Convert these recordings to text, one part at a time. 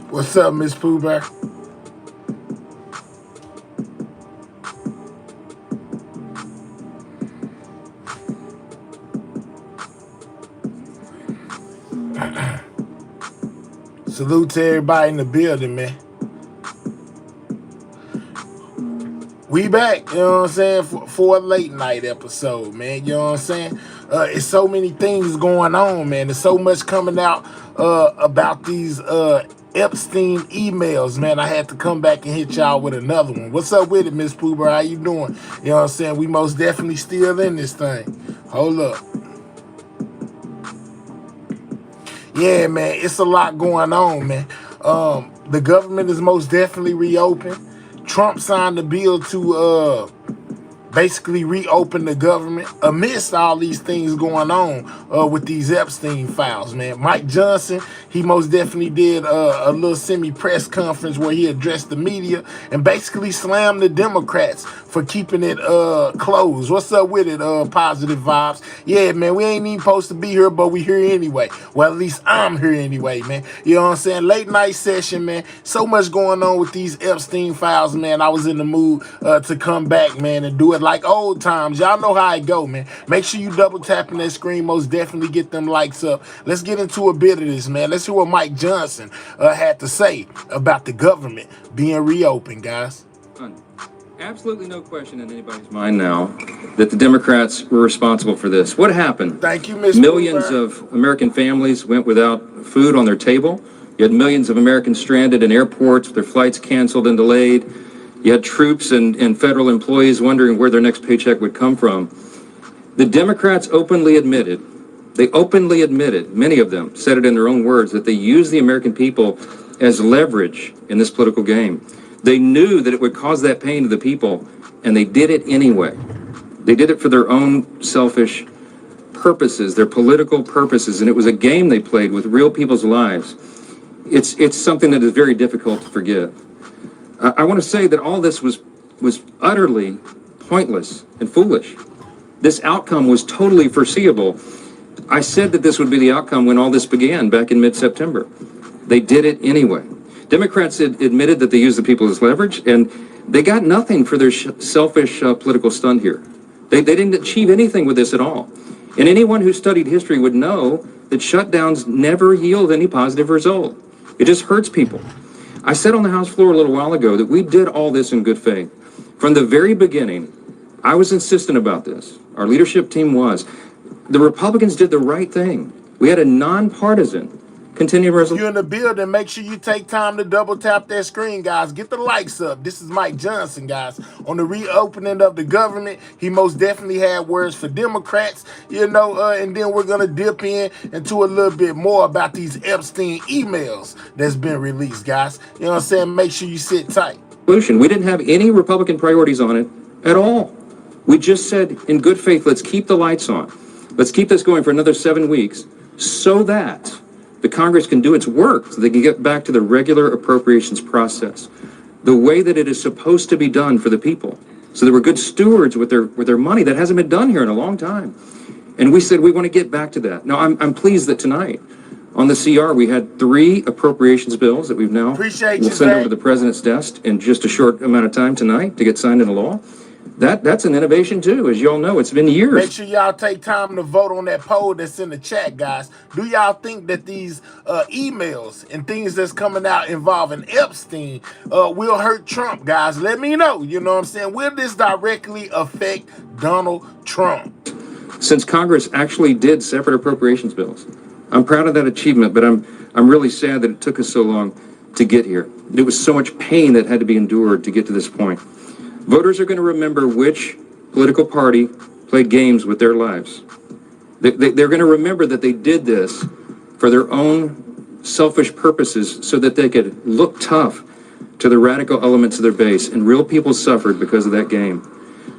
What's up, Miss Pooh Bear? Salute to everybody in the building, man. We back, you know what I'm saying, for a late night episode, man. You know what I'm saying? It's so many things going on, man. There's so much coming out about these Epstein emails, man. I had to come back and hit y'all with another one. What's up with it, Miss Poober? How you doing? You know what I'm saying? We most definitely still in this thing. Hold up. Yeah, man, it's a lot going on, man. The government is most definitely reopened. Trump signed a bill to basically reopen the government amidst all these things going on with these Epstein files, man. Mike Johnson, he most definitely did a little semi-press conference where he addressed the media and basically slammed the Democrats for keeping it closed. What's up with it, Positive Vibes? Yeah, man, we ain't even supposed to be here, but we here anyway. Well, at least I'm here anyway, man. You know what I'm saying? Late night session, man. So much going on with these Epstein files, man. I was in the mood to come back, man, and do it like old times. Y'all know how it go, man. Make sure you double tapping that screen. Most definitely get them likes up. Let's get into a bit of this, man. Let's hear what Mike Johnson had to say about the government being reopened, guys. Absolutely no question in anybody's mind now that the Democrats were responsible for this. What happened? Thank you, Ms. Millions Boomer. of American families went without food on their table. You had millions of Americans stranded in airports with their flights canceled and delayed. You had troops and federal employees wondering where their next paycheck would come from. The Democrats openly admitted, many of them said it in their own words, that they used the American people as leverage in this political game. They knew that it would cause that pain to the people, and they did it anyway. They did it for their own selfish purposes, their political purposes, and it was a game they played with real people's lives. It's something that is very difficult to forgive. I want to say that all this was utterly pointless and foolish. This outcome was totally foreseeable. I said that this would be the outcome when all this began back in mid-September. They did it anyway. Democrats admitted that they used the people as leverage, and they got nothing for their selfish political stunt here. They didn't achieve anything with this at all. And anyone who studied history would know that shutdowns never yield any positive result. It just hurts people. I said on the House floor a little while ago that we did all this in good faith. From the very beginning, I was insistent about this. Our leadership team was. The Republicans did the right thing. We had a nonpartisan continuing resolution. You're in the building. Make sure you take time to double tap that screen, guys. Get the likes up. This is Mike Johnson, guys. On the reopening of the government, he most definitely had words for Democrats, you know, and then we're going to dip into a little bit more about these Epstein emails that's been released, guys. You know what I'm saying? Make sure you sit tight. We didn't have any Republican priorities on it at all. We just said, in good faith, let's keep the lights on. Let's keep this going for another 7 weeks so that the Congress can do its work, so they can get back to the regular appropriations process, the way that it is supposed to be done for the people, so that we're good stewards with their money. That hasn't been done here in a long time. And we said we want to get back to that. Now, I'm pleased that tonight on the CR we had 3 appropriations bills that we've now will send over to the president's desk in just a short amount of time tonight to get signed into law. That's an innovation too, as y'all know. It's been years. Make sure y'all take time to vote on that poll that's in the chat, guys. Do y'all think that these emails and things that's coming out involving Epstein will hurt Trump, guys? Let me know. You know what I'm saying? Will this directly affect Donald Trump? Since Congress actually did separate appropriations bills, I'm proud of that achievement, but I'm really sad that it took us so long to get here. There was so much pain that had to be endured to get to this point. Voters are going to remember which political party played games with their lives. They're going to remember that they did this for their own selfish purposes so that they could look tough to the radical elements of their base, and real people suffered because of that game.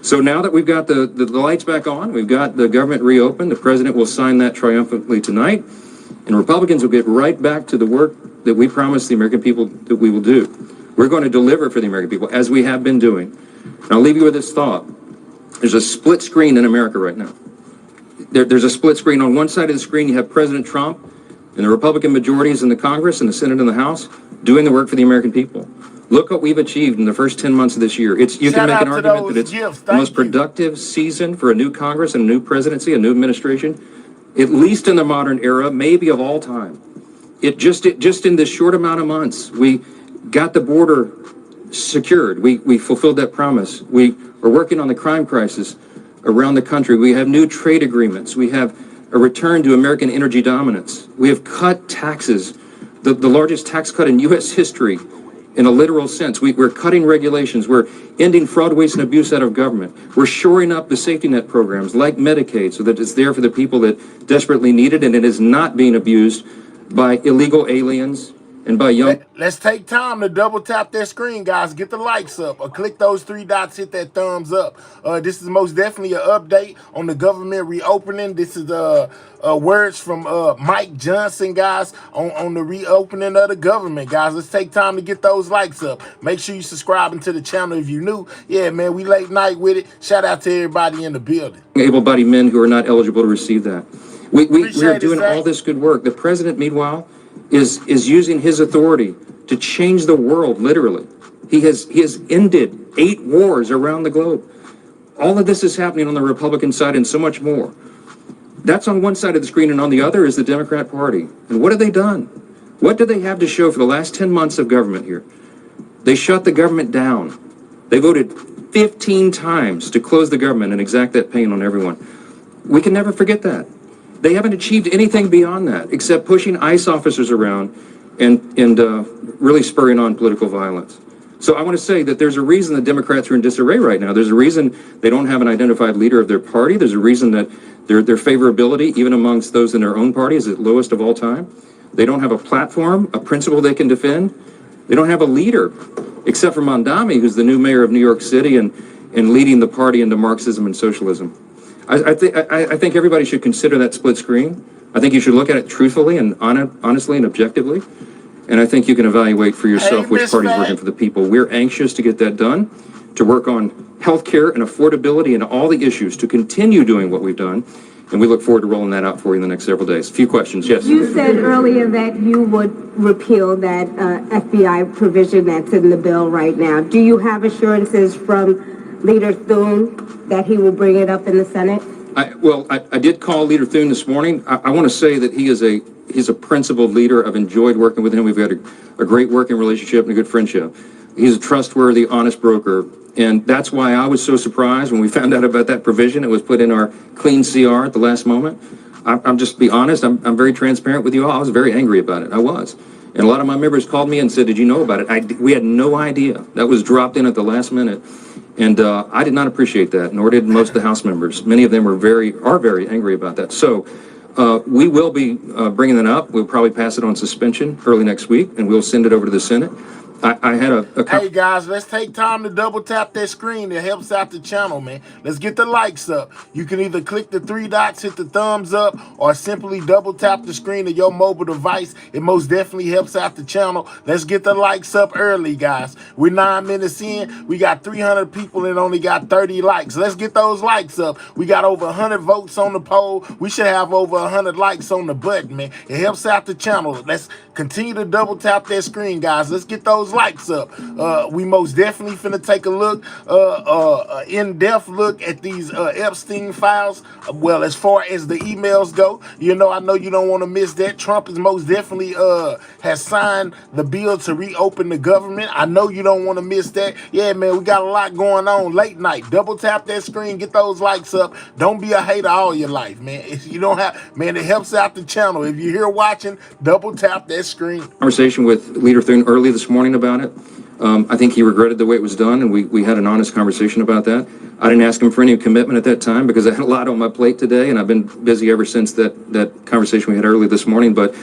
So now that we've got the lights back on, we've got the government reopened, the president will sign that triumphantly tonight, and Republicans will get right back to the work that we promised the American people that we will do. We're going to deliver for the American people, as we have been doing. And I'll leave you with this thought. There's a split screen in America right now. There's a split screen. On one side of the screen, you have President Trump And the Republican majorities in the Congress and the Senate and the House doing the work for the American people. Look what we've achieved in the first 10 months of this year. You can Shout make an out to argument that those it's gifts. the most Thank you. productive season for a new Congress and a new presidency, a new administration, at least in the modern era, maybe of all time. It just in this short amount of months, we got the border secured. We fulfilled that promise. We are working on the crime crisis around the country. We have new trade agreements. We have a return to American energy dominance. We have cut taxes, the largest tax cut in U.S. history in a literal sense. We're cutting regulations. We're ending fraud, waste, and abuse out of government. We're shoring up the safety net programs like Medicaid so that it's there for the people that desperately need it and it is not being abused by illegal aliens and by young. Let's take time to double tap that screen, guys. Get the likes up or click those three dots, hit that thumbs up. This is most definitely an update on the government reopening. This is words from Mike Johnson, guys, on the reopening of the government, guys. Let's take time to get those likes up. Make sure you subscribing to the channel if you new. Yeah, man, we late night with it. Shout out to everybody in the building. Able-bodied men who are not eligible to receive that. We are doing Zach. all this good work. The president, meanwhile, is using his authority to change the world, literally. He has ended 8 wars around the globe. All of this is happening on the Republican side and so much more. That's on one side of the screen, and on the other is the Democrat Party. And what have they done? What do they have to show for the last 10 months of government here? They shut the government down. They voted 15 times to close the government and exact that pain on everyone. We can never forget that. They haven't achieved anything beyond that except pushing ICE officers around and really spurring on political violence. So I want to say that there's a reason the Democrats are in disarray right now. There's a reason they don't have an identified leader of their party. There's a reason that their favorability, even amongst those in their own party, is at lowest of all time. They don't have a platform, a principle they can defend. They don't have a leader, except for Mondami, who's the new mayor of New York City and leading the party into Marxism and socialism. I think everybody should consider that split screen. I think you should look at it truthfully and honestly and objectively. And I think you can evaluate for yourself which party is working for the people. We're anxious to get that done, to work on healthcare and affordability and all the issues, to continue doing what we've done. And we look forward to rolling that out for you in the next several days. A few questions, yes. You said earlier that you would repeal that FBI provision that's in the bill right now. Do you have assurances from Leader Thune that he will bring it up in the Senate? I did call Leader Thune this morning. I want to say that he's a principled leader. I've enjoyed working with him. We've got a great working relationship and a good friendship. He's a trustworthy, honest broker. And that's why I was so surprised when we found out about that provision. It was put in our clean CR at the last moment. I'm just be honest. I'm very transparent with you all. I was very angry about it. I was. And a lot of my members called me and said, did you know about it? We had no idea. That was dropped in at the last minute. And I did not appreciate that, nor did most of the House members. Many of them are very angry about that. So we will be bringing that up. We'll probably pass it on suspension early next week, and we'll send it over to the Senate. I had Hey guys, let's take time to double tap that screen. It helps out the channel, man. Let's get the likes up. You can either click the 3 dots, hit the thumbs up, or simply double tap the screen of your mobile device. It most definitely helps out the channel. Let's get the likes up early, guys. We're 9 minutes in. We got 300 people and only got 30 likes. Let's get those likes up. We got over 100 votes on the poll. We should have over 100 likes on the button, man. It helps out the channel. Let's continue to double tap that screen, guys. Let's get those likes up. We most definitely finna take a look, in-depth look at these Epstein files. Well, as far as the emails go, I know you don't want to miss that. Trump is most definitely has signed the bill to reopen the government. I know you don't want to miss that. Yeah, man, we got a lot going on. Late night. Double tap that screen. Get those likes up. Don't be a hater all your life, man. If you don't have, man, it helps out the channel. If you're here watching, double tap that screen. Conversation with Leader Thune early this morning about it. I think he regretted the way it was done, and we had an honest conversation about that. I didn't ask him for any commitment at that time because I had a lot on my plate today, and I've been busy ever since that conversation we had early this morning. But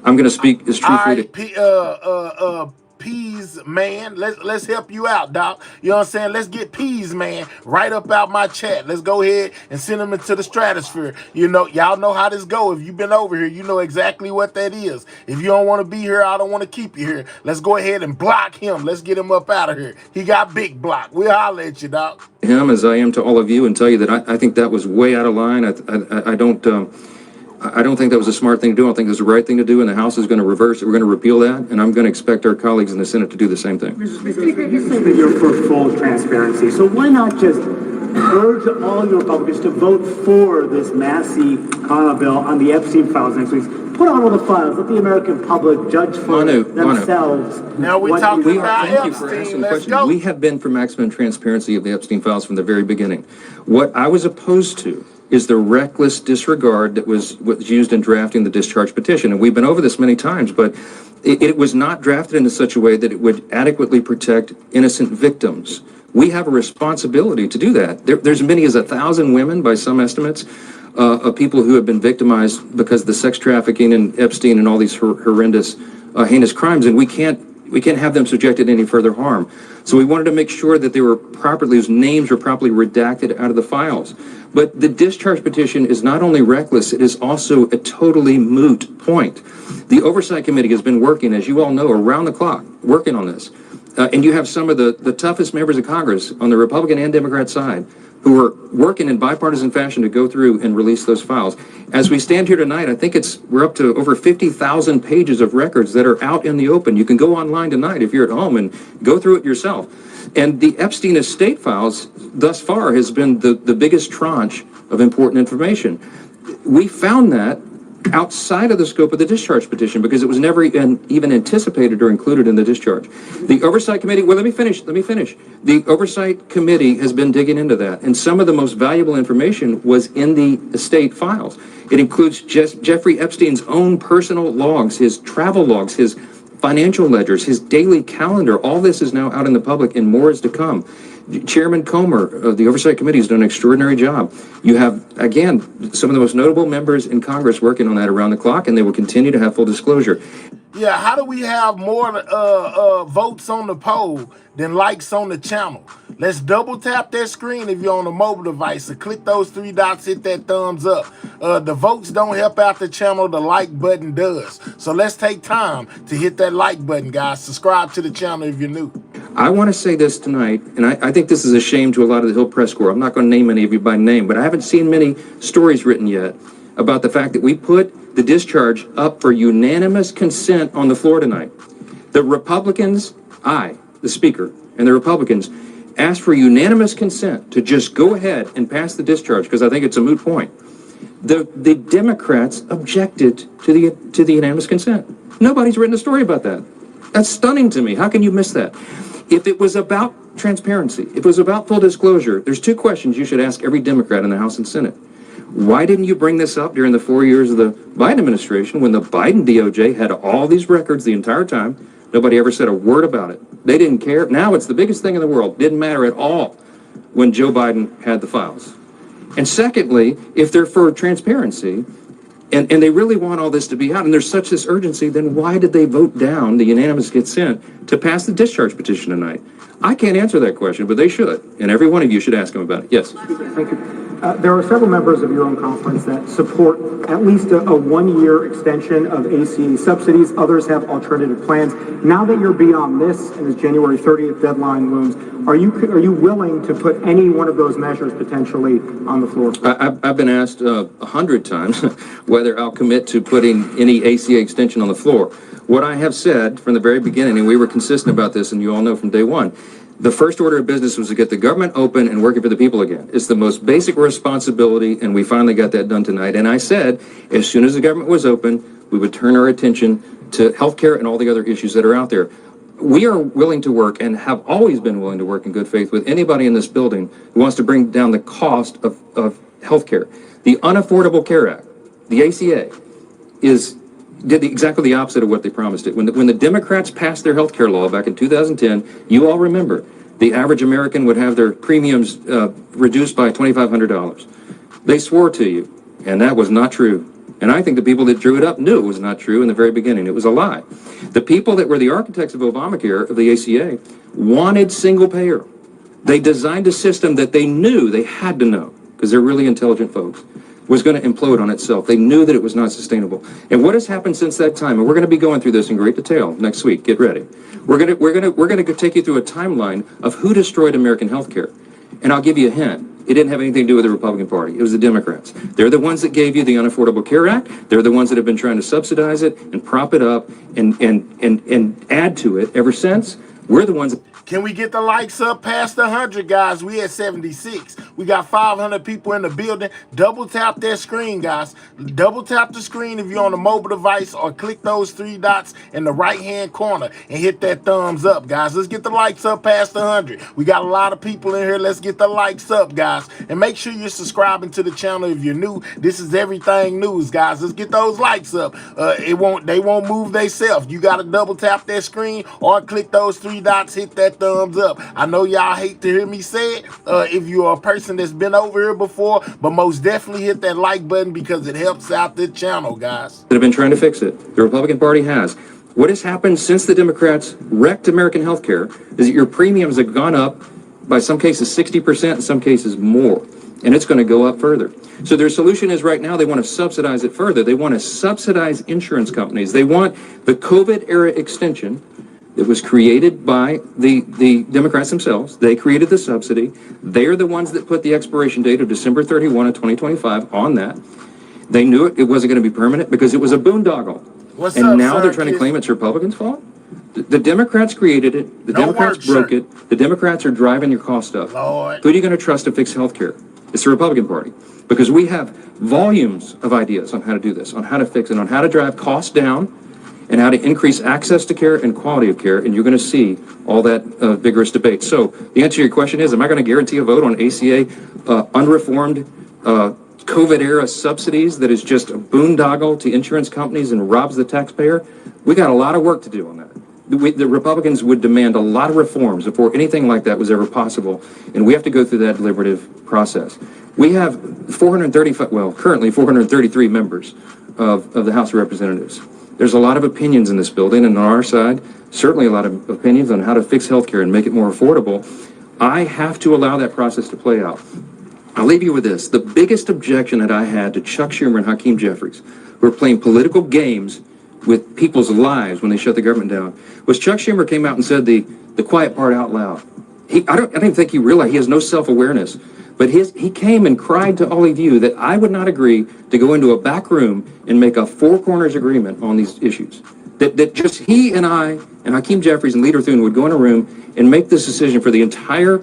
I'm going to speak as truthfully to... Peas Man, let's help you out, Doc. You know what I'm saying? Let's get Peas Man right up out my chat. Let's go ahead and send him into the stratosphere. Y'all know how this go. If you've been over here, you know exactly what that is. If you don't want to be here, I don't want to keep you here. Let's go ahead and block him. Let's get him up out of here. He got big block. We'll holler at you, Doc. Him as I am to all of you, and tell you that I think that was way out of line. I don't I don't think that was a smart thing to do. I don't think it was the right thing to do, and the House is going to reverse it. We're going to repeal that, and I'm going to expect our colleagues in the Senate to do the same thing. Mr. Speaker, you said that you're for full transparency, so why not just urge all your Republicans to vote for this massive bill on the Epstein files next week? Put on all the files, let the American public judge for themselves. Now we're what talking you- about Thank you for Epstein. asking the Let's question. go. We have been for maximum transparency of the Epstein files from the very beginning. What I was opposed to is the reckless disregard that was used in drafting the discharge petition. And we've been over this many times, but it was not drafted in such a way that it would adequately protect innocent victims. We have a responsibility to do that. There's as many as 1,000 women, by some estimates, of people who have been victimized because of the sex trafficking and Epstein and all these horrendous, heinous crimes, and we can't have them subjected to any further harm. So we wanted to make sure that they were properly, whose names were properly redacted out of the files. But the discharge petition is not only reckless, it is also a totally moot point. The Oversight Committee has been working, as you all know, around the clock, working on this. And you have some of the toughest members of Congress on the Republican and Democrat side who are working in bipartisan fashion to go through and release those files. As we stand here tonight, I think we're up to over 50,000 pages of records that are out in the open. You can go online tonight if you're at home and go through it yourself. And the Epstein estate files thus far has been the biggest tranche of important information. We found that outside of the scope of the discharge petition because it was never even anticipated or included in the discharge. The Oversight Committee, well, let me finish. The Oversight Committee has been digging into that, and some of the most valuable information was in the estate files. It includes Jeffrey Epstein's own personal logs, his travel logs, his financial ledgers, his daily calendar. All this is now out in the public, and more is to come. Chairman Comer of the Oversight Committee has done an extraordinary job. You have, again, some of the most notable members in Congress working on that around the clock, and they will continue to have full disclosure. Yeah, how do we have more votes on the poll than likes on the channel? Let's double tap that screen if you're on a mobile device. So click those three dots, hit that thumbs up. The votes don't help out the channel, the like button does. So let's take time to hit that like button, guys. Subscribe to the channel if you're new. I want to say this tonight, and I think this is a shame to a lot of the Hill Press Corps. I'm not going to name any of you by name, but I haven't seen many stories written yet about the fact that we put the discharge up for unanimous consent on the floor tonight. The Republicans, the Speaker, and the Republicans asked for unanimous consent to just go ahead and pass the discharge because I think it's a moot point. The Democrats objected to the unanimous consent. Nobody's written a story about that. That's stunning to me. How can you miss that? If it was about transparency, if it was about full disclosure, there's two questions you should ask every Democrat in the House and Senate. Why didn't you bring this up during the 4 years of the Biden administration when the Biden DOJ had all these records the entire time? Nobody ever said a word about it. They didn't care. Now it's the biggest thing in the world. Didn't matter at all when Joe Biden had the files. And secondly, if they're for transparency, and they really want all this to be out, and there's such this urgency, then why did they vote down the unanimous consent to pass the discharge petition tonight? I can't answer that question, but they should, and every one of you should ask them about it. Yes? Thank you. There are several members of your own conference that support at least a one-year extension of ACA subsidies. Others have alternative plans. Now that you're beyond this and this January 30th deadline looms, are you willing to put any one of those measures potentially on the floor? I've been asked 100 times whether I'll commit to putting any ACA extension on the floor. What I have said from the very beginning, and we were consistent about this, and you all know from day one, the first order of business was to get the government open and working for the people again. It's the most basic responsibility, and we finally got that done tonight. And I said, as soon as the government was open, we would turn our attention to healthcare and all the other issues that are out there. We are willing to work and have always been willing to work in good faith with anybody in this building who wants to bring down the cost of healthcare. The Unaffordable Care Act, the ACA, did exactly the opposite of what they promised it. When the Democrats passed their health care law back in 2010, you all remember, the average American would have their premiums reduced by $2,500. They swore to you, and that was not true. And I think the people that drew it up knew it was not true in the very beginning. It was a lie. The people that were the architects of Obamacare, of the ACA, wanted single payer. They designed a system that they knew, they had to know, because they're really intelligent folks, was going to implode on itself. They knew that it was not sustainable. And what has happened since that time, and we're going to be going through this in great detail next week, get ready. We're going to take you through a timeline of who destroyed American healthcare. And I'll give you a hint. It didn't have anything to do with the Republican Party. It was the Democrats. They're the ones that gave you the Unaffordable Care Act. They're the ones that have been trying to subsidize it and prop it up and add to it ever since. We're the ones. Can we get the likes up past 100, guys? We at 76. We got 500 people in the building. Double tap that screen, guys. Double tap the screen if you're on a mobile device, or click those 3 dots in the right-hand corner and hit that thumbs up, guys. Let's get the likes up past 100. We got a lot of people in here. Let's get the likes up, guys. And make sure you're subscribing to the channel if you're new. This is Everything News, guys. Let's get those likes up. They won't move themselves. You got to double tap that screen or click those 3 dots, hit that thumbs up. I know y'all hate to hear me say it if you're a person that's been over here before, but most definitely hit that like button because it helps out the channel, guys. That have been trying to fix it. The Republican Party has. What has happened since the Democrats wrecked American health care is that your premiums have gone up by some cases 60%, in some cases more. And it's going to go up further. So their solution is right now they want to subsidize it further. They want to subsidize insurance companies. They want the COVID era extension that was created by the Democrats themselves. They created the subsidy. They're the ones that put the expiration date of December 31 of 2025 on that. They knew it wasn't going to be permanent because it was a boondoggle. What's and up, now sir, they're trying kid? to claim it's Republicans' fault? The Democrats created it. The No Democrats word, broke sir. it. The Democrats are driving your cost up. Lord. Who are you going to trust to fix health care? It's the Republican Party. Because we have volumes of ideas on how to do this, on how to fix it, on how to drive costs down, and how to increase access to care and quality of care, and you're going to see all that vigorous debate. So the answer to your question is, am I going to guarantee a vote on ACA unreformed COVID-era subsidies that is just a boondoggle to insurance companies and robs the taxpayer? We got a lot of work to do on that. The Republicans would demand a lot of reforms before anything like that was ever possible, and we have to go through that deliberative process. We have currently 433 members of the House of Representatives. There's a lot of opinions in this building, and on our side, certainly a lot of opinions on how to fix healthcare and make it more affordable. I have to allow that process to play out. I'll leave you with this. The biggest objection that I had to Chuck Schumer and Hakeem Jeffries, who are playing political games with people's lives when they shut the government down, was Chuck Schumer came out and said the quiet part out loud. I don't even think he realized he has no self-awareness. But he came and cried to all of you that I would not agree to go into a back room and make a four corners agreement on these issues. That just he and I and Hakeem Jeffries and Leader Thune would go in a room and make this decision for the entire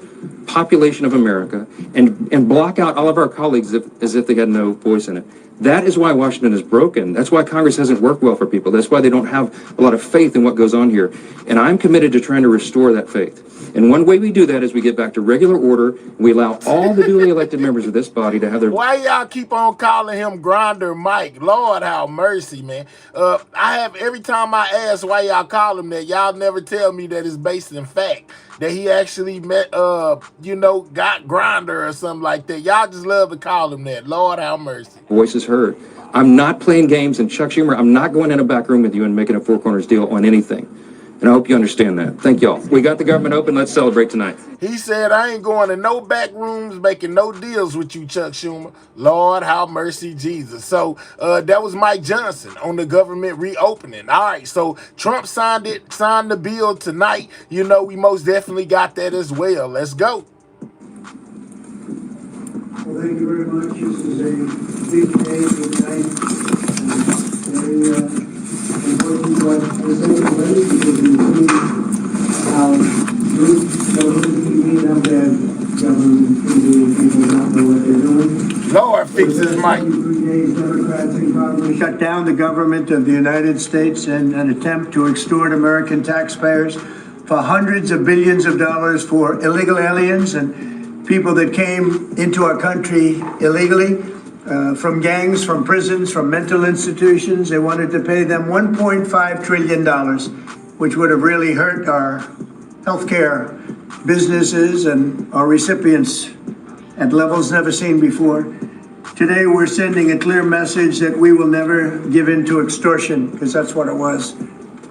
population of America and block out all of our colleagues as if they had no voice in it. That is why Washington is broken. That's why Congress hasn't worked well for people. That's why they don't have a lot of faith in what goes on here. And I'm committed to trying to restore that faith. And one way we do that is we get back to regular order. We allow all the duly elected members of this body to have their... Why y'all keep on calling him Grinder Mike? Lord have mercy, man. Every time I ask why y'all call him that, y'all never tell me that it's based in fact. That he actually met, got Grinder or something like that. Y'all just love to call him that. Lord have mercy. Voice is heard. I'm not playing games, and Chuck Schumer, I'm not going in a back room with you and making a four corners deal on anything. And I hope you understand that. Thank y'all. We got the government open. Let's celebrate tonight. He said, I ain't going to no back rooms making no deals with you, Chuck Schumer. Lord have mercy, Jesus. So that was Mike Johnson on the government reopening. All right, so Trump signed the bill tonight. You know, we most definitely got that as well. Let's go. Well, thank you very much. This is a big day, big night. Very important, but we're saying already because we've seen how good government can be, how bad government can be, and people don't know what they're doing. Lord, fix his mic. 3 days, Democrats in Congress shut down the government of the United States in an attempt to extort American taxpayers for hundreds of billions of dollars for illegal aliens and people that came into our country illegally. From gangs, from prisons, from mental institutions. They wanted to pay them $1.5 trillion, which would have really hurt our healthcare businesses and our recipients at levels never seen before. Today, we're sending a clear message that we will never give in to extortion, because that's what it was.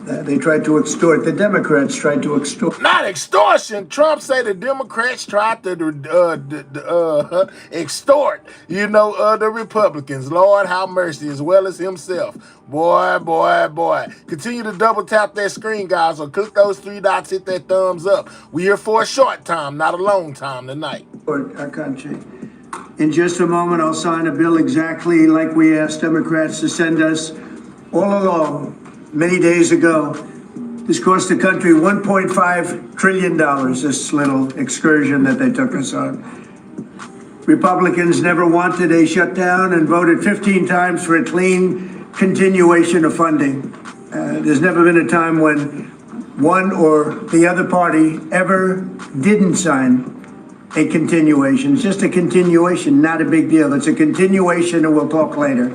They tried to extort. The Democrats tried to extort. Not extortion. Trump say the Democrats tried to extort, the Republicans. Lord have mercy, as well as himself. Boy, boy, boy. Continue to double tap that screen, guys, or click those three dots, hit that thumbs up. We here for a short time, not a long time tonight. Our country. In just a moment, I'll sign a bill exactly like we asked Democrats to send us all along many days ago. This cost the country $1.5 trillion, this little excursion that they took us on. Republicans never wanted a shutdown and voted 15 times for a clean continuation of funding. There's never been a time when one or the other party ever didn't sign a continuation. It's just a continuation, not a big deal. It's a continuation, and we'll talk later.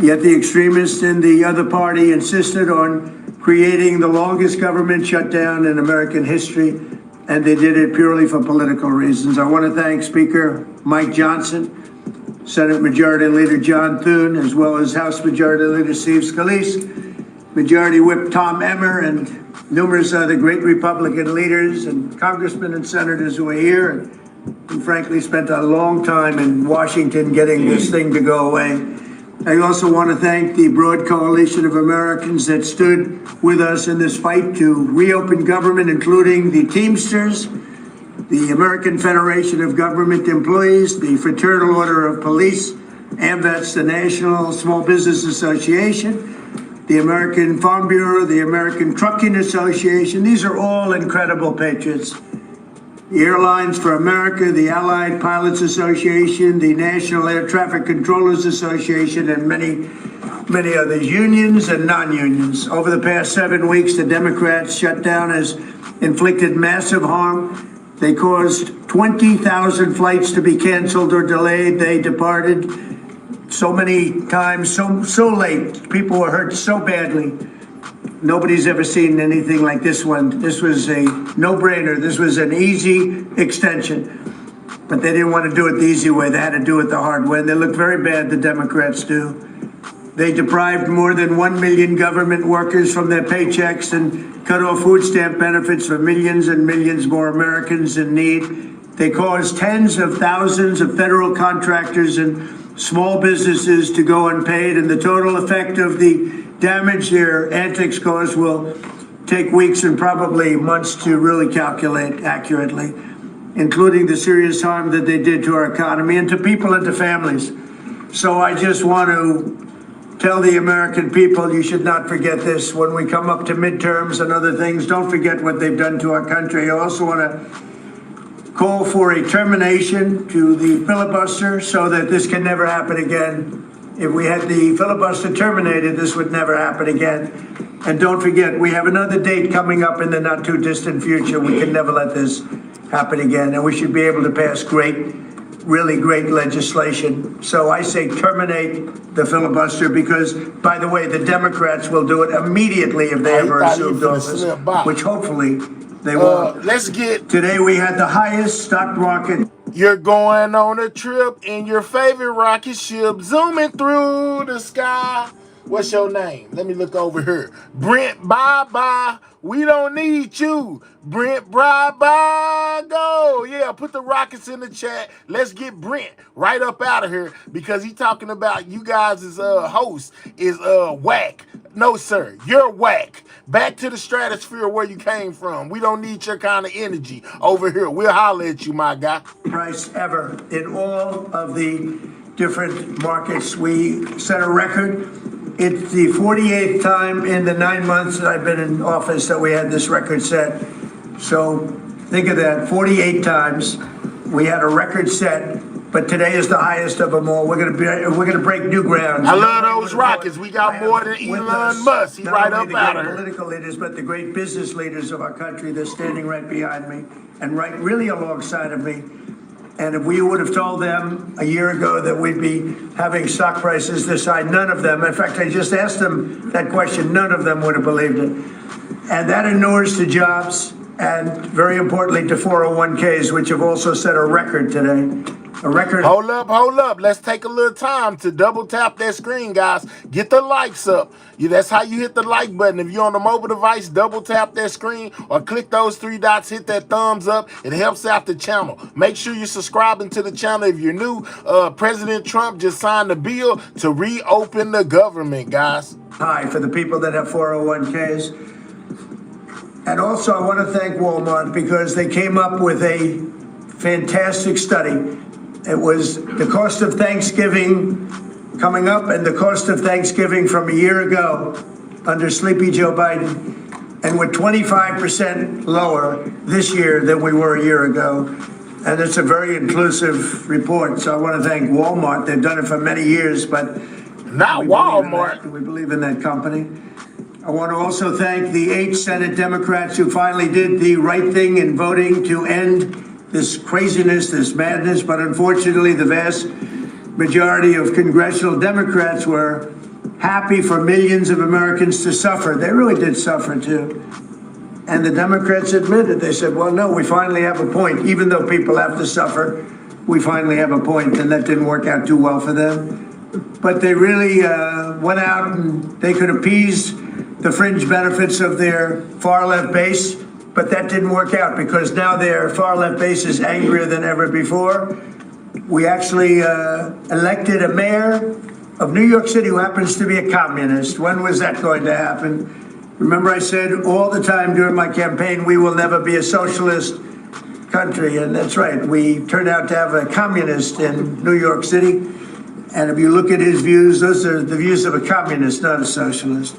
Yet the extremists in the other party insisted on creating the longest government shutdown in American history, and they did it purely for political reasons. I want to thank Speaker Mike Johnson, Senate Majority Leader John Thune, as well as House Majority Leader Steve Scalise, Majority Whip Tom Emmer, and numerous other great Republican leaders and congressmen and senators who are here and frankly spent a long time in Washington getting this thing to go away. I also want to thank the broad coalition of Americans that stood with us in this fight to reopen government, including the Teamsters, the American Federation of Government Employees, the Fraternal Order of Police, AMVETS, the National Small Business Association, the American Farm Bureau, the American Trucking Association. These are all incredible patriots. The Airlines for America, the Allied Pilots Association, the National Air Traffic Controllers Association, and many others, unions and non-unions. Over the past 7 weeks, the Democrats' shutdown has inflicted massive harm. They caused 20,000 flights to be canceled or delayed. They departed so many times, so late. People were hurt so badly. Nobody's ever seen anything like this one. This was a no-brainer. This was an easy extension. But they didn't want to do it the easy way. They had to do it the hard way. And they look very bad, the Democrats do. They deprived more than 1 million government workers from their paychecks and cut off food stamp benefits for millions and millions more Americans in need. They caused tens of thousands of federal contractors and small businesses to go unpaid, and the total effect of the damage their antics caused will take weeks and probably months to really calculate accurately, including the serious harm that they did to our economy and to people and to families. So I just want to tell the American people, you should not forget this when we come up to midterms and other things. Don't forget what they've done to our country. I also want to call for a termination to the filibuster so that this can never happen again. If we had the filibuster terminated, this would never happen again. And don't forget, we have another date coming up in the not too distant future. We can never let this happen again. And we should be able to pass really great legislation. So I say terminate the filibuster because, by the way, the Democrats will do it immediately if they ever assume office, which hopefully they won't. Today we had the highest stock market. You're going on a trip in your favorite rocket ship, zooming through the sky. What's your name? Let me look over here. Brent, bye-bye. We don't need you. Brent, bye-bye. Go. Yeah, put the rockets in the chat. Let's get Brent right up out of here because he talking about you guys' host is whack. No, sir. You're whack. Back to the stratosphere where you came from. We don't need your kind of energy over here. We'll holler at you, my guy. Price ever in all of the different markets. We set a record. It's the 48th time in the 9 months that I've been in office that we had this record set. So think of that, 48 times we had a record set. But today is the highest of them all. We're gonna break new ground. I love those rockets. We got more than Elon Musk. He's right up out of here. Political leaders, but the great business leaders of our country. They're standing right behind me and right really alongside of me. And if we would have told them a year ago that we'd be having stock prices this high, none of them. In fact, I just asked them that question. None of them would have believed it. And that inures to jobs and, very importantly, to 401ks, which have also set a record today. a record. Hold up. Let's take a little time to double tap that screen, guys. Get the likes up. That's how you hit the like button. If you're on a mobile device, double tap that screen or click those three dots, hit that thumbs up. It helps out the channel. Make sure you're subscribing to the channel if you're new. President Trump just signed a bill to reopen the government, guys. High for the people that have 401ks. And also, I want to thank Walmart because they came up with a fantastic study. It was the cost of Thanksgiving coming up and the cost of Thanksgiving from a year ago under Sleepy Joe Biden. And we're 25% lower this year than we were a year ago. And it's a very inclusive report. So I want to thank Walmart. They've done it for many years, but not Walmart. We believe in that company. I want to also thank the 8 Senate Democrats who finally did the right thing in voting to end this craziness, this madness. But unfortunately, the vast majority of congressional Democrats were happy for millions of Americans to suffer. They really did suffer too. And the Democrats admitted, they said, well, no, we finally have a point. Even though people have to suffer, we finally have a point. And that didn't work out too well for them. But they really went out and they could appease the fringe benefits of their far left base. But that didn't work out because now their far left base is angrier than ever before. We actually elected a mayor of New York City who happens to be a communist. When was that going to happen? Remember, I said all the time during my campaign, we will never be a socialist country. And that's right. We turned out to have a communist in New York City. And if you look at his views, those are the views of a communist, not a socialist.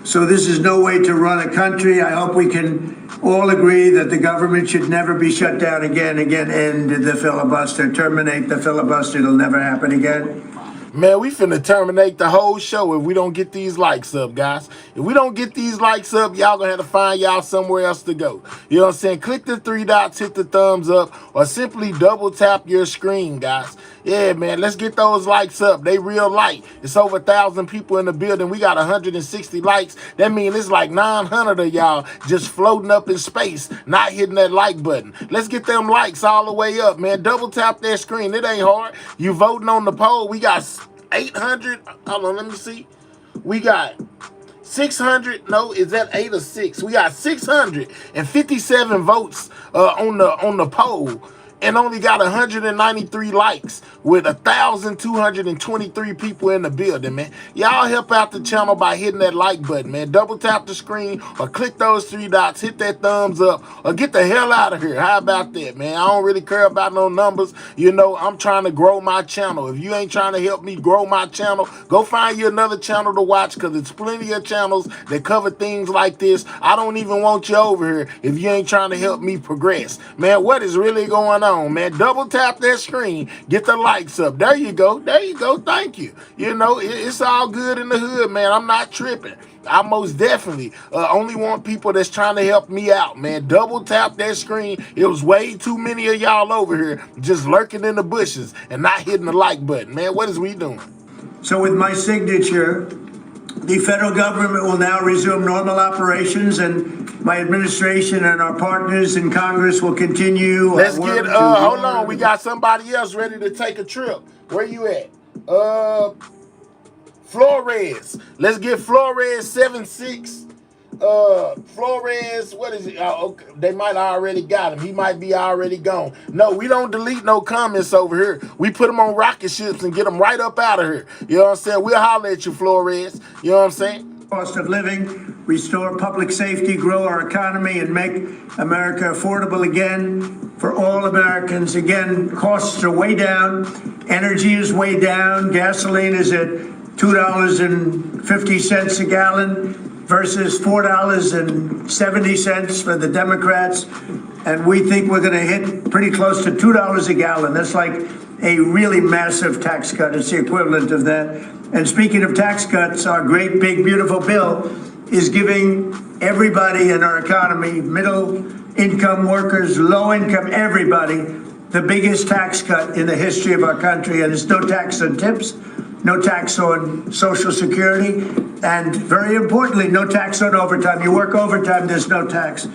So this is no way to run a country. I hope we can all agree that the government should never be shut down again, end the filibuster, terminate the filibuster. It'll never happen again. Man, we finna terminate the whole show if we don't get these likes up, guys. If we don't get these likes up, y'all gonna have to find y'all somewhere else to go. You know what I'm saying? Click the three dots, hit the thumbs up, or simply double tap your screen, guys. Yeah, man, let's get those likes up. They real light. It's over 1,000 people in the building. We got 160 likes. That means it's like 900 of y'all just floating up in space, not hitting that like button. Let's get them likes all the way up, man. Double tap that screen. It ain't hard. You voting on the poll. We got 800. Hold on, let me see. We got 600. No, is that 8 or 6? We got 657 votes on the poll, and only got 193 likes with 1,223 people in the building, man. Y'all help out the channel by hitting that like button, man. Double tap the screen or click those three dots, hit that thumbs up, or get the hell out of here. How about that, man? I don't really care about no numbers. You know, I'm trying to grow my channel. If you ain't trying to help me grow my channel, go find you another channel to watch, because it's plenty of channels that cover things like this. I don't even want you over here if you ain't trying to help me progress. Man, what is really going on, man? Double tap that screen, get the likes up. There you go. Thank you. You know, it's all good in the hood, man. I'm not tripping. I most definitely only want people that's trying to help me out, man. Double tap that screen. It was way too many of y'all over here just lurking in the bushes and not hitting the like button, man. What is we doing? So with my signature, the federal government will now resume normal operations, and my administration and our partners in Congress will continue. Let's get, hold on. We got somebody else ready to take a trip. Where you at? Flores. Let's get Flores 76. Flores, what is it? Okay. They might have already got him. He might be already gone. No, we don't delete no comments over here. We put them on rocket ships and get them right up out of here. You know what I'm saying? We'll holler at you, Flores. You know what I'm saying? Cost of living, restore public safety, grow our economy, and make America affordable again for all Americans. Again, costs are way down. Energy is way down. Gasoline is at $2.50 a gallon versus $4.70 for the Democrats. And we think we're going to hit pretty close to $2 a gallon. That's like a really massive tax cut. It's the equivalent of that. And speaking of tax cuts, our great, big, beautiful bill is giving everybody in our economy, middle income workers, low income, everybody, the biggest tax cut in the history of our country. And it's no tax on tips, no tax on Social Security, and very importantly, no tax on overtime. You work overtime, there's no tax.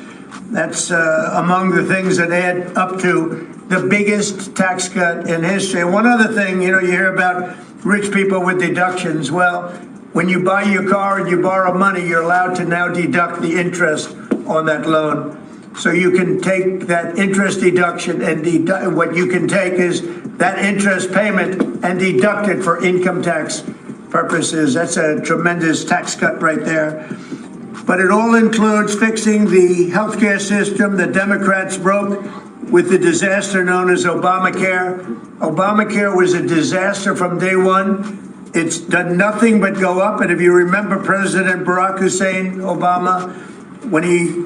That's among the things that add up to the biggest tax cut in history. And one other thing, you hear about rich people with deductions. Well, when you buy your car and you borrow money, you're allowed to now deduct the interest on that loan. So you can take that interest deduction and what you can take is that interest payment and deduct it for income tax purposes. That's a tremendous tax cut right there. But it all includes fixing the healthcare system the Democrats broke with the disaster known as Obamacare. Obamacare was a disaster from day one. It's done nothing but go up. And if you remember President Barack Hussein Obama, when he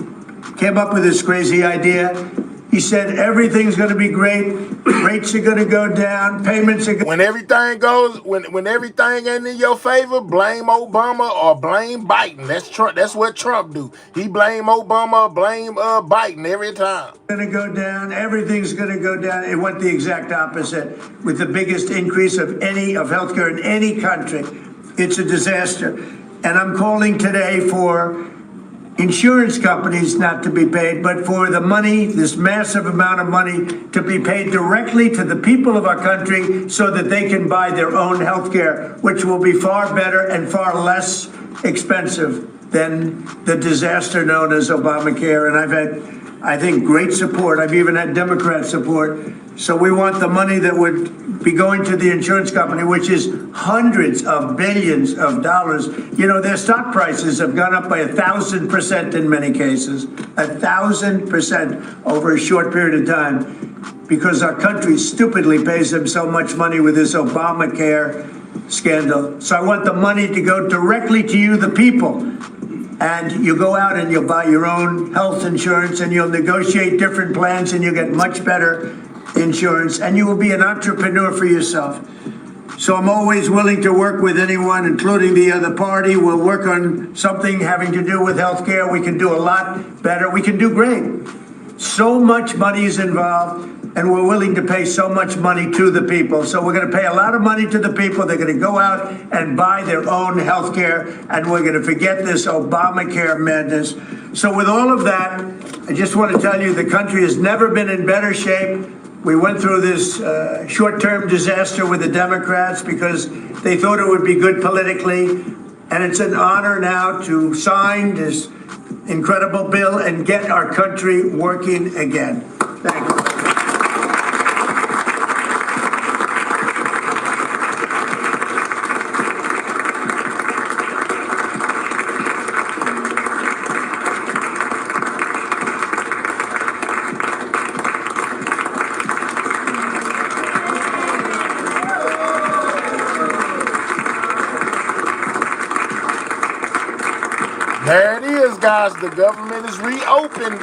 came up with this crazy idea, he said everything's going to be great, rates are going to go down, payments are going When everything goes, when everything ain't in your favor, blame Obama or blame Biden. That's Trump. That's what Trump do. He blame Obama or blame Biden every time. to go down, everything's going to go down. It went the exact opposite with the biggest increase of healthcare in any country. It's a disaster. And I'm calling today for insurance companies not to be paid, but for the money, this massive amount of money, to be paid directly to the people of our country so that they can buy their own health care, which will be far better and far less expensive than the disaster known as Obamacare. And I've had, I think, great support. I've even had Democrat support. So we want the money that would be going to the insurance company, which is hundreds of billions of dollars. Their stock prices have gone up by 1,000% in many cases, 1,000% over a short period of time, because our country stupidly pays them so much money with this Obamacare scandal. So I want the money to go directly to you, the people. And you go out and you'll buy your own health insurance and you'll negotiate different plans and you'll get much better insurance and you will be an entrepreneur for yourself. So I'm always willing to work with anyone, including the other party. We'll work on something having to do with healthcare. We can do a lot better. We can do great. So much money is involved, and we're willing to pay so much money to the people. So we're going to pay a lot of money to the people. They're going to go out and buy their own health care, and we're going to forget this Obamacare madness. So with all of that, I just want to tell you the country has never been in better shape. We went through this short-term disaster with the Democrats because they thought it would be good politically, and it's an honor now to sign this incredible bill and get our country working again. Thank you. There it is, guys. The government is reopened.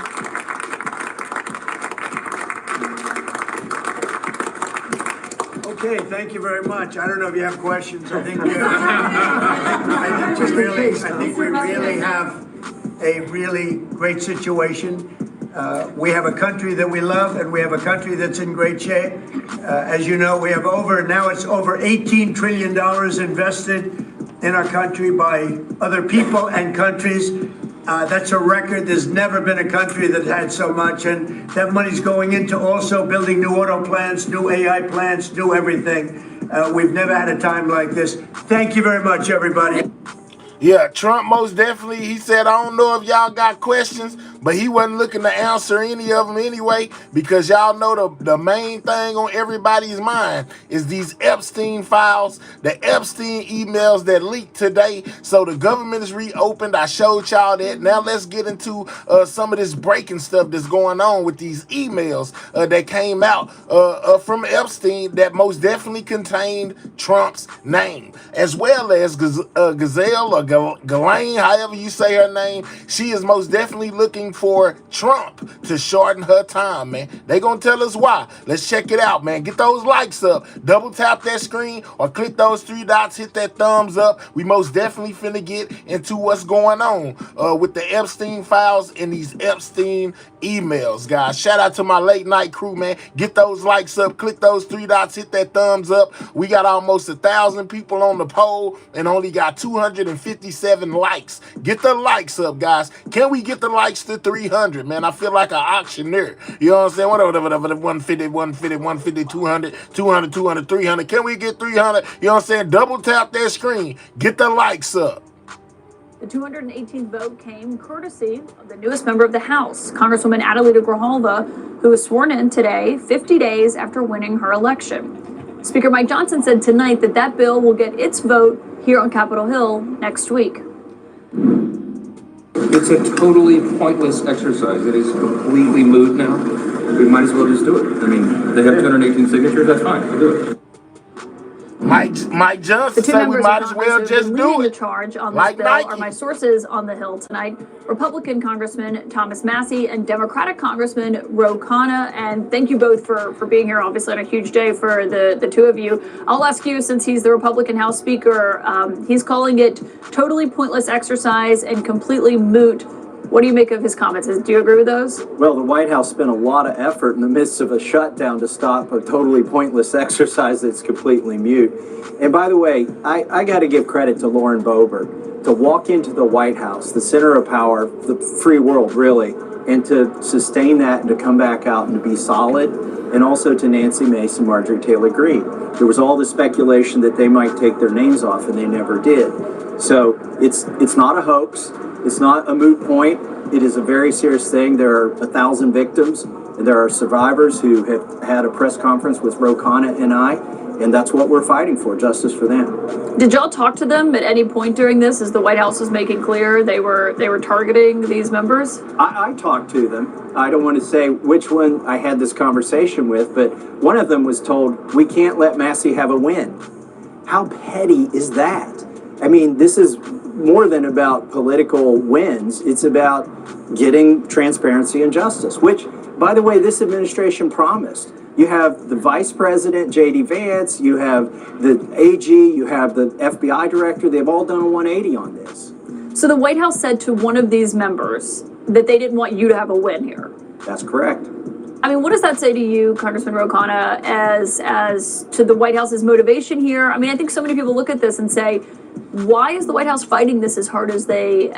Okay, thank you very much. I don't know if you have questions. I think we really have a really great situation. We have a country that we love, and we have a country that's in great shape. As you know, we have over $18 trillion invested in our country by other people and countries. That's a record. There's never been a country that had so much, and that money's going into also building new auto plants, new AI plants, new everything. We've never had a time like this. Thank you very much, everybody. Yeah, Trump most definitely, he said, I don't know if y'all got questions, but he wasn't looking to answer any of them anyway, because y'all know the main thing on everybody's mind is these Epstein files, the Epstein emails that leaked today. So the government is reopened. I showed y'all that. Now let's get into some of this breaking stuff that's going on with these emails that came out from Epstein that most definitely contained Trump's name, as well as Gazelle or Ghislaine, however you say her name. She is most definitely looking for Trump to shorten her time, man. They gonna tell us why. Let's check it out, man. Get those likes up. Double tap that screen or click those three dots. Hit that thumbs up. We most definitely finna get into what's going on with the Epstein files and these Epstein emails, guys. Shout out to my late night crew, man. Get those likes up. Click those three dots. Hit that thumbs up. We got almost 1,000 people on the poll and only got 257 likes. Get the likes up, guys. Can we get the likes to 300, man. I feel like an auctioneer. You know what I'm saying? Whatever, 150, 150, 200, 200, 200, 300. Can we get 300? You know what I'm saying? Double tap that screen. Get the likes up. The 218th vote came courtesy of the newest member of the House, Congresswoman Adelita Grijalva, who was sworn in today, 50 days after winning her election. Speaker Mike Johnson said tonight that that bill will get its vote here on Capitol Hill next week. It's a totally pointless exercise. It is completely moot now. We might as well just do it. I mean, they have 218 signatures, that's fine, we'll do it. Mike Johnson The two said we members might of as Congress well who've just been do leading the it. charge on this Like bill Nike. are my sources on the Hill tonight. Republican Congressman Thomas Massie and Democratic Congressman Ro Khanna. And thank you both for being here, obviously on a huge day for the two of you. I'll ask you, since he's the Republican House Speaker, he's calling it totally pointless exercise and completely moot. What do you make of his comments? Do you agree with those? Well, the White House spent a lot of effort in the midst of a shutdown to stop a totally pointless exercise that's completely mute. And by the way, I got to give credit to Lauren Boebert to walk into the White House, the center of power, the free world, really, and to sustain that and to come back out and to be solid. And also to Nancy Mace and Marjorie Taylor Greene. There was all the speculation that they might take their names off, and they never did. So it's not a hoax. It's not a moot point. It is a very serious thing. There are 1,000 victims, and there are survivors who have had a press conference with Ro Khanna and I, and that's what we're fighting for, justice for them. Did y'all talk to them at any point during this, as the White House was making clear they were targeting these members? I talked to them. I don't want to say which one I had this conversation with, but one of them was told, we can't let Massie have a win. How petty is that? I mean, this is more than about political wins. It's about getting transparency and justice, which, by the way, this administration promised. You have the vice president, J.D. Vance, you have the AG, you have the FBI director. They've all done a 180 on this. So the White House said to one of these members that they didn't want you to have a win here. That's correct. I mean, what does that say to you, Congressman Ro Khanna, as to the White House's motivation here? I mean, I think so many people look at this and say, why is the White House fighting this as hard as they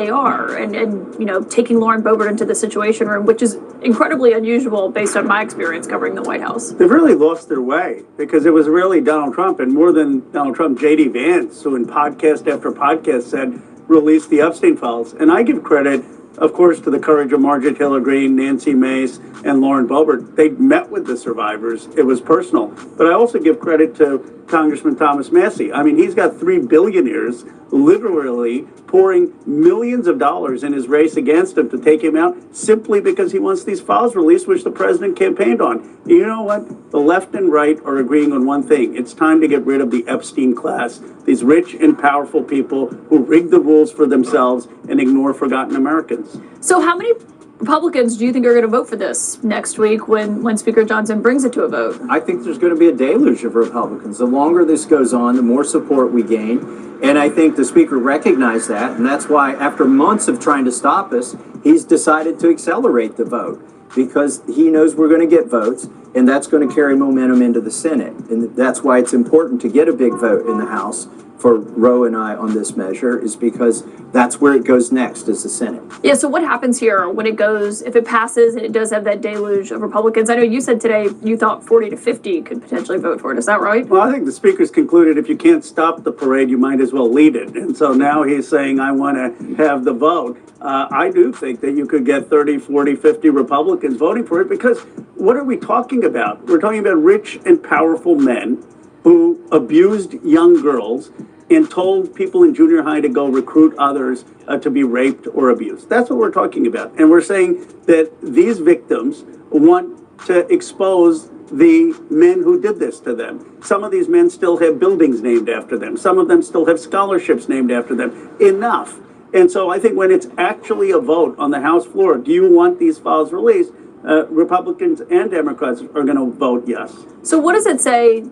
are, and you know, taking Lauren Boebert into the Situation Room, which is incredibly unusual based on my experience covering the White House. They've really lost their way, because it was really Donald Trump, and more than Donald Trump, J.D. Vance, who in podcast after podcast said, release the Epstein files. And I give credit, of course, to the courage of Marjorie Taylor Greene, Nancy Mace, and Lauren Boebert. They met with the survivors. It was personal. But I also give credit to Congressman Thomas Massie. I mean, he's got 3 billionaires literally pouring millions of dollars in his race against him to take him out simply because he wants these files released, which the president campaigned on. You know what? The left and right are agreeing on one thing. It's time to get rid of the Epstein class, these rich and powerful people who rig the rules for themselves and ignore forgotten Americans. So how many Republicans do you think are going to vote for this next week when Speaker Johnson brings it to a vote? I think there's going to be a deluge of Republicans. The longer this goes on, the more support we gain. And I think the Speaker recognized that. And that's why, after months of trying to stop us, he's decided to accelerate the vote, because he knows we're going to get votes, and that's going to carry momentum into the Senate. And that's why it's important to get a big vote in the House for Ro and I on this measure, is because that's where it goes next, is the Senate. Yeah, so what happens here when it goes, if it passes and it does have that deluge of Republicans? I know you said today you thought 40 to 50 could potentially vote for it. Is that right? Well, I think the speaker's concluded if you can't stop the parade, you might as well lead it. And so now he's saying, I want to have the vote. I do think that you could get 30, 40, 50 Republicans voting for it, because what are we talking about? We're talking about rich and powerful men who abused young girls and told people in junior high to go recruit others to be raped or abused. That's what we're talking about. And we're saying that these victims want to expose the men who did this to them. Some of these men still have buildings named after them. Some of them still have scholarships named after them. Enough. And so I think when it's actually a vote on the House floor, do you want these files released? Republicans and Democrats are going to vote yes. So what does it say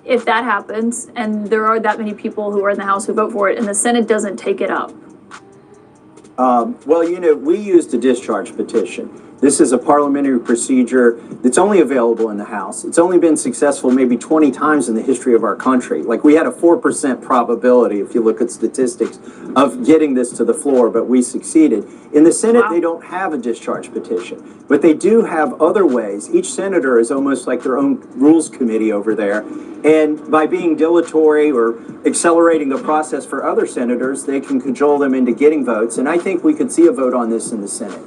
if that happens and there are that many people who are in the House who vote for it and the Senate doesn't take it up? Well, you know, we used a discharge petition. This is a parliamentary procedure that's only available in the House. It's only been successful maybe 20 times in the history of our country. Like, we had a 4% probability, if you look at statistics, of getting this to the floor, but we succeeded. In the Senate, they don't have a discharge petition, but they do have other ways. Each senator is almost like their own rules committee over there. And by being dilatory or accelerating the process for other senators, they can cajole them into getting votes. And I think we could see a vote on this in the Senate.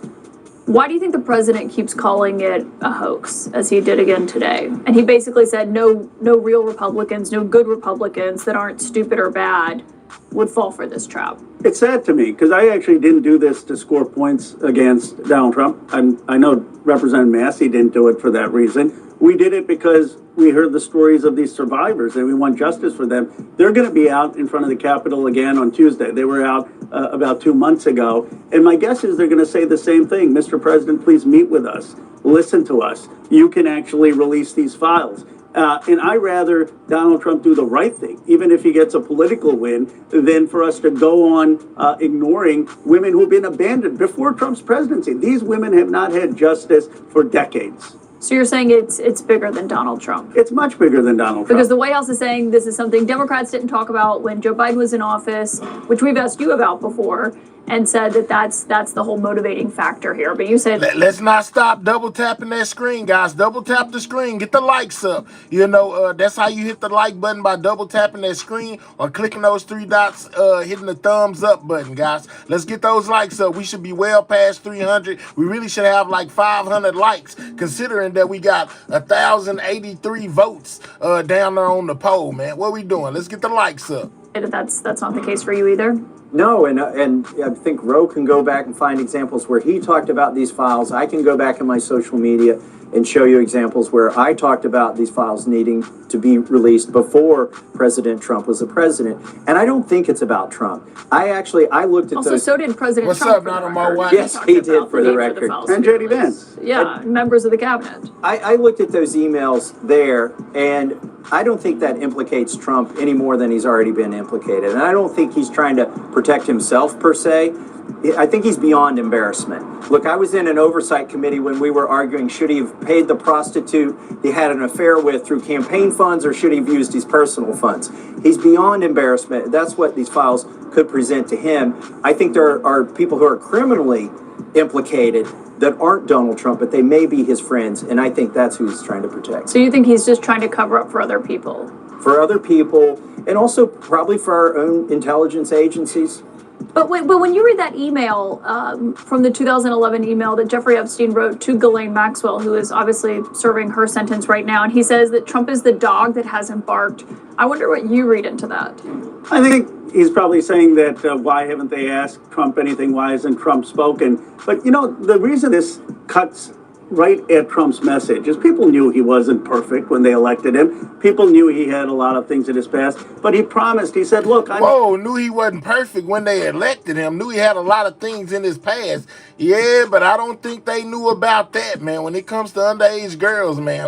Why do you think the president keeps calling it a hoax, as he did again today? And he basically said no real Republicans, no good Republicans that aren't stupid or bad would fall for this trap. It's sad to me because I actually didn't do this to score points against Donald Trump. I know Representative Massey didn't do it for that reason. We did it because we heard the stories of these survivors and we want justice for them. They're going to be out in front of the Capitol again on Tuesday. They were out about 2 months ago. And my guess is they're going to say the same thing. Mr. President, please meet with us. Listen to us. You can actually release these files. And I rather Donald Trump do the right thing, even if he gets a political win, than for us to go on ignoring women who've been abandoned before Trump's presidency. These women have not had justice for decades. So you're saying it's bigger than Donald Trump? It's much bigger than Donald Trump. Because the White House is saying this is something Democrats didn't talk about when Joe Biden was in office, which we've asked you about before, and said that that's the whole motivating factor here. But you said Let's not stop double tapping that screen, guys. Double tap the screen. Get the likes up. You know, that's how you hit the like button, by double tapping that screen or clicking those 3 dots, hitting the thumbs up button, guys. Let's get those likes up. We should be well past 300. We really should have like 500 likes, considering that we got 1,083 votes down there on the poll, man. What we doing? Let's get the likes up. that's not the case for you either. No, and I think Roe can go back and find examples where he talked about these files. I can go back in my social media and show you examples where I talked about these files needing to be released before President Trump was the president. And I don't think it's about Trump. I looked at Also, those. so did President What's Trump. up, for the Not on record. my watch? Yes, talked he about did, for the need record. files to And be JD released. Vance. Yeah, members of the cabinet. I looked at those emails there, and I don't think that implicates Trump any more than he's already been implicated. And I don't think he's trying to protect himself per se. I think he's beyond embarrassment. Look, I was in an oversight committee when we were arguing, should he have paid the prostitute he had an affair with through campaign funds, or should he have used his personal funds? He's beyond embarrassment. That's what these files could present to him. I think there are people who are criminally implicated that aren't Donald Trump, but they may be his friends, and I think that's who he's trying to protect. So you think he's just trying to cover up for other people? For other people, and also probably for our own intelligence agencies. But when you read that email from the 2011 email that Jeffrey Epstein wrote to Ghislaine Maxwell, who is obviously serving her sentence right now, and he says that Trump is the dog that hasn't barked, I wonder what you read into that. I think he's probably saying that why haven't they asked Trump anything? Why hasn't Trump spoken? But, you know, the reason this cuts right at Trump's message is people knew he wasn't perfect when they elected him. People knew he had a lot of things in his past, but he promised, he said, look, Knew he wasn't perfect when they elected him. Knew he had a lot of things in his past. Yeah, but I don't think they knew about that, man. When it comes to underage girls, man,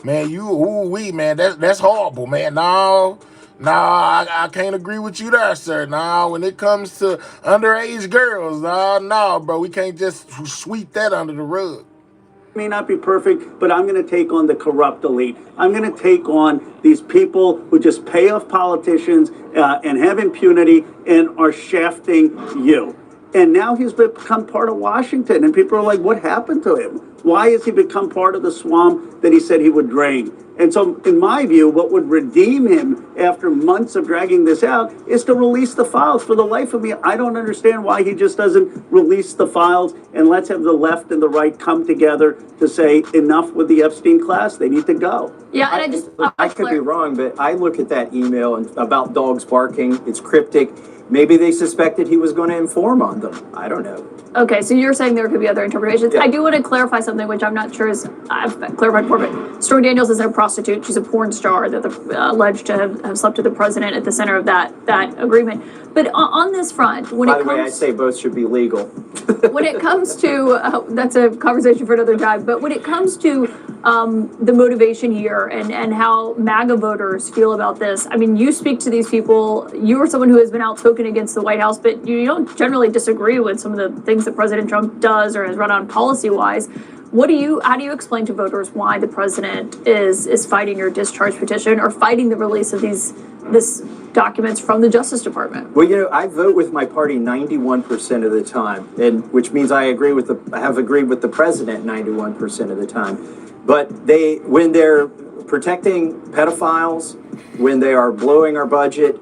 man, that's horrible, man. No, I can't agree with you there, sir. No, when it comes to underage girls, no, bro, we can't just sweep that under the rug. may not be perfect, but I'm going to take on the corrupt elite. I'm going to take on these people who just pay off politicians and have impunity and are shafting you. And now he's become part of Washington, and people are like, what happened to him? Why has he become part of the swamp that he said he would drain? And so, in my view, what would redeem him after months of dragging this out is to release the files. For the life of me, I don't understand why he just doesn't release the files, and let's have the left and the right come together to say enough with the Epstein class. They need to go. Yeah, and I could be wrong, but I look at that email and about dogs barking. It's cryptic. Maybe they suspected he was going to inform on them. I don't know. Okay, so you're saying there could be other interpretations. Yeah. I do want to clarify something, which I'm not sure I've clarified before, but Stormy Daniels is in a process prostitute. She's a porn star that alleged to have slept with the president at the center of that agreement. But on this front, when By it the way, I comes say both should be legal. when it comes to that's a conversation for another time. But when it comes to the motivation here and how MAGA voters feel about this, I mean, you speak to these people. You are someone who has been outspoken against the White House, but you don't generally disagree with some of the things that President Trump does or has run on policy-wise. How do you explain to voters why the president is fighting your discharge petition or fighting the release of these documents from the Justice Department? Well, I vote with my party 91% of the time, and which means I have agreed with the president 91% of the time. But when they're protecting pedophiles, when they are blowing our budget,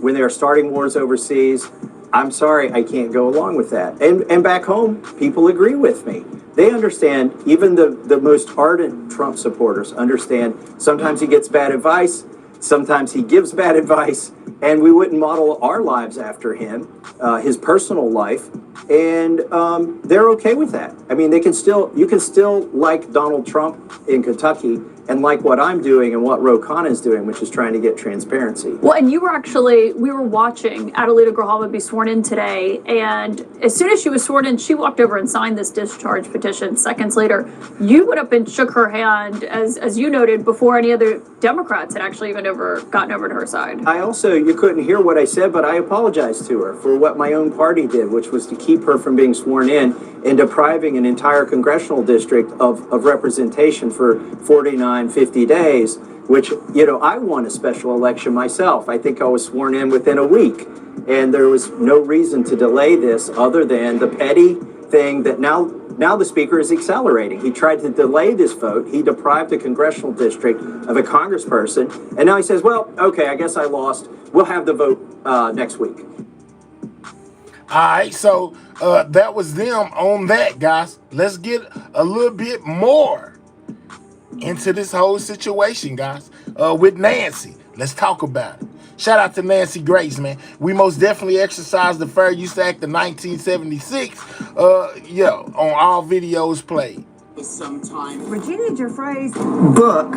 when they are starting wars overseas, I'm sorry, I can't go along with that. And back home, people agree with me. They understand, even the most ardent Trump supporters understand sometimes he gets bad advice, sometimes he gives bad advice, and we wouldn't model our lives after him, his personal life, and they're okay with that. I mean, you can still like Donald Trump in Kentucky and like what I'm doing and what Ro Khanna is doing, which is trying to get transparency. Well, and we were watching Adelita Grijalva be sworn in today, and as soon as she was sworn in, she walked over and signed this discharge petition. Seconds later, you went up and shook her hand, as you noted, before any other Democrats had actually even gotten over to her side. You couldn't hear what I said, but I apologized to her for what my own party did, which was to keep her from being sworn in and depriving an entire congressional district of representation for 49, 50 days, which, I won a special election myself. I think I was sworn in within a week, and there was no reason to delay this other than the petty thing that now the speaker is accelerating. He tried to delay this vote. He deprived a congressional district of a congressperson, and now he says, well, okay, I guess I lost. We'll have the vote next week. All right, so that was them on that, guys. Let's get a little bit more into this whole situation, guys, with Nancy. Let's talk about it. Shout out to Nancy Grace, man. We most definitely exercised the Fair Use Act of 1976, on all videos played. For some time. Virginia Giuffre's book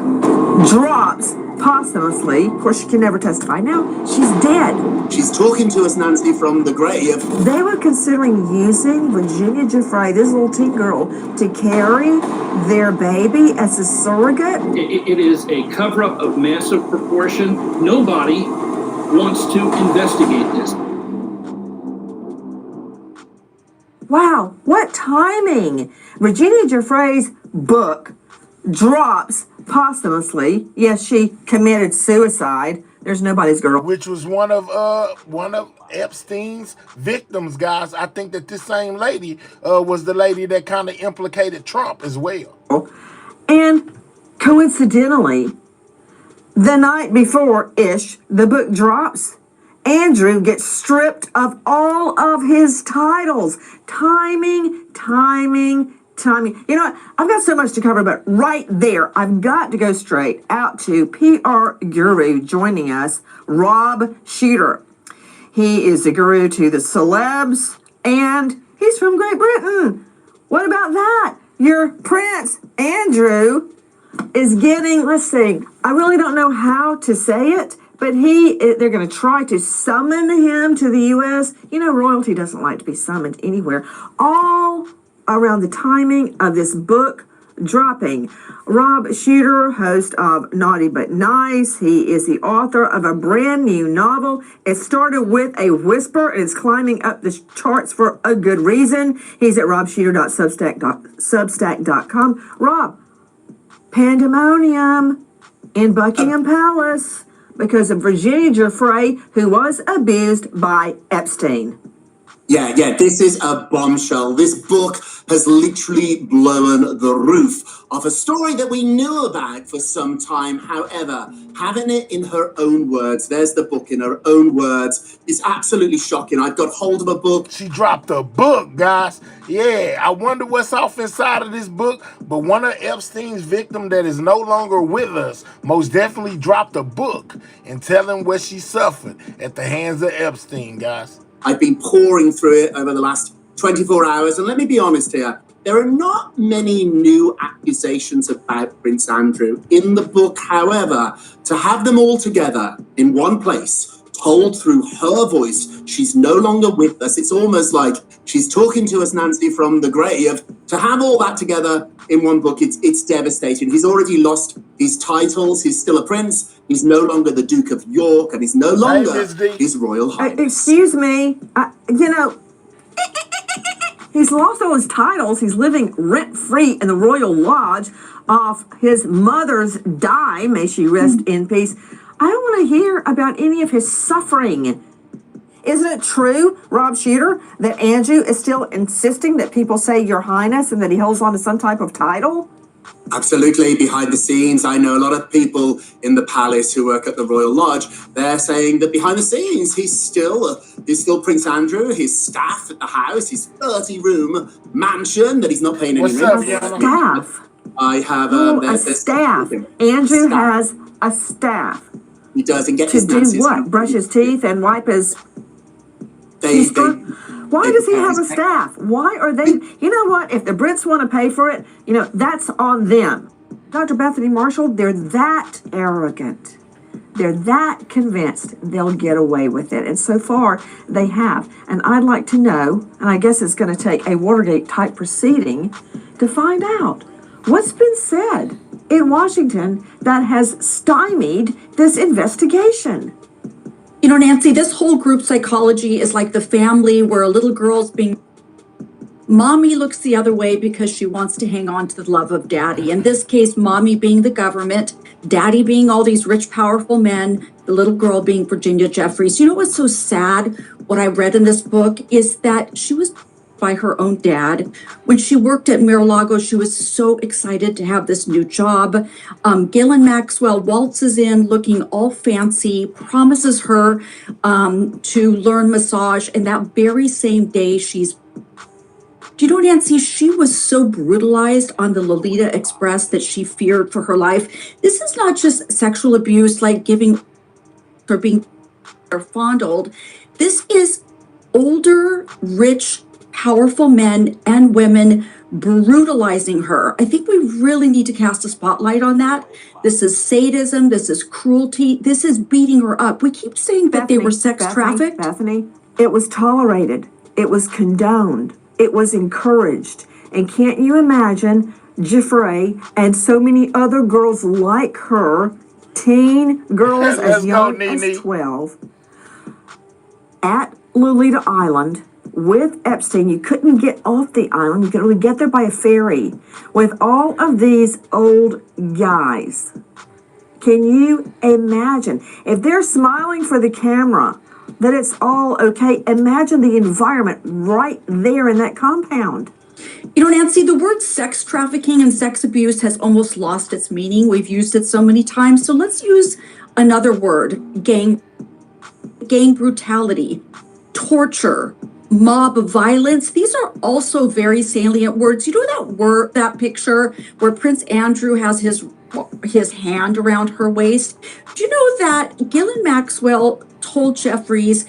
drops posthumously. Of course, she can never testify. Now, she's dead. She's talking to us, Nancy, from the grave. They were considering using Virginia Giuffre, this little teen girl, to carry their baby as a surrogate. It is a cover-up of massive proportion. Nobody wants to investigate this. Wow, what timing! Virginia Giuffre's book drops posthumously. Yes, she committed suicide. There's nobody's girl. Which was one of Epstein's victims, guys. I think that this same lady was the lady that kind of implicated Trump as well. And coincidentally, the night before-ish, the book drops. Andrew gets stripped of all of his titles. Timing. You know what? I've got so much to cover, but right there, I've got to go straight out to PR guru joining us, Rob Shuter. He is a guru to the celebs, and he's from Great Britain. What about that? Your Prince Andrew is getting, let's see, I really don't know how to say it, but they're going to try to summon him to the U.S. You know, royalty doesn't like to be summoned anywhere. All around the timing of this book dropping. Rob Shuter, host of Naughty But Nice. He is the author of a brand new novel. It started with a whisper and it's climbing up the charts for a good reason. He's at robshuter.substack.com. Rob, pandemonium in Buckingham Palace because of Virginia Giuffre, who was abused by Epstein. Yeah, this is a bombshell. This book has literally blown the roof off a story that we knew about for some time. However, having it in her own words, there's the book in her own words, is absolutely shocking. I've got hold of a book. She dropped a book, guys. Yeah, I wonder what's off inside of this book. But one of Epstein's victims that is no longer with us most definitely dropped a book and telling what she suffered at the hands of Epstein, guys. I've been pouring through it over the last 24 hours. And let me be honest here. There are not many new accusations about Prince Andrew in the book. However, to have them all together in one place, told through her voice, she's no longer with us. It's almost like she's talking to us, Nancy, from the grave. To have all that together in one book, it's devastating. He's already lost his titles. He's still a prince. He's no longer the Duke of York, and he's no longer his Royal Highness. Excuse me, he's lost all his titles. He's living rent-free in the Royal Lodge off his mother's dime, may she rest in peace. I don't want to hear about any of his suffering. Isn't it true, Rob Shooter, that Andrew is still insisting that people say Your Highness and that he holds on to some type of title? Absolutely. Behind the scenes, I know a lot of people in the palace who work at the Royal Lodge. They're saying that behind the scenes, he's still Prince Andrew. His staff at the house, his 30-room mansion that he's not paying any rent for. Staff. I have a staff. Andrew has a staff. He doesn't get to his do Nancy's what? Brush his teeth and wipe his. Why does he have a staff? Why are they? You know what? If the Brits want to pay for it, that's on them. Dr. Bethany Marshall, they're that arrogant. They're that convinced they'll get away with it. And so far, they have. And I'd like to know, and I guess it's going to take a Watergate-type proceeding to find out what's been said in Washington that has stymied this investigation. Nancy, this whole group psychology is like the family where a little girl's being... Mommy looks the other way because she wants to hang on to the love of daddy. In this case, mommy being the government, daddy being all these rich, powerful men, the little girl being Virginia Jeffries. You know what's so sad? What I read in this book is that she was by her own dad. When she worked at Mar-a-Lago, she was so excited to have this new job. Ghislaine Maxwell waltzes in looking all fancy, promises her to learn massage, and that very same day do you know, Nancy, she was so brutalized on the Lolita Express that she feared for her life. This is not just sexual abuse like giving or being fondled. This is older, rich, powerful men and women brutalizing her. I think we really need to cast a spotlight on that. This is sadism. This is cruelty. This is beating her up. We keep saying that they were sex trafficked. Bethany, it was tolerated. It was condoned. It was encouraged. And can't you imagine Giuffre and so many other girls like her, teen girls as young as 12, at Lolita Island with Epstein? You couldn't get off the island. You could only get there by a ferry with all of these old guys. Can you imagine? If they're smiling for the camera, that it's all okay, imagine the environment right there in that compound. Nancy, the word sex trafficking and sex abuse has almost lost its meaning. We've used it so many times. So let's use another word: gang brutality, torture, mob violence. These are also very salient words. You know that picture where Prince Andrew has his hand around her waist? Do you know that Ghislaine Maxwell told Jeffries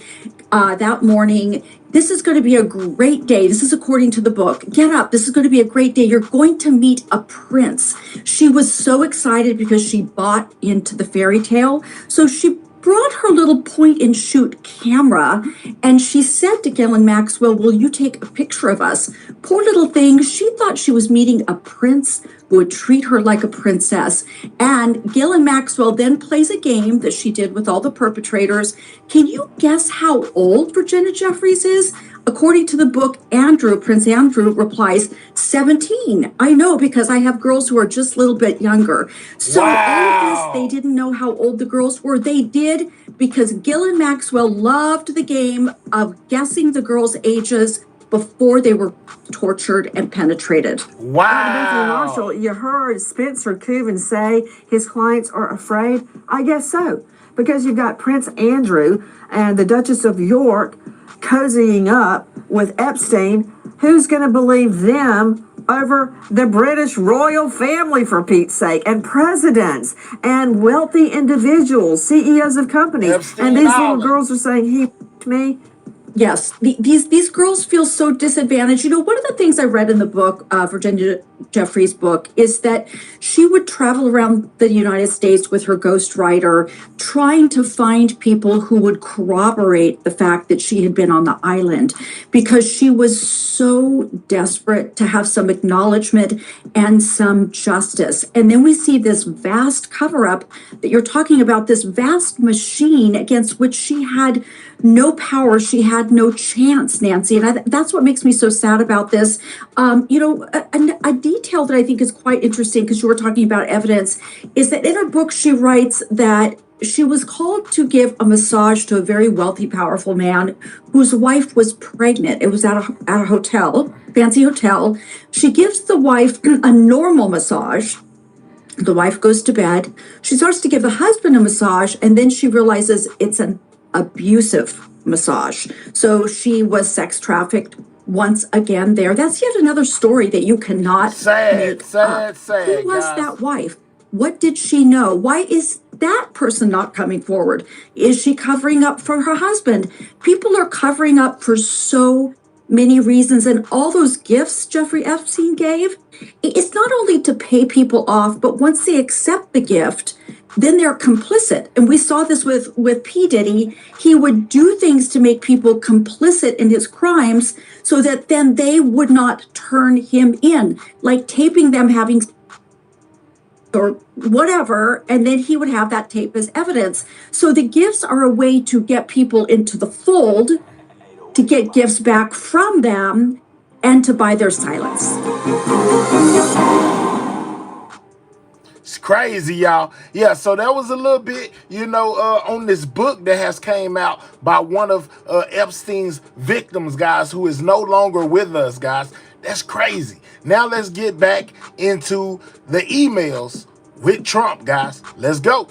that morning, this is going to be a great day. This is according to the book. Get up. This is going to be a great day. You're going to meet a prince. She was so excited because she bought into the fairy tale. So she brought her little point and shoot camera and she said to Ghislaine Maxwell, will you take a picture of us? Poor little thing. She thought she was meeting a prince who would treat her like a princess. And Ghislaine Maxwell then plays a game that she did with all the perpetrators. Can you guess how old Virginia Jeffries is? According to the book, Prince Andrew replies, 17. I know, because I have girls who are just a little bit younger. So all of this, they didn't know how old the girls were. They did because Ghislaine Maxwell loved the game of guessing the girls' ages before they were tortured and penetrated. Bethany Marshall, you heard Spencer Cooven say his clients are afraid. I guess so, because you've got Prince Andrew and the Duchess of York cozying up with Epstein. Who's going to believe them over the British royal family, for Pete's sake, and presidents and wealthy individuals, CEOs of companies? Epstein and these little Island. girls are saying, he me. Yes, these girls feel so disadvantaged. You know, one of the things I read in the book, Virginia Jeffries' book, is that she would travel around the United States with her ghostwriter, trying to find people who would corroborate the fact that she had been on the island, because she was so desperate to have some acknowledgement and some justice. And then we see this vast cover-up that you're talking about, this vast machine against which she had no power, she had no chance, Nancy. And that's what makes me so sad about this. A detail that I think is quite interesting, because you were talking about evidence, is that in her book, she writes that she was called to give a massage to a very wealthy, powerful man whose wife was pregnant. It was at a hotel, fancy hotel. She gives the wife a normal massage. The wife goes to bed. She starts to give the husband a massage, and then she realizes it's an abusive massage. So she was sex trafficked once again there. That's yet another story that you cannot make up. Who was guys. that wife? What did she know? Why is that person not coming forward? Is she covering up for her husband? People are covering up for so many reasons, and all those gifts Jeffrey Epstein gave, it's not only to pay people off, but once they accept the gift, then they're complicit. And we saw this with P. Diddy. He would do things to make people complicit in his crimes so that then they would not turn him in, like taping them having or whatever, and then he would have that tape as evidence. So the gifts are a way to get people into the fold, to get gifts back from them, and to buy their silence. It's crazy, y'all. Yeah, so that was a little bit, on this book that has came out by one of Epstein's victims, guys, who is no longer with us, guys. That's crazy. Now let's get back into the emails with Trump, guys. Let's go.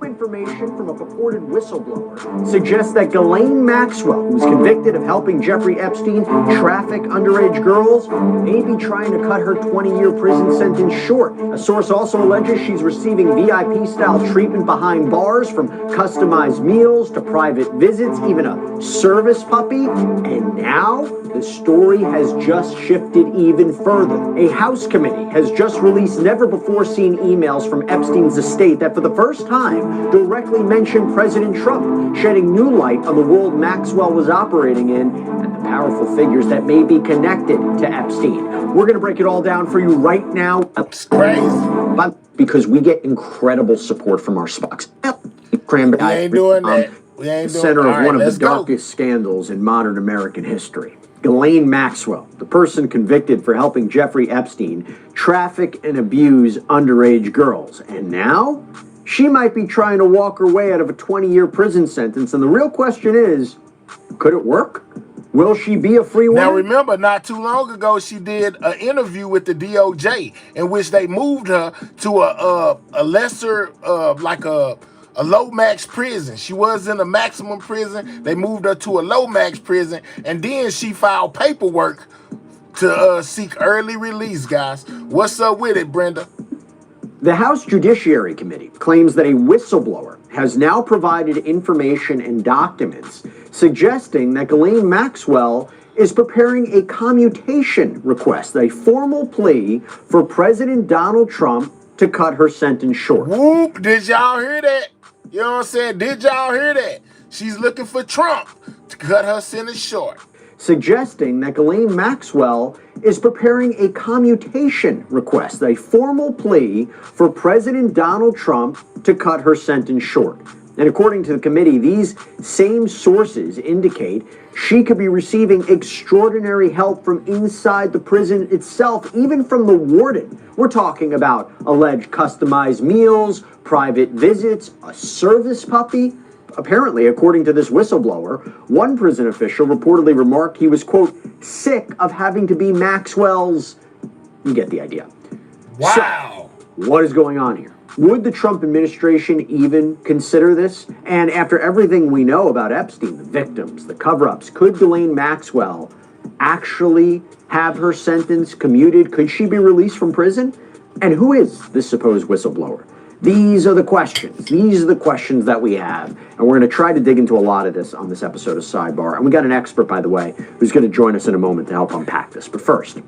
Information from a purported whistleblower suggests that Ghislaine Maxwell, who was convicted of helping Jeffrey Epstein traffic underage girls, may be trying to cut her 20-year prison sentence short. A source also alleges she's receiving VIP-style treatment behind bars, from customized meals to private visits, even a service puppy. And now the story has just shifted even further. A House committee has just released never-before-seen emails from Epstein's estate that, for the first time, directly mention President Trump, shedding new light on the world Maxwell was operating in and the powerful figures that may be connected to Epstein. We're going to break it all down for you right now. It's crazy. But because we get incredible support from our Spucks. We ain't doing that. We ain't doing Center of one of the let's go. darkest scandals in modern American history. Ghislaine Maxwell, the person convicted for helping Jeffrey Epstein traffic and abuse underage girls. And now she might be trying to walk her way out of a 20-year prison sentence. And the real question is, could it work? Will she be a free woman? Now remember, not too long ago, she did an interview with the DOJ in which they moved her to a lesser, like a low max prison. She was in a maximum prison. They moved her to a low max prison, and then she filed paperwork to seek early release, guys. What's up with it, Brenda? The House Judiciary Committee claims that a whistleblower has now provided information and documents suggesting that Ghislaine Maxwell is preparing a commutation request, a formal plea for President Donald Trump to cut her sentence short. Whoop, did y'all hear that? You know what I'm saying? Did y'all hear that? She's looking for Trump to cut her sentence short. Suggesting that Ghislaine Maxwell is preparing a commutation request, a formal plea for President Donald Trump to cut her sentence short. And according to the committee, these same sources indicate she could be receiving extraordinary help from inside the prison itself, even from the warden. We're talking about alleged customized meals, private visits, a service puppy. Apparently, according to this whistleblower, one prison official reportedly remarked he was, quote, sick of having to be Maxwell's. You get the idea. Wow. So, what is going on here? Would the Trump administration even consider this? And after everything we know about Epstein, the victims, the cover-ups, could Ghislaine Maxwell actually have her sentence commuted? Could she be released from prison? And who is this supposed whistleblower? These are the questions. These are the questions that we have. And we're going to try to dig into a lot of this on this episode of Sidebar. And we got an expert, by the way, who's going to join us in a moment to help unpack this. But first,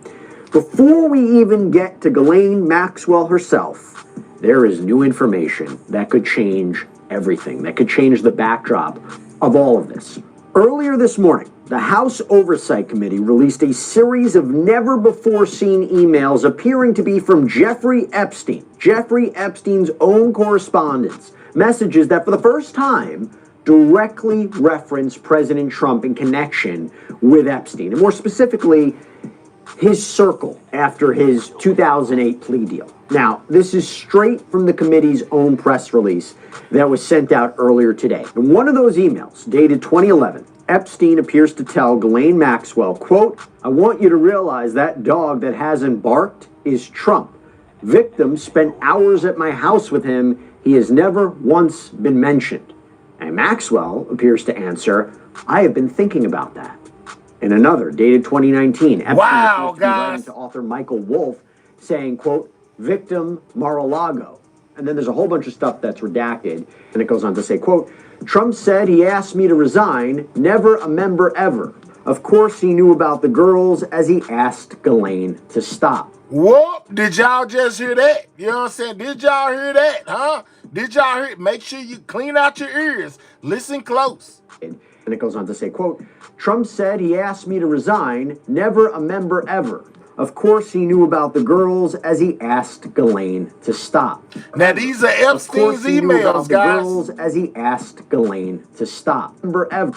before we even get to Ghislaine Maxwell herself, there is new information that could change everything, that could change the backdrop of all of this. Earlier this morning, the House Oversight Committee released a series of never-before-seen emails appearing to be from Jeffrey Epstein, Jeffrey Epstein's own correspondence, messages that for the first time directly reference President Trump in connection with Epstein, and more specifically, his circle after his 2008 plea deal. Now, this is straight from the committee's own press release that was sent out earlier today. In one of those emails, dated 2011, Epstein appears to tell Ghislaine Maxwell, quote, "I want you to realize that dog that hasn't barked is Trump. Victim spent hours at my house with him. He has never once been mentioned." And Maxwell appears to answer, "I have been thinking about that." In another, dated 2019, Epstein appears to be writing to author Michael Wolff saying, quote, "Victim Mar-a-Lago." And then there's a whole bunch of stuff that's redacted. And it goes on to say, quote, "Trump said he asked me to resign, never a member ever. Of course he knew about the girls as he asked Ghislaine to stop." Whoop, did y'all just hear that? You know what I'm saying? Did y'all hear that, huh? Did y'all hear it? Make sure you clean out your ears. Listen close. And it goes on to say, quote, "Trump said he asked me to resign, never a member ever. Of course he knew about the girls as he asked Ghislaine to stop." Now these are Epstein's emails, guys. Girls as he asked Ghislaine to stop. Member ever.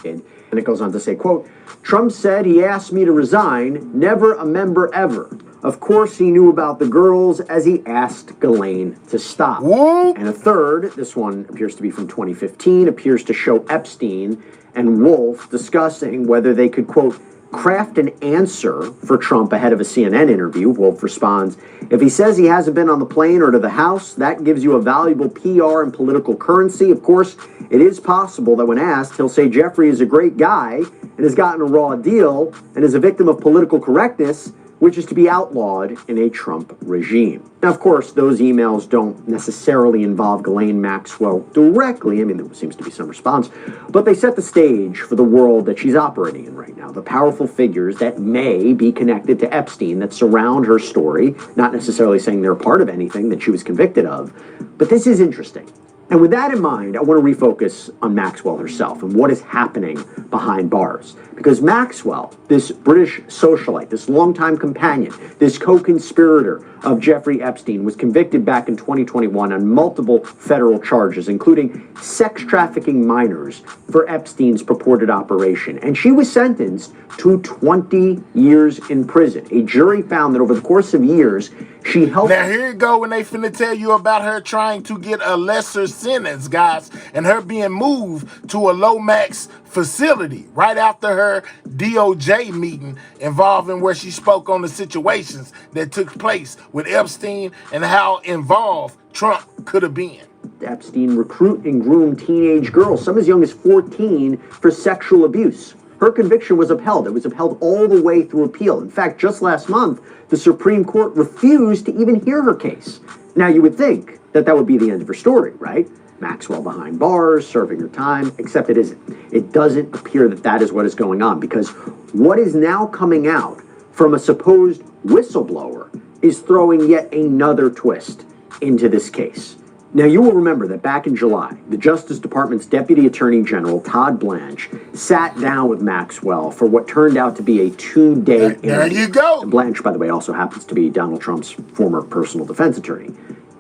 And it goes on to say, quote, "Trump said he asked me to resign, never a member ever. Of course he knew about the girls as he asked Ghislaine to stop." Whoop. And a third, this one appears to be from 2015, appears to show Epstein and Wolff discussing whether they could, quote, craft an answer for Trump ahead of a CNN interview. Wolff responds, "If he says he hasn't been on the plane or to the House, that gives you a valuable PR and political currency. Of course, it is possible that when asked, he'll say Jeffrey is a great guy and has gotten a raw deal and is a victim of political correctness, which is to be outlawed in a Trump regime." Now, of course, those emails don't necessarily involve Ghislaine Maxwell directly. I mean, there seems to be some response, but they set the stage for the world that she's operating in right now. The powerful figures that may be connected to Epstein that surround her story, not necessarily saying they're a part of anything that she was convicted of, but this is interesting. And with that in mind, I want to refocus on Maxwell herself and what is happening behind bars. Because Maxwell, this British socialite, this longtime companion, this co-conspirator of Jeffrey Epstein, was convicted back in 2021 on multiple federal charges, including sex trafficking minors for Epstein's purported operation. And she was sentenced to 20 years in prison. A jury found that over the course of years, she helped... Now here you go when they finna tell you about her trying to get a lesser sentence, guys, and her being moved to a low-max facility right after her DOJ meeting involving where she spoke on the situations that took place with Epstein and how involved Trump could have been. Epstein recruit and groom teenage girls, some as young as 14, for sexual abuse. Her conviction was upheld. It was upheld all the way through appeal. In fact, just last month, the Supreme Court refused to even hear her case. Now, you would think that that would be the end of her story, right? Maxwell behind bars, serving her time, except it isn't. It doesn't appear that that is what is going on, because what is now coming out from a supposed whistleblower is throwing yet another twist into this case. Now, you will remember that back in July, the Justice Department's Deputy Attorney General, Todd Blanche, sat down with Maxwell for what turned out to be a 2-day interview. There you go. And Blanche, by the way, also happens to be Donald Trump's former personal defense attorney.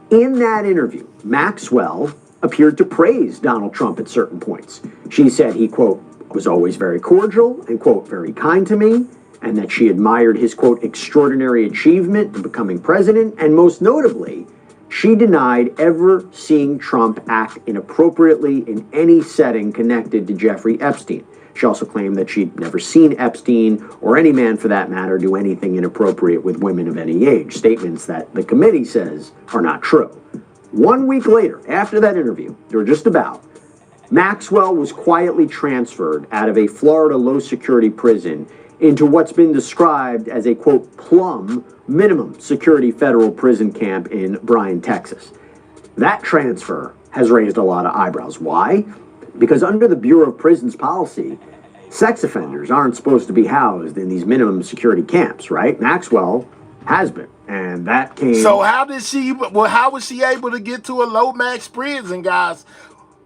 In that interview, Maxwell appeared to praise Donald Trump at certain points. She said he, quote, was always very cordial and, quote, very kind to me, and that she admired his, quote, extraordinary achievement in becoming president, and most notably, she denied ever seeing Trump act inappropriately in any setting connected to Jeffrey Epstein. She also claimed that she'd never seen Epstein, or any man for that matter, do anything inappropriate with women of any age, statements that the committee says are not true. 1 week later, after that interview, or just about, Maxwell was quietly transferred out of a Florida low-security prison into what's been described as a, quote, plum minimum security federal prison camp in Bryan, Texas. That transfer has raised a lot of eyebrows. Why? Because under the Bureau of Prisons policy, sex offenders aren't supposed to be housed in these minimum security camps, right? Maxwell has been, and that came... So how was she able to get to a Lomax prison, guys?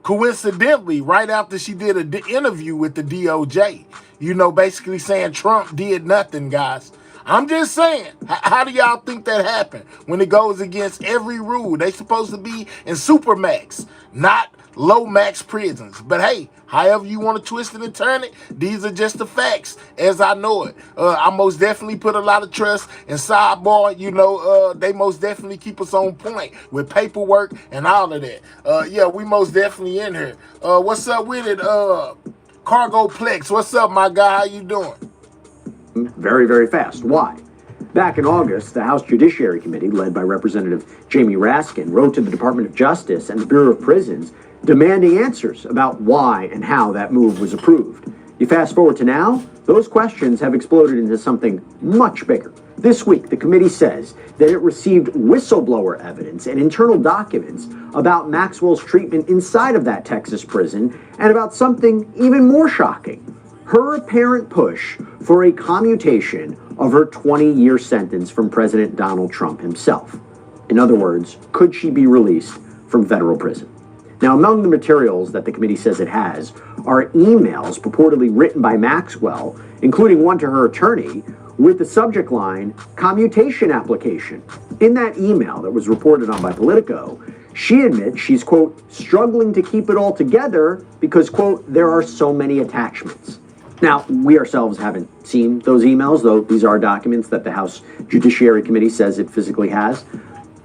Coincidentally, right after she did an interview with the DOJ, you know, basically saying Trump did nothing, guys. I'm just saying, how do y'all think that happened when it goes against every rule? They supposed to be in Supermax, not Lomax prisons. But hey, however you want to twist it and turn it, these are just the facts as I know it. I most definitely put a lot of trust in Sidebar. You know, they most definitely keep us on point with paperwork and all of that. Yeah, we most definitely in here. What's up with it? Cargo Plex, what's up, my guy? How you doing? Very, very fast. Why? Back in August, the House Judiciary Committee, led by Representative Jamie Raskin, wrote to the Department of Justice and the Bureau of Prisons demanding answers about why and how that move was approved. You fast forward to now, those questions have exploded into something much bigger. This week, the committee says that it received whistleblower evidence and internal documents about Maxwell's treatment inside of that Texas prison, and about something even more shocking: her apparent push for a commutation of her 20-year sentence from President Donald Trump himself. In other words, could she be released from federal prison? Now, among the materials that the committee says it has are emails purportedly written by Maxwell, including one to her attorney, with the subject line, commutation application. In that email that was reported on by Politico, she admits she's, quote, struggling to keep it all together because, quote, there are so many attachments. Now, we ourselves haven't seen those emails, though these are documents that the House Judiciary Committee says it physically has.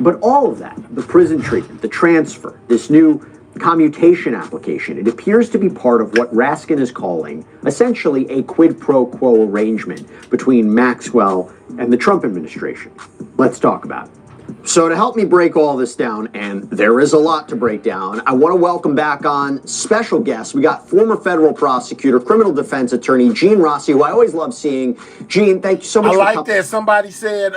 But all of that, the prison treatment, the transfer, this new commutation application, it appears to be part of what Raskin is calling essentially a quid pro quo arrangement between Maxwell and the Trump administration. Let's talk about it. So to help me break all this down, and there is a lot to break down, I want to welcome back on special guests. We got former federal prosecutor, criminal defense attorney, Gene Rossi, who I always love seeing. Gene, thank you so much I for like coming. that. Somebody said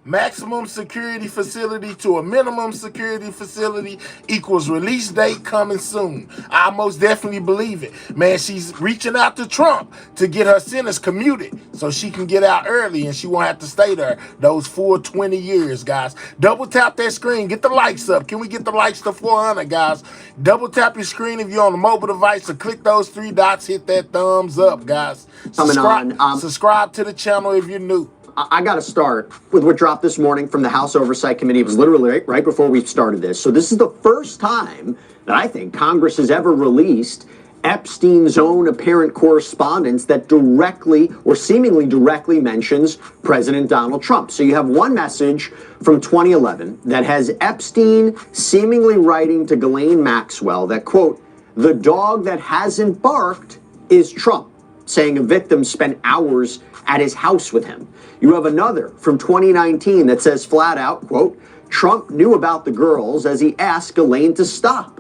maximum security facility to a minimum security facility equals release date coming soon. I most definitely believe it. Man, she's reaching out to Trump to get her sentence commuted so she can get out early and she won't have to stay there those full 20 years, guys. Double tap that screen. Get the likes up. Can we get the likes to 400, guys? Double tap your screen if you're on a mobile device, or click those three dots, hit that thumbs up, guys. Subscribe to the channel if you're new. I got to start with what dropped this morning from the House Oversight Committee. It was literally right before we started this. So this is the first time that I think Congress has ever released Epstein's own apparent correspondence that directly or seemingly directly mentions President Donald Trump. So you have one message from 2011 that has Epstein seemingly writing to Ghislaine Maxwell that, quote, the dog that hasn't barked is Trump, saying a victim spent hours at his house with him. You have another from 2019 that says flat out, quote, Trump knew about the girls as he asked Ghislaine to stop.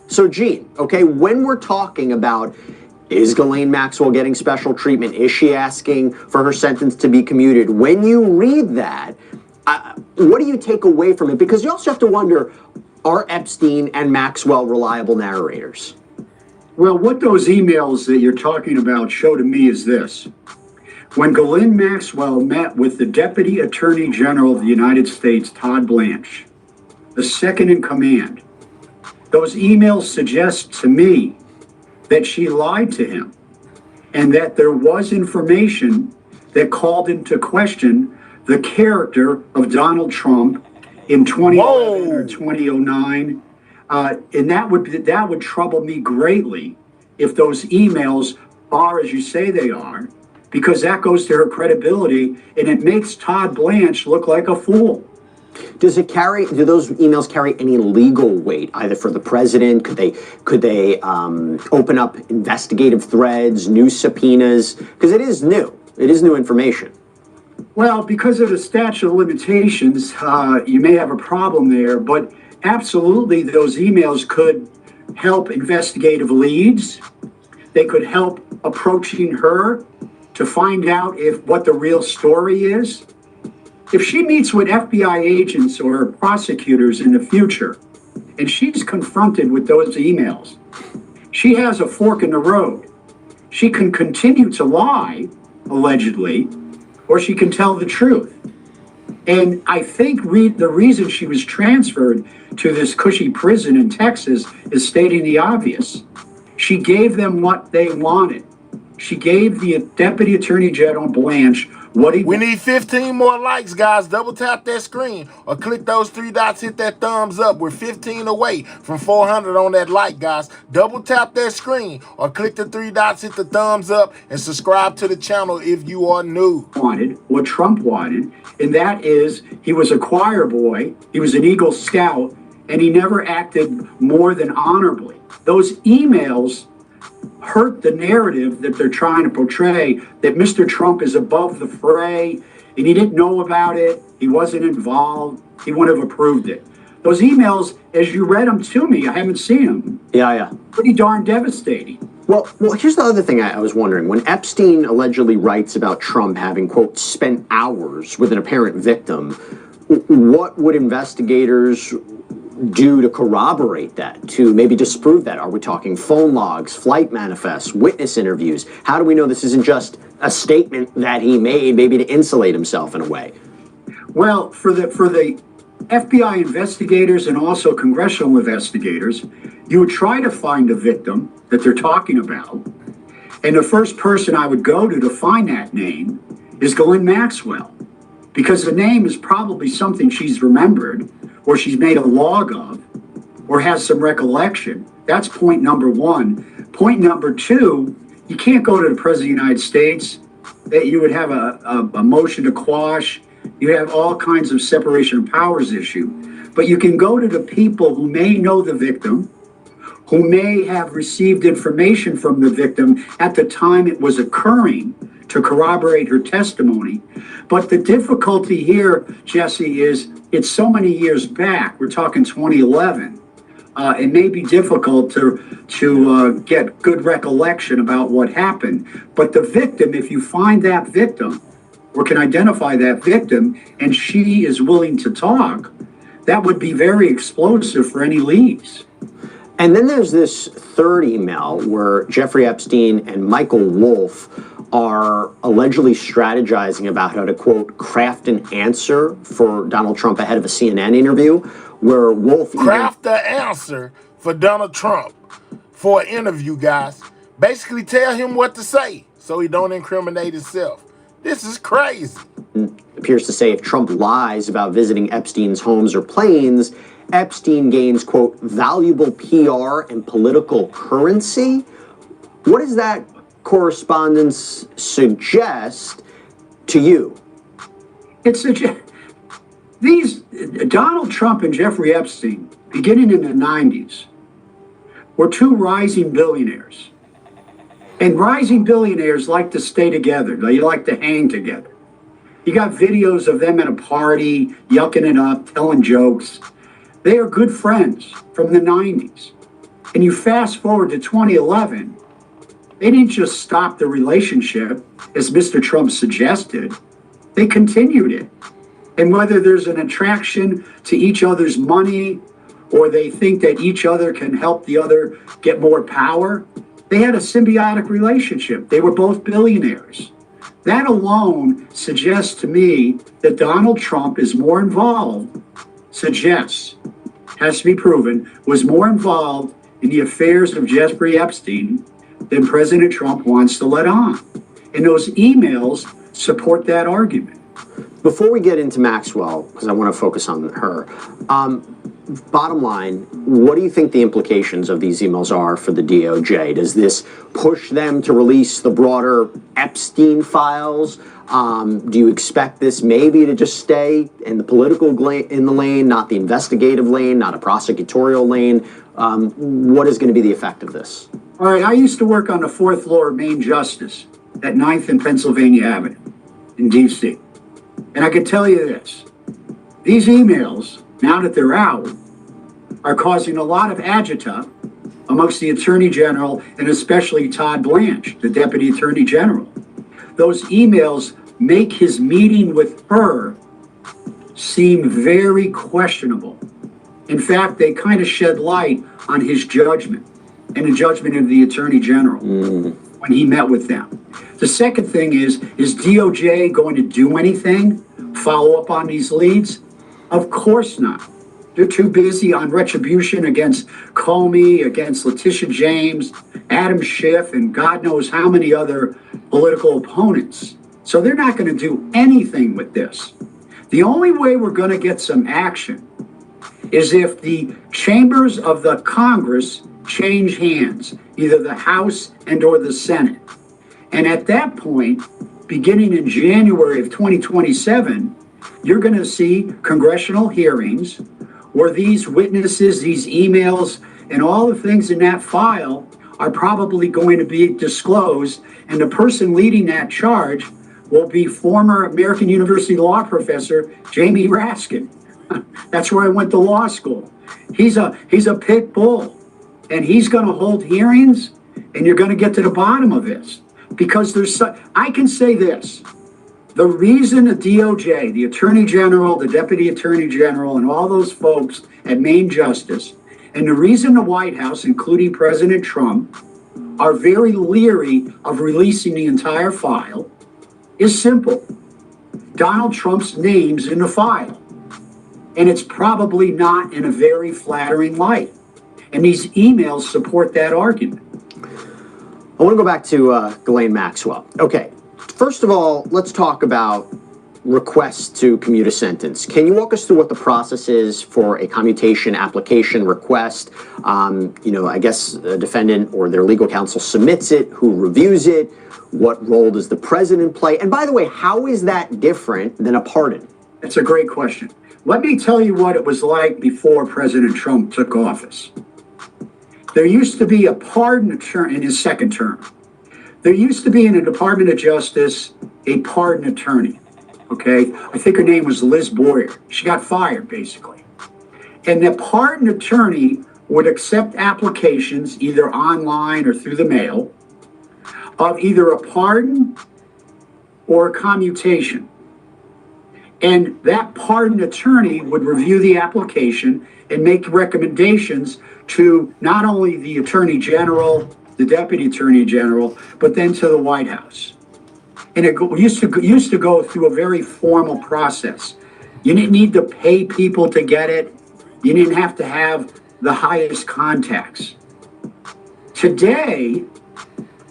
So, Gene, okay, when we're talking about, is Ghislaine Maxwell getting special treatment? Is she asking for her sentence to be commuted? When you read that, what do you take away from it? Because you also have to wonder, are Epstein and Maxwell reliable narrators? Well, what those emails that you're talking about show to me is this. When Ghislaine Maxwell met with the Deputy Attorney General of the United States, Todd Blanche, the second in command, those emails suggest to me that she lied to him and that there was information that called into question the character of Donald Trump in 2011 or 2009. And that would trouble me greatly if those emails are as you say they are, because that goes to her credibility and it makes Todd Blanche look like a fool. Do those emails carry any legal weight, either for the president? Could they open up investigative threads, new subpoenas? Because it is new. It is new information. Well, because of the statute of limitations, you may have a problem there, but absolutely those emails could help investigative leads. They could help approaching her to find out what the real story is. If she meets with FBI agents or prosecutors in the future and she's confronted with those emails. She has a fork in the road. She can continue to lie, allegedly, or she can tell the truth. And I think the reason she was transferred to this cushy prison in Texas is stating the obvious. She gave them what they wanted. She gave the Deputy Attorney General Blanche what he... We need 15 more likes, guys. Double tap that screen or click those 3 dots, hit that thumbs up. We're 15 away from 400 on that like, guys. Double tap that screen or click the 3 dots, hit the thumbs up, and subscribe to the channel if you are new. Wanted what Trump wanted, and that is he was a choir boy, he was an Eagle Scout, and he never acted more than honorably. Those emails hurt the narrative that they're trying to portray, that Mr. Trump is above the fray and he didn't know about it, he wasn't involved, he wouldn't have approved it. Those emails, as you read them to me, I haven't seen them. Yeah. Pretty darn devastating. Well, here's the other thing I was wondering. When Epstein allegedly writes about Trump having, quote, spent hours with an apparent victim, what would investigators do to corroborate that, to maybe disprove that? Are we talking phone logs, flight manifests, witness interviews? How do we know this isn't just a statement that he made, maybe to insulate himself in a way? Well, for the FBI investigators and also congressional investigators, you would try to find a victim that they're talking about. And the first person I would go to find that name is Ghislaine Maxwell, because the name is probably something she's remembered or she's made a log of or has some recollection. That's point number one. Point number two, you can't go to the President of the United States. That you would have a motion to quash. You have all kinds of separation of powers issue. But you can go to the people who may know the victim, who may have received information from the victim at the time it was occurring to corroborate her testimony. But the difficulty here, Jesse, is it's so many years back. We're talking 2011. It may be difficult to get good recollection about what happened. But the victim, if you find that victim or can identify that victim and she is willing to talk, that would be very explosive for any leads. And then there's this third email where Jeffrey Epstein and Michael Wolff are allegedly strategizing about how to, quote, craft an answer for Donald Trump ahead of a CNN interview, where Wolff... Craft the answer for Donald Trump for an interview, guys. Basically tell him what to say so he don't incriminate himself. This is crazy. Appears to say if Trump lies about visiting Epstein's homes or planes, Epstein gains, quote, valuable PR and political currency. What does that correspondence suggest to you? It suggests these Donald Trump and Jeffrey Epstein, beginning in the 90s, were two rising billionaires. And rising billionaires like to stay together. They like to hang together. You got videos of them at a party, yucking it up, telling jokes. They are good friends from the 90s. And you fast forward to 2011, they didn't just stop the relationship, as Mr. Trump suggested. They continued it. And whether there's an attraction to each other's money or they think that each other can help the other get more power, they had a symbiotic relationship. They were both billionaires. That alone suggests to me that Donald Trump is more involved, has to be proven, was more involved in the affairs of Jeffrey Epstein than President Trump wants to let on. And those emails support that argument. Before we get into Maxwell, because I want to focus on her, bottom line, what do you think the implications of these emails are for the DOJ? Does this push them to release the broader Epstein files? Do you expect this maybe to just stay in the political lane, not the investigative lane, not a prosecutorial lane? What is going to be the effect of this? All right, I used to work on the 4th floor of Main Justice at 9th and Pennsylvania Avenue in D.C. And I can tell you this, these emails, now that they're out, are causing a lot of agita amongst the Attorney General and especially Todd Blanche, the Deputy Attorney General. Those emails make his meeting with her seem very questionable. In fact, they kind of shed light on his judgment and the judgment of the Attorney General when he met with them. The second thing is DOJ going to do anything, follow up on these leads? Of course not. They're too busy on retribution against Comey, against Letitia James, Adam Schiff, and God knows how many other political opponents. So they're not going to do anything with this. The only way we're going to get some action is if the chambers of the Congress change hands, either the House and or the Senate. And at that point, beginning in January of 2027, you're going to see congressional hearings where these witnesses, these emails, and all the things in that file are probably going to be disclosed. And the person leading that charge will be former American University law professor Jamie Raskin. That's where I went to law school. He's a pit bull, and he's going to hold hearings, and you're going to get to the bottom of this. Because I can say this, the reason the DOJ, the Attorney General, the Deputy Attorney General, and all those folks at Main Justice, and the reason the White House, including President Trump, are very leery of releasing the entire file is simple. Donald Trump's name's in the file, and it's probably not in a very flattering light. And these emails support that argument. I want to go back to Ghislaine Maxwell. Okay, first of all, let's talk about requests to commute a sentence. Can you walk us through what the process is for a commutation application request? I guess a defendant or their legal counsel submits it, who reviews it, what role does the president play? And by the way, how is that different than a pardon? That's a great question. Let me tell you what it was like before President Trump took office. There used to be a pardon attorney in his second term. There used to be in the Department of Justice a pardon attorney. Okay, I think her name was Liz Boyer. She got fired, basically. And the pardon attorney would accept applications either online or through the mail of either a pardon or a commutation. And that pardon attorney would review the application and make recommendations to not only the Attorney General, the Deputy Attorney General, but then to the White House. And it used to go through a very formal process. You didn't need to pay people to get it. You didn't have to have the highest contacts. Today,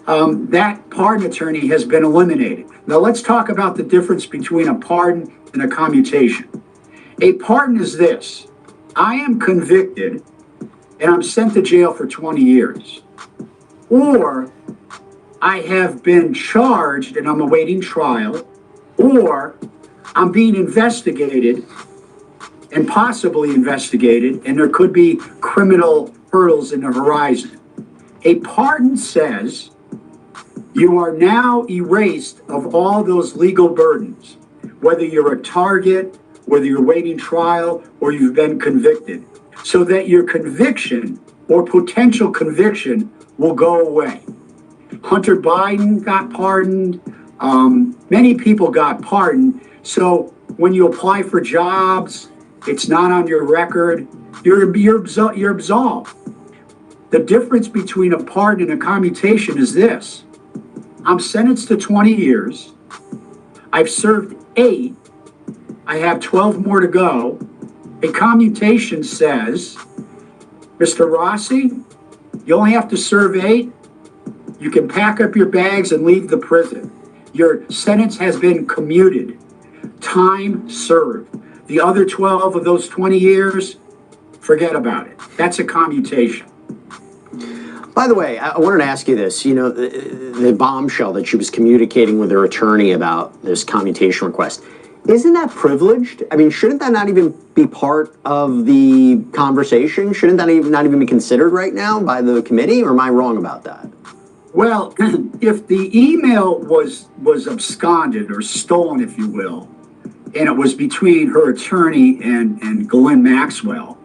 that pardon attorney has been eliminated. Now let's talk about the difference between a pardon and a commutation. A pardon is this: I am convicted and I'm sent to jail for 20 years. Or I have been charged and I'm awaiting trial, or I'm being investigated and possibly investigated, and there could be criminal hurdles in the horizon. A pardon says you are now erased of all those legal burdens, whether you're a target, whether you're waiting trial, or you've been convicted, so that your conviction or potential conviction will go away. Hunter Biden got pardoned. Many people got pardoned. So when you apply for jobs, it's not on your record. You're absolved. The difference between a pardon and a commutation is this: I'm sentenced to 20 years. I've served 8. I have 12 more to go. A commutation says, Mr. Rossi, you only have to serve 8. You can pack up your bags and leave the prison. Your sentence has been commuted. Time served. The other 12 of those 20 years, forget about it. That's a commutation. By the way, I wanted to ask you this. The bombshell that she was communicating with her attorney about this commutation request, isn't that privileged? I mean, shouldn't that not even be part of the conversation? Shouldn't that not even be considered right now by the committee, or am I wrong about that? Well, if the email was absconded or stolen, if you will, and it was between her attorney and Ghislaine Maxwell,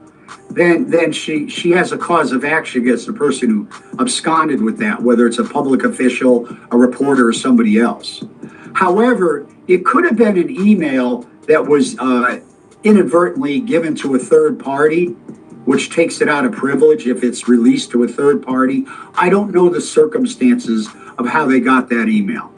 then she has a cause of action against the person who absconded with that, whether it's a public official, a reporter, or somebody else. However, it could have been an email that was inadvertently given to a third party, which takes it out of privilege if it's released to a third party. I don't know the circumstances of how they got that email.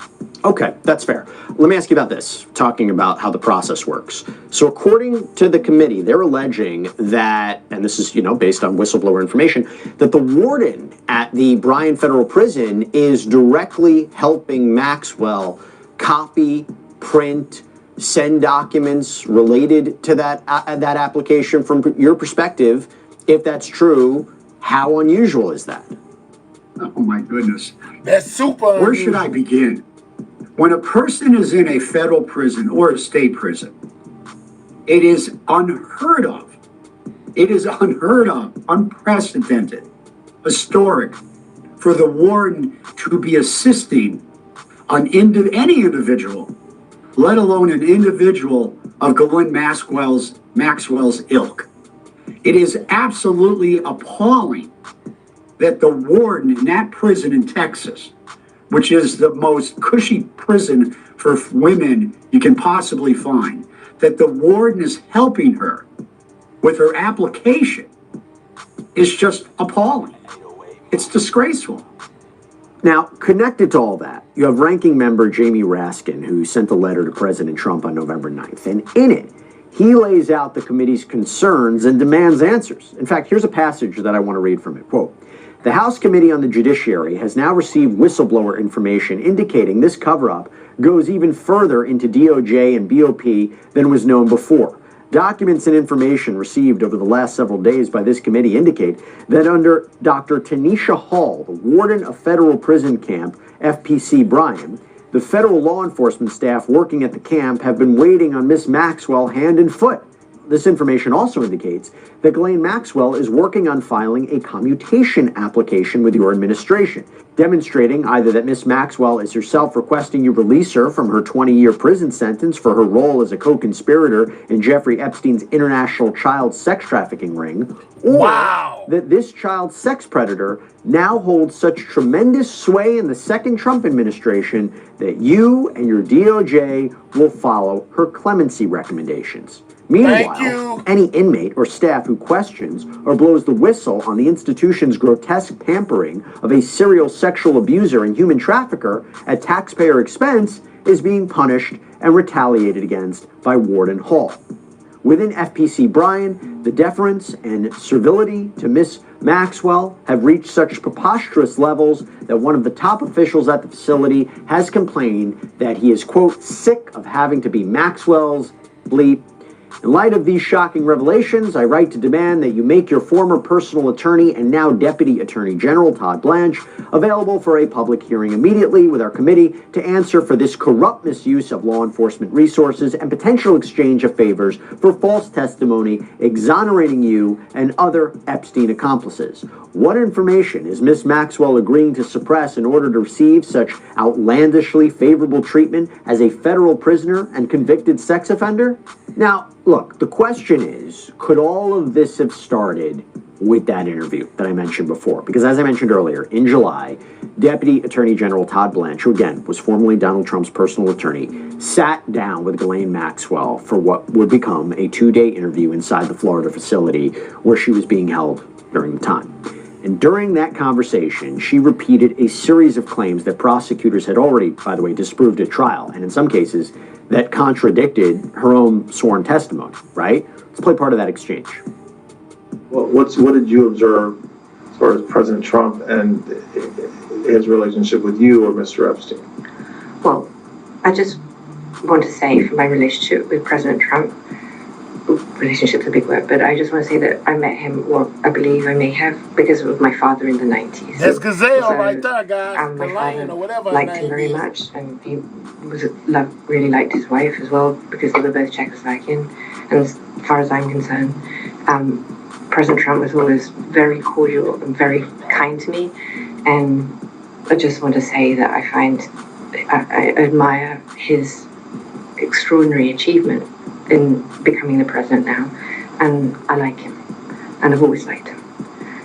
Okay, that's fair. Let me ask you about this, talking about how the process works. So according to the committee, they're alleging that, and this is, based on whistleblower information, that the warden at the Bryan Federal Prison is directly helping Maxwell copy, print, send documents related to that application. From your perspective, if that's true, how unusual is that? Oh my goodness. That's super Where unusual. should I begin? When a person is in a federal prison or a state prison, it is unheard of. It is unheard of, unprecedented, historic for the warden to be assisting any individual, let alone an individual of Ghislaine Maxwell's ilk. It is absolutely appalling that the warden in that prison in Texas, which is the most cushy prison for women you can possibly find, that the warden is helping her with her application is just appalling. It's disgraceful. Now, connected to all that, you have ranking member Jamie Raskin, who sent a letter to President Trump on November 9th. And in it, he lays out the committee's concerns and demands answers. In fact, here's a passage that I want to read from it. Quote, "The House Committee on the Judiciary has now received whistleblower information indicating this cover-up goes even further into DOJ and BOP than was known before. Documents and information received over the last several days by this committee indicate that under Dr. Tanisha Hall, the warden of Federal Prison Camp, FPC Bryan, the federal law enforcement staff working at the camp have been waiting on Miss Maxwell hand and foot. This information also indicates that Ghislaine Maxwell is working on filing a commutation application with your administration, demonstrating either that Miss Maxwell is herself requesting you release her from her 20-year prison sentence for her role as a co-conspirator in Jeffrey Epstein's international child sex trafficking ring, or that this child sex predator now holds such tremendous sway in the second Trump administration that you and your DOJ will follow her clemency recommendations. Meanwhile, any inmate or staff who questions or blows the whistle on the institution's grotesque pampering of a serial sexual abuser and human trafficker at taxpayer expense is being punished and retaliated against by Warden Hall. Within FPC Bryan, the deference and servility to Miss Maxwell have reached such preposterous levels that one of the top officials at the facility has complained that he is, quote, sick of having to be Maxwell's bleep. In light of these shocking revelations, I write to demand that you make your former personal attorney and now Deputy Attorney General Todd Blanche available for a public hearing immediately with our committee to answer for this corrupt misuse of law enforcement resources and potential exchange of favors for false testimony exonerating you and other Epstein accomplices. What information is Miss Maxwell agreeing to suppress in order to receive such outlandishly favorable treatment as a federal prisoner and convicted sex offender? Now, look, the question is, could all of this have started with that interview that I mentioned before? Because as I mentioned earlier, in July, Deputy Attorney General Todd Blanche, who again was formerly Donald Trump's personal attorney, sat down with Ghislaine Maxwell for what would become a 2-day interview inside the Florida facility where she was being held during the time. And during that conversation, she repeated a series of claims that prosecutors had already, by the way, disproved at trial, and in some cases, that contradicted her own sworn testimony, right? Let's play part of that exchange. Well, what did you observe as far as President Trump and his relationship with you or Mr. Epstein? Well, I just want to say for my relationship with President Trump, relationship's a big word, but I just want to say that I met him, or I believe I may have, because it was my father in the 90s. That's Gazelle right there, guys. My father or whatever liked him very much, and he really liked his wife as well, because they were both Czechoslovakian. And as far as I'm concerned, President Trump was always very cordial and very kind to me. And I just want to say that I admire his extraordinary achievement in becoming the president now, and I like him, and I've always liked him.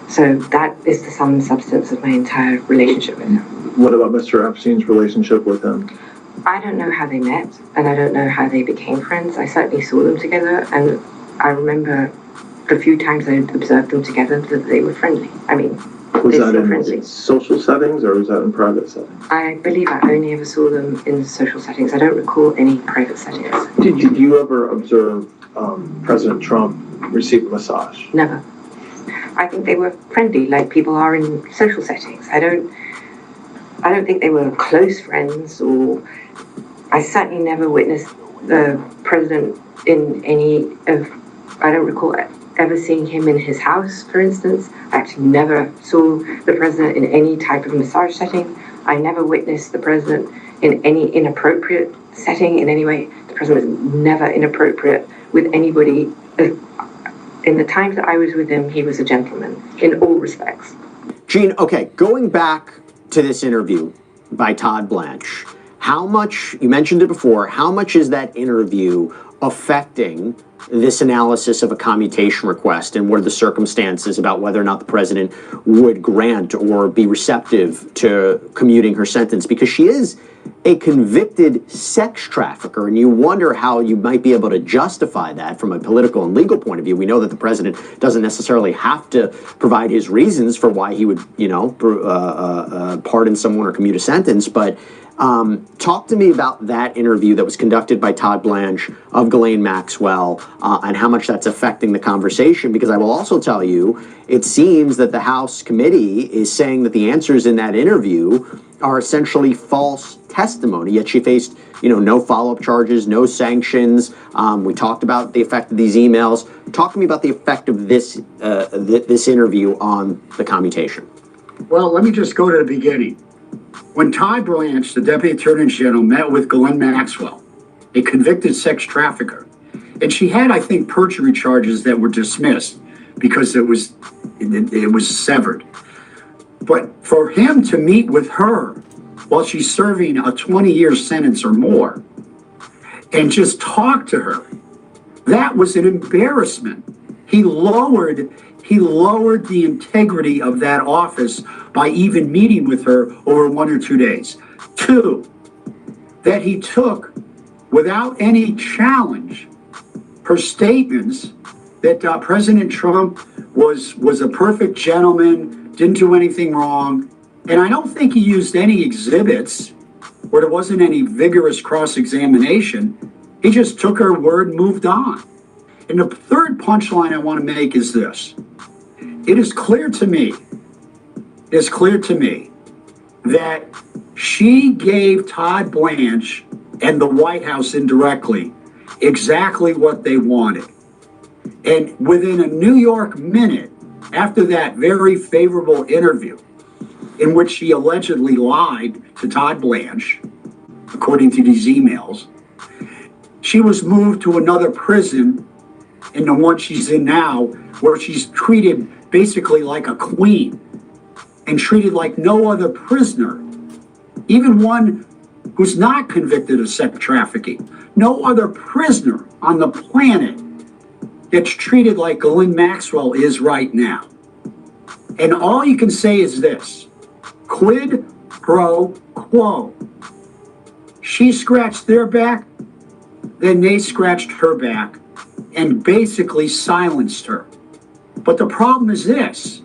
So that is the sum and substance of my entire relationship with him. What about Mr. Epstein's relationship with him? I don't know how they met, and I don't know how they became friends. I certainly saw them together, and I remember the few times I observed them together, that they were friendly. I mean, Was they're that still in friendly. social settings or was that in private settings? I believe I only ever saw them in social settings. I don't recall any private settings. Did you ever observe President Trump receive a massage? Never. I think they were friendly, like people are in social settings. I don't think they were close friends, or I certainly never witnessed the president in any of, I don't recall ever seeing him in his house, for instance. I actually never saw the president in any type of massage setting. I never witnessed the president in any inappropriate setting in any way. The president was never inappropriate with anybody. In the times that I was with him, he was a gentleman in all respects. Gene, okay, going back to this interview by Todd Blanche, how much, you mentioned it before, how much is that interview affecting this analysis of a commutation request, and what are the circumstances about whether or not the president would grant or be receptive to commuting her sentence? Because she is a convicted sex trafficker, and you wonder how you might be able to justify that from a political and legal point of view. We know that the president doesn't necessarily have to provide his reasons for why he would, pardon someone or commute a sentence, but talk to me about that interview that was conducted by Todd Blanche of Ghislaine Maxwell, and how much that's affecting the conversation, because I will also tell you, it seems that the House committee is saying that the answers in that interview are essentially false testimony, yet she faced, no follow-up charges, no sanctions. We talked about the effect of these emails. Talk to me about the effect of this this interview on the commutation. Well, let me just go to the beginning. When Todd Blanche, the Deputy Attorney General, met with Ghislaine Maxwell, a convicted sex trafficker, and she had, I think, perjury charges that were dismissed because it was severed. But for him to meet with her while she's serving a 20-year sentence or more and just talk to her, that was an embarrassment. He lowered the integrity of that office by even meeting with her over 1 or 2 days. 2, that he took, without any challenge, her statements that President Trump was a perfect gentleman, didn't do anything wrong. And I don't think he used any exhibits where there wasn't any vigorous cross-examination. He just took her word and moved on. And the third punchline I want to make is this. It is clear to me that she gave Todd Blanche and the White House indirectly exactly what they wanted. And within a New York minute after that very favorable interview, in which she allegedly lied to Todd Blanche, according to these emails, she was moved to another prison, in the one she's in now, where she's treated basically like a queen and treated like no other prisoner, even one who's not convicted of sex trafficking. No other prisoner on the planet gets treated like Ghislaine Maxwell is right now. And all you can say is this: quid pro quo. She scratched their back, then they scratched her back and basically silenced her. But the problem is this: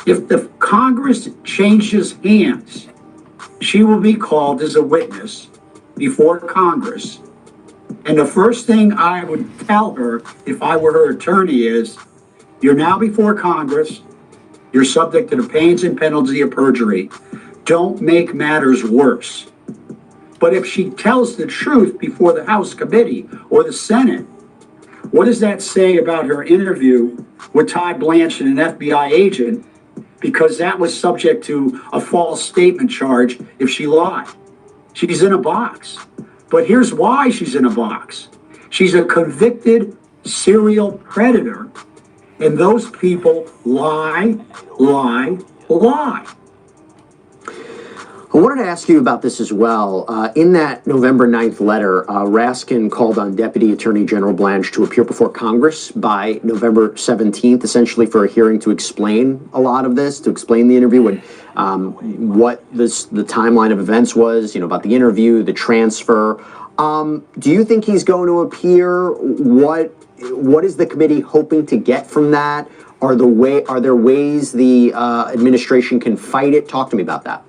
if the Congress changes hands, she will be called as a witness before Congress. And the first thing I would tell her if I were her attorney is, you're now before Congress, you're subject to the pains and penalty of perjury. Don't make matters worse. But if she tells the truth before the House committee or the Senate, what does that say about her interview with Todd Blanche and an FBI agent? Because that was subject to a false statement charge if she lied. She's in a box. But here's why she's in a box. She's a convicted serial predator, and those people lie, lie, lie. I wanted to ask you about this as well. In that November 9th letter, Raskin called on Deputy Attorney General Blanche to appear before Congress by November 17th, essentially for a hearing to explain a lot of this, to explain the interview and what the timeline of events was, about the interview, the transfer. Do you think he's going to appear? What What is the committee hoping to get from that? Are there ways the administration can fight it? Talk to me about that.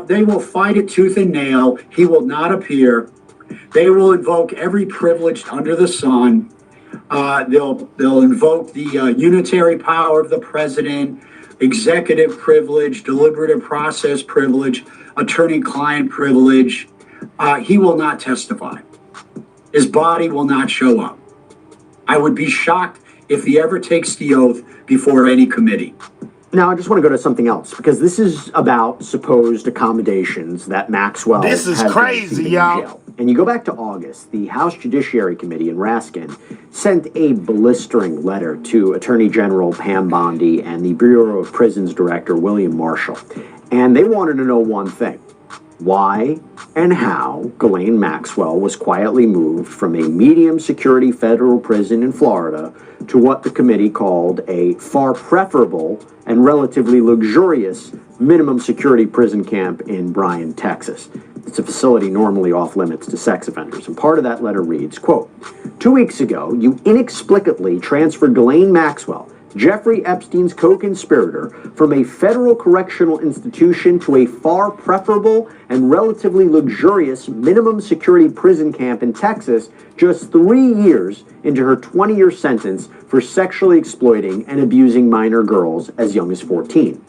They will fight it tooth and nail. He will not appear. They will invoke every privilege under the sun. They'll invoke the unitary power of the president, executive privilege, deliberative process privilege, attorney-client privilege. He will not testify. His body will not show up. I would be shocked if he ever takes the oath before any committee. Now, I just want to go to something else, because this is about supposed accommodations that Maxwell This is has been crazy, receiving in y'all. jail. And you go back to August, the House Judiciary Committee in Raskin sent a blistering letter to Attorney General Pam Bondi and the Bureau of Prisons Director William Marshall. And they wanted to know one thing: why and how Ghislaine Maxwell was quietly moved from a medium security federal prison in Florida to what the committee called a far preferable and relatively luxurious minimum security prison camp in Bryan, Texas. It's a facility normally off limits to sex offenders. And part of that letter reads, quote, 2 weeks ago, you inexplicably transferred Ghislaine Maxwell, Jeffrey Epstein's co-conspirator, from a federal correctional institution to a far preferable and relatively luxurious minimum security prison camp in Texas just 3 years into her 20-year sentence for sexually exploiting and abusing minor girls as young as 14.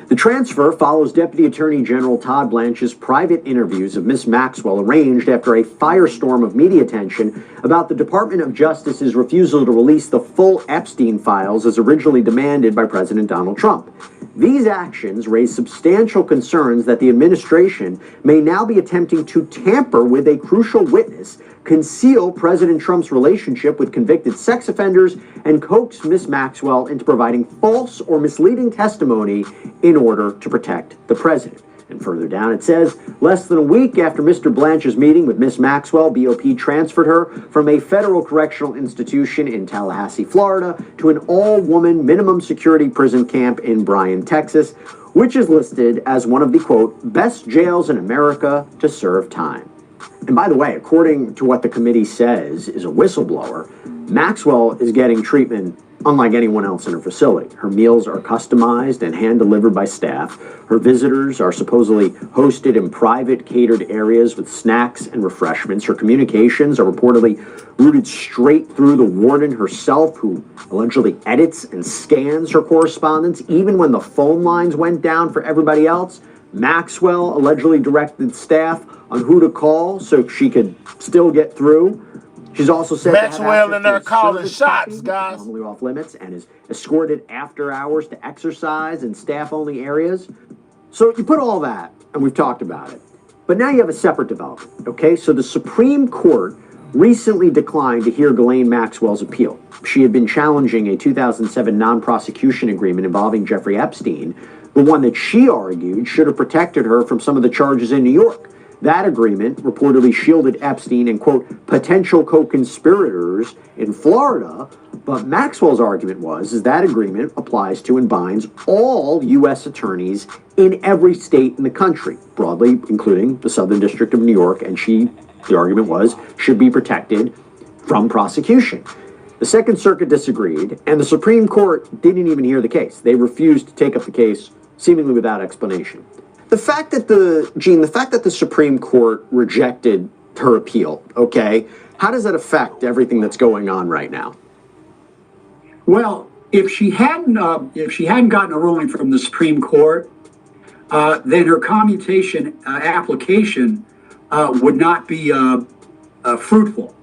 The transfer follows Deputy Attorney General Todd Blanche's private interviews of Ms. Maxwell arranged after a firestorm of media attention about the Department of Justice's refusal to release the full Epstein files as originally demanded by President Donald Trump. These actions raise substantial concerns that the administration may now be attempting to tamper with a crucial witness, conceal President Trump's relationship with convicted sex offenders, and coax Ms. Maxwell into providing false or misleading testimony in order to protect the president. And further down it says, less than a week after Mr. Blanche's meeting with Ms. Maxwell, BOP transferred her from a federal correctional institution in Tallahassee, Florida, to an all-woman minimum security prison camp in Bryan, Texas, which is listed as one of the, quote, best jails in America to serve time. And by the way, according to what the committee says is a whistleblower, Maxwell is getting treatment unlike anyone else in her facility. Her meals are customized and hand-delivered by staff. Her visitors are supposedly hosted in private catered areas with snacks and refreshments. Her communications are reportedly routed straight through the warden herself, who allegedly edits and scans her correspondence. Even when the phone lines went down for everybody else, Maxwell allegedly directed staff on who to call so she could still get through. She's also said Maxwell in there calling shots, guys. Normally off limits, and is escorted after hours to exercise in staff-only areas. So you put all that, and we've talked about it. But now you have a separate development, okay? So the Supreme Court recently declined to hear Ghislaine Maxwell's appeal. She had been challenging a 2007 non-prosecution agreement involving Jeffrey Epstein, the one that she argued should have protected her from some of the charges in New York. That agreement reportedly shielded Epstein and, quote, potential co-conspirators in Florida. But Maxwell's argument was that agreement applies to and binds all U.S. attorneys in every state in the country, broadly including the Southern District of New York, and the argument was, should be protected from prosecution. The Second Circuit disagreed, and the Supreme Court didn't even hear the case. They refused to take up the case, seemingly without explanation. The fact that the Supreme Court rejected her appeal, okay, how does that affect everything that's going on right now? Well, if she hadn't gotten a ruling from the Supreme Court, then her commutation application would not be fruitful.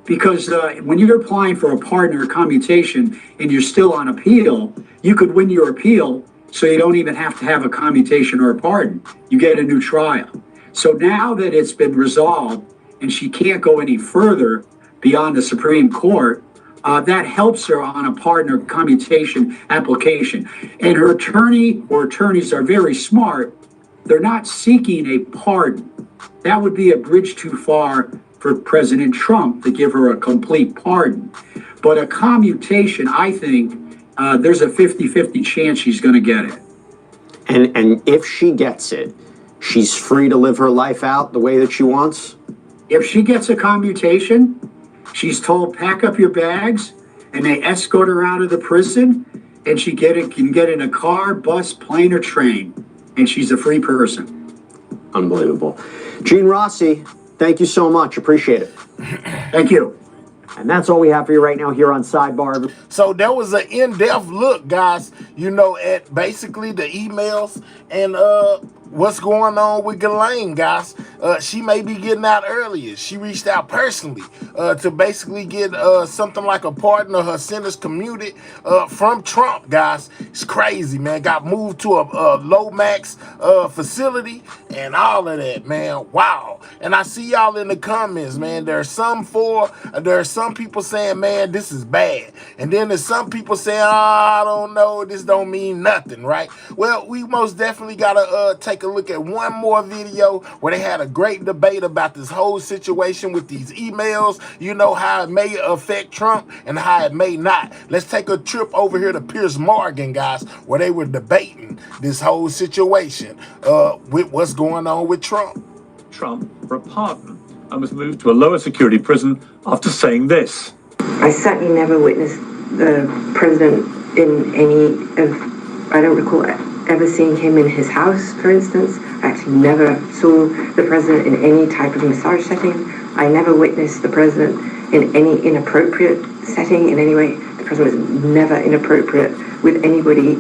Because when you're applying for a pardon or commutation and you're still on appeal, you could win your appeal, so you don't even have to have a commutation or a pardon. You get a new trial. So now that it's been resolved and she can't go any further beyond the Supreme Court, that helps her on a pardon or commutation application. And her attorney or attorneys are very smart. They're not seeking a pardon. That would be a bridge too far for President Trump to give her a complete pardon. But a commutation, I think, there's a 50-50 chance she's going to get it. And if she gets it, she's free to live her life out the way that she wants? If she gets a commutation, She's told, pack up your bags, and they escort her out of the prison, and she can get in a car, bus, plane, or train, and she's a free person. Unbelievable. Gene Rossi, thank you so much. Appreciate it. Thank you. And that's all we have for you right now here on Sidebar. So there was an in-depth look, guys, you know, at basically the emails and what's going on with Ghislaine, guys. She may be getting out earlier. She reached out personally to basically get something like a pardon of her sentence commuted from Trump, guys. It's crazy, man. Got moved to a low-max facility and all of that, man. Wow. And I see y'all in the comments, man. There are some people saying, man, this is bad. And then there's some people saying, oh, I don't know, this don't mean nothing, right? Well, we most definitely got to take a look at one more video where they had a great debate about this whole situation with these emails, you know, how it may affect Trump and how it may not. Let's take a trip over here to Piers Morgan, guys, where they were debating this whole situation with what's going on with Trump. Trump for a pardon and was moved to a lower security prison after saying this. I certainly never witnessed the president in any of, I don't recall ever seeing him in his house, for instance. I actually never saw the president in any type of massage setting. I never witnessed the president in any inappropriate setting in any way. The president was never inappropriate with anybody.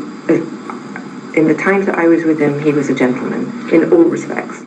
In the times that I was with him, he was a gentleman in all respects.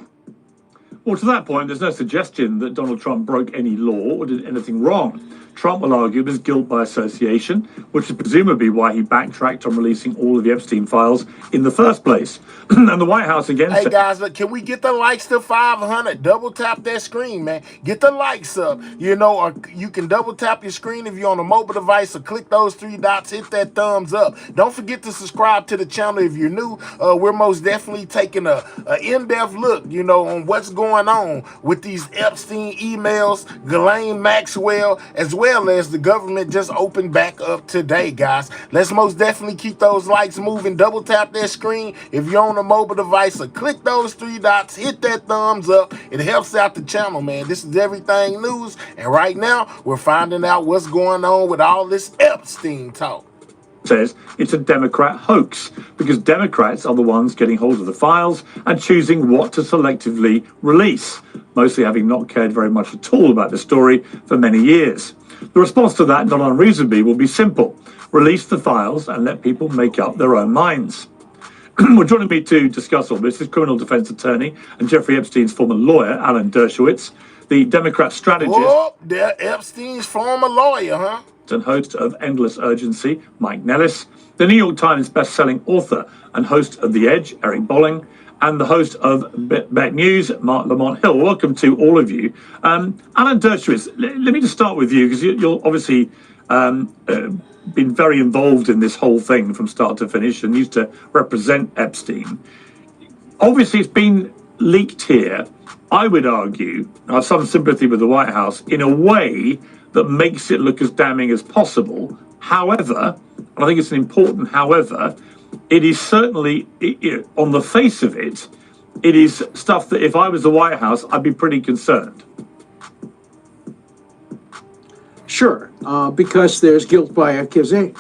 Well, to that point, there's no suggestion that Donald Trump broke any law or did anything wrong. Trump will argue there's guilt by association, which is presumably why he backtracked on releasing all of the Epstein files in the first place. And the White House again Hey said, guys, look, can we get the likes to 500? Double tap that screen, man. Get the likes up, you know, or you can double tap your screen if you're on a mobile device, or click those three dots, hit that thumbs up. Don't forget to subscribe to the channel if you're new. We're most definitely taking a in-depth look, you know, on what's going on with these Epstein emails, Ghislaine Maxwell, as well as the government just opened back up today, guys. Let's most definitely keep those likes moving. Double tap that screen if you're on a mobile device, or click those three dots, hit that thumbs up. It helps out the channel, man. This is Everything News, and right now we're finding out what's going on with all this Epstein talk. says it's a Democrat hoax because Democrats are the ones getting hold of the files and choosing what to selectively release, mostly having not cared very much at all about the story for many years. The response to that, not unreasonably, will be simple. Release the files and let people make up their own minds. Well, joining me to discuss all this is criminal defense attorney and Jeffrey Epstein's former lawyer, Alan Dershowitz, the Democrat strategist. Oh, they're Epstein's former lawyer, huh? And host of Endless Urgency, Mike Nellis, the New York Times best-selling author and host of The Edge, Eric Bolling, and the host of Bet News, Mark Lamont Hill. Welcome to all of you. Alan Dershowitz, let me just start with you, because you're obviously been very involved in this whole thing from start to finish and used to represent Epstein. Obviously, it's been leaked here. I would argue, I have some sympathy with the White House, in a way that makes it look as damning as possible. However, and I think it's an important however, it is certainly, on the face of it, it is stuff that if I was the White House, I'd be pretty concerned. Sure, because there's guilt by accusation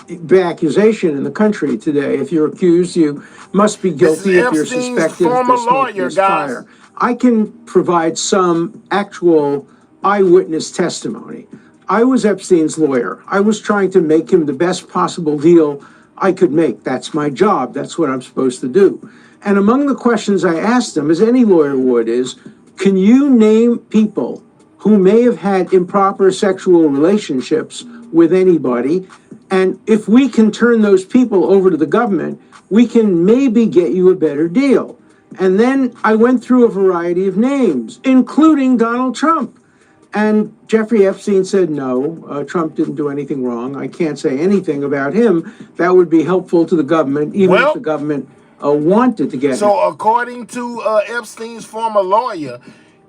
in the country today. If you're accused, you must be guilty if you're suspected of this fire. I can provide some actual eyewitness testimony. I was Epstein's lawyer. I was trying to make him the best possible deal I could make. That's my job. That's what I'm supposed to do. And among the questions I asked him, as any lawyer would, is, can you name people who may have had improper sexual relationships with anybody? And if we can turn those people over to the government, we can maybe get you a better deal. And then I went through a variety of names, including Donald Trump. And Jeffrey Epstein said, no, Trump didn't do anything wrong. I can't say anything about him. That would be helpful to the government, even if the government wanted to get him. So according to Epstein's former lawyer,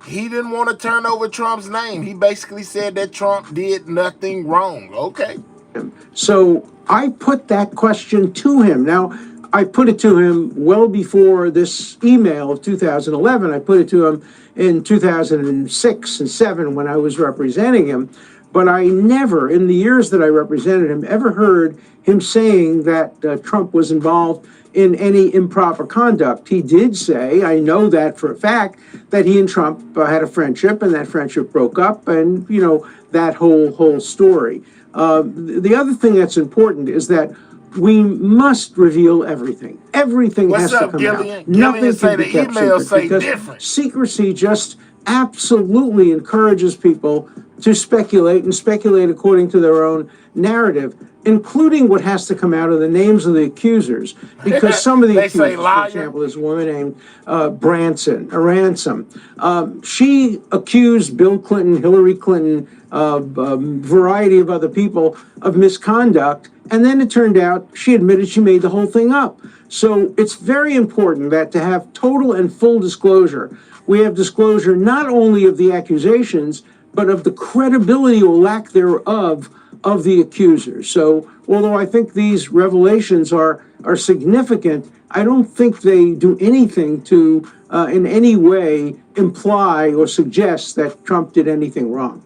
he didn't want to turn over Trump's name. He basically said that Trump did nothing wrong. Okay. So I put that question to him. Now, I put it to him well before this email of 2011. I put it to him in 2006 and 7 when I was representing him. but I never, in the years that I represented him, ever heard him saying that Trump was involved in any improper conduct. He did say, I know that for a fact, that he and Trump had a friendship, and that friendship broke up, and, you know, that whole story. The other thing that's important is that we must reveal everything. Everything has to come out. Nothing can be kept secret, because secrecy just absolutely encourages people to speculate, and speculate according to their own narrative, including what has to come out of the names of the accusers. Because some of the accusers, for example, there's a woman named Ransom. She accused Bill Clinton, Hillary Clinton, a variety of other people of misconduct, and then it turned out she admitted she made the whole thing up. So it's very important that to have total and full disclosure, we have disclosure not only of the accusations, but of the credibility or lack thereof of the accusers. So although I think these revelations are significant, I don't think they do anything to in any way imply or suggest that Trump did anything wrong.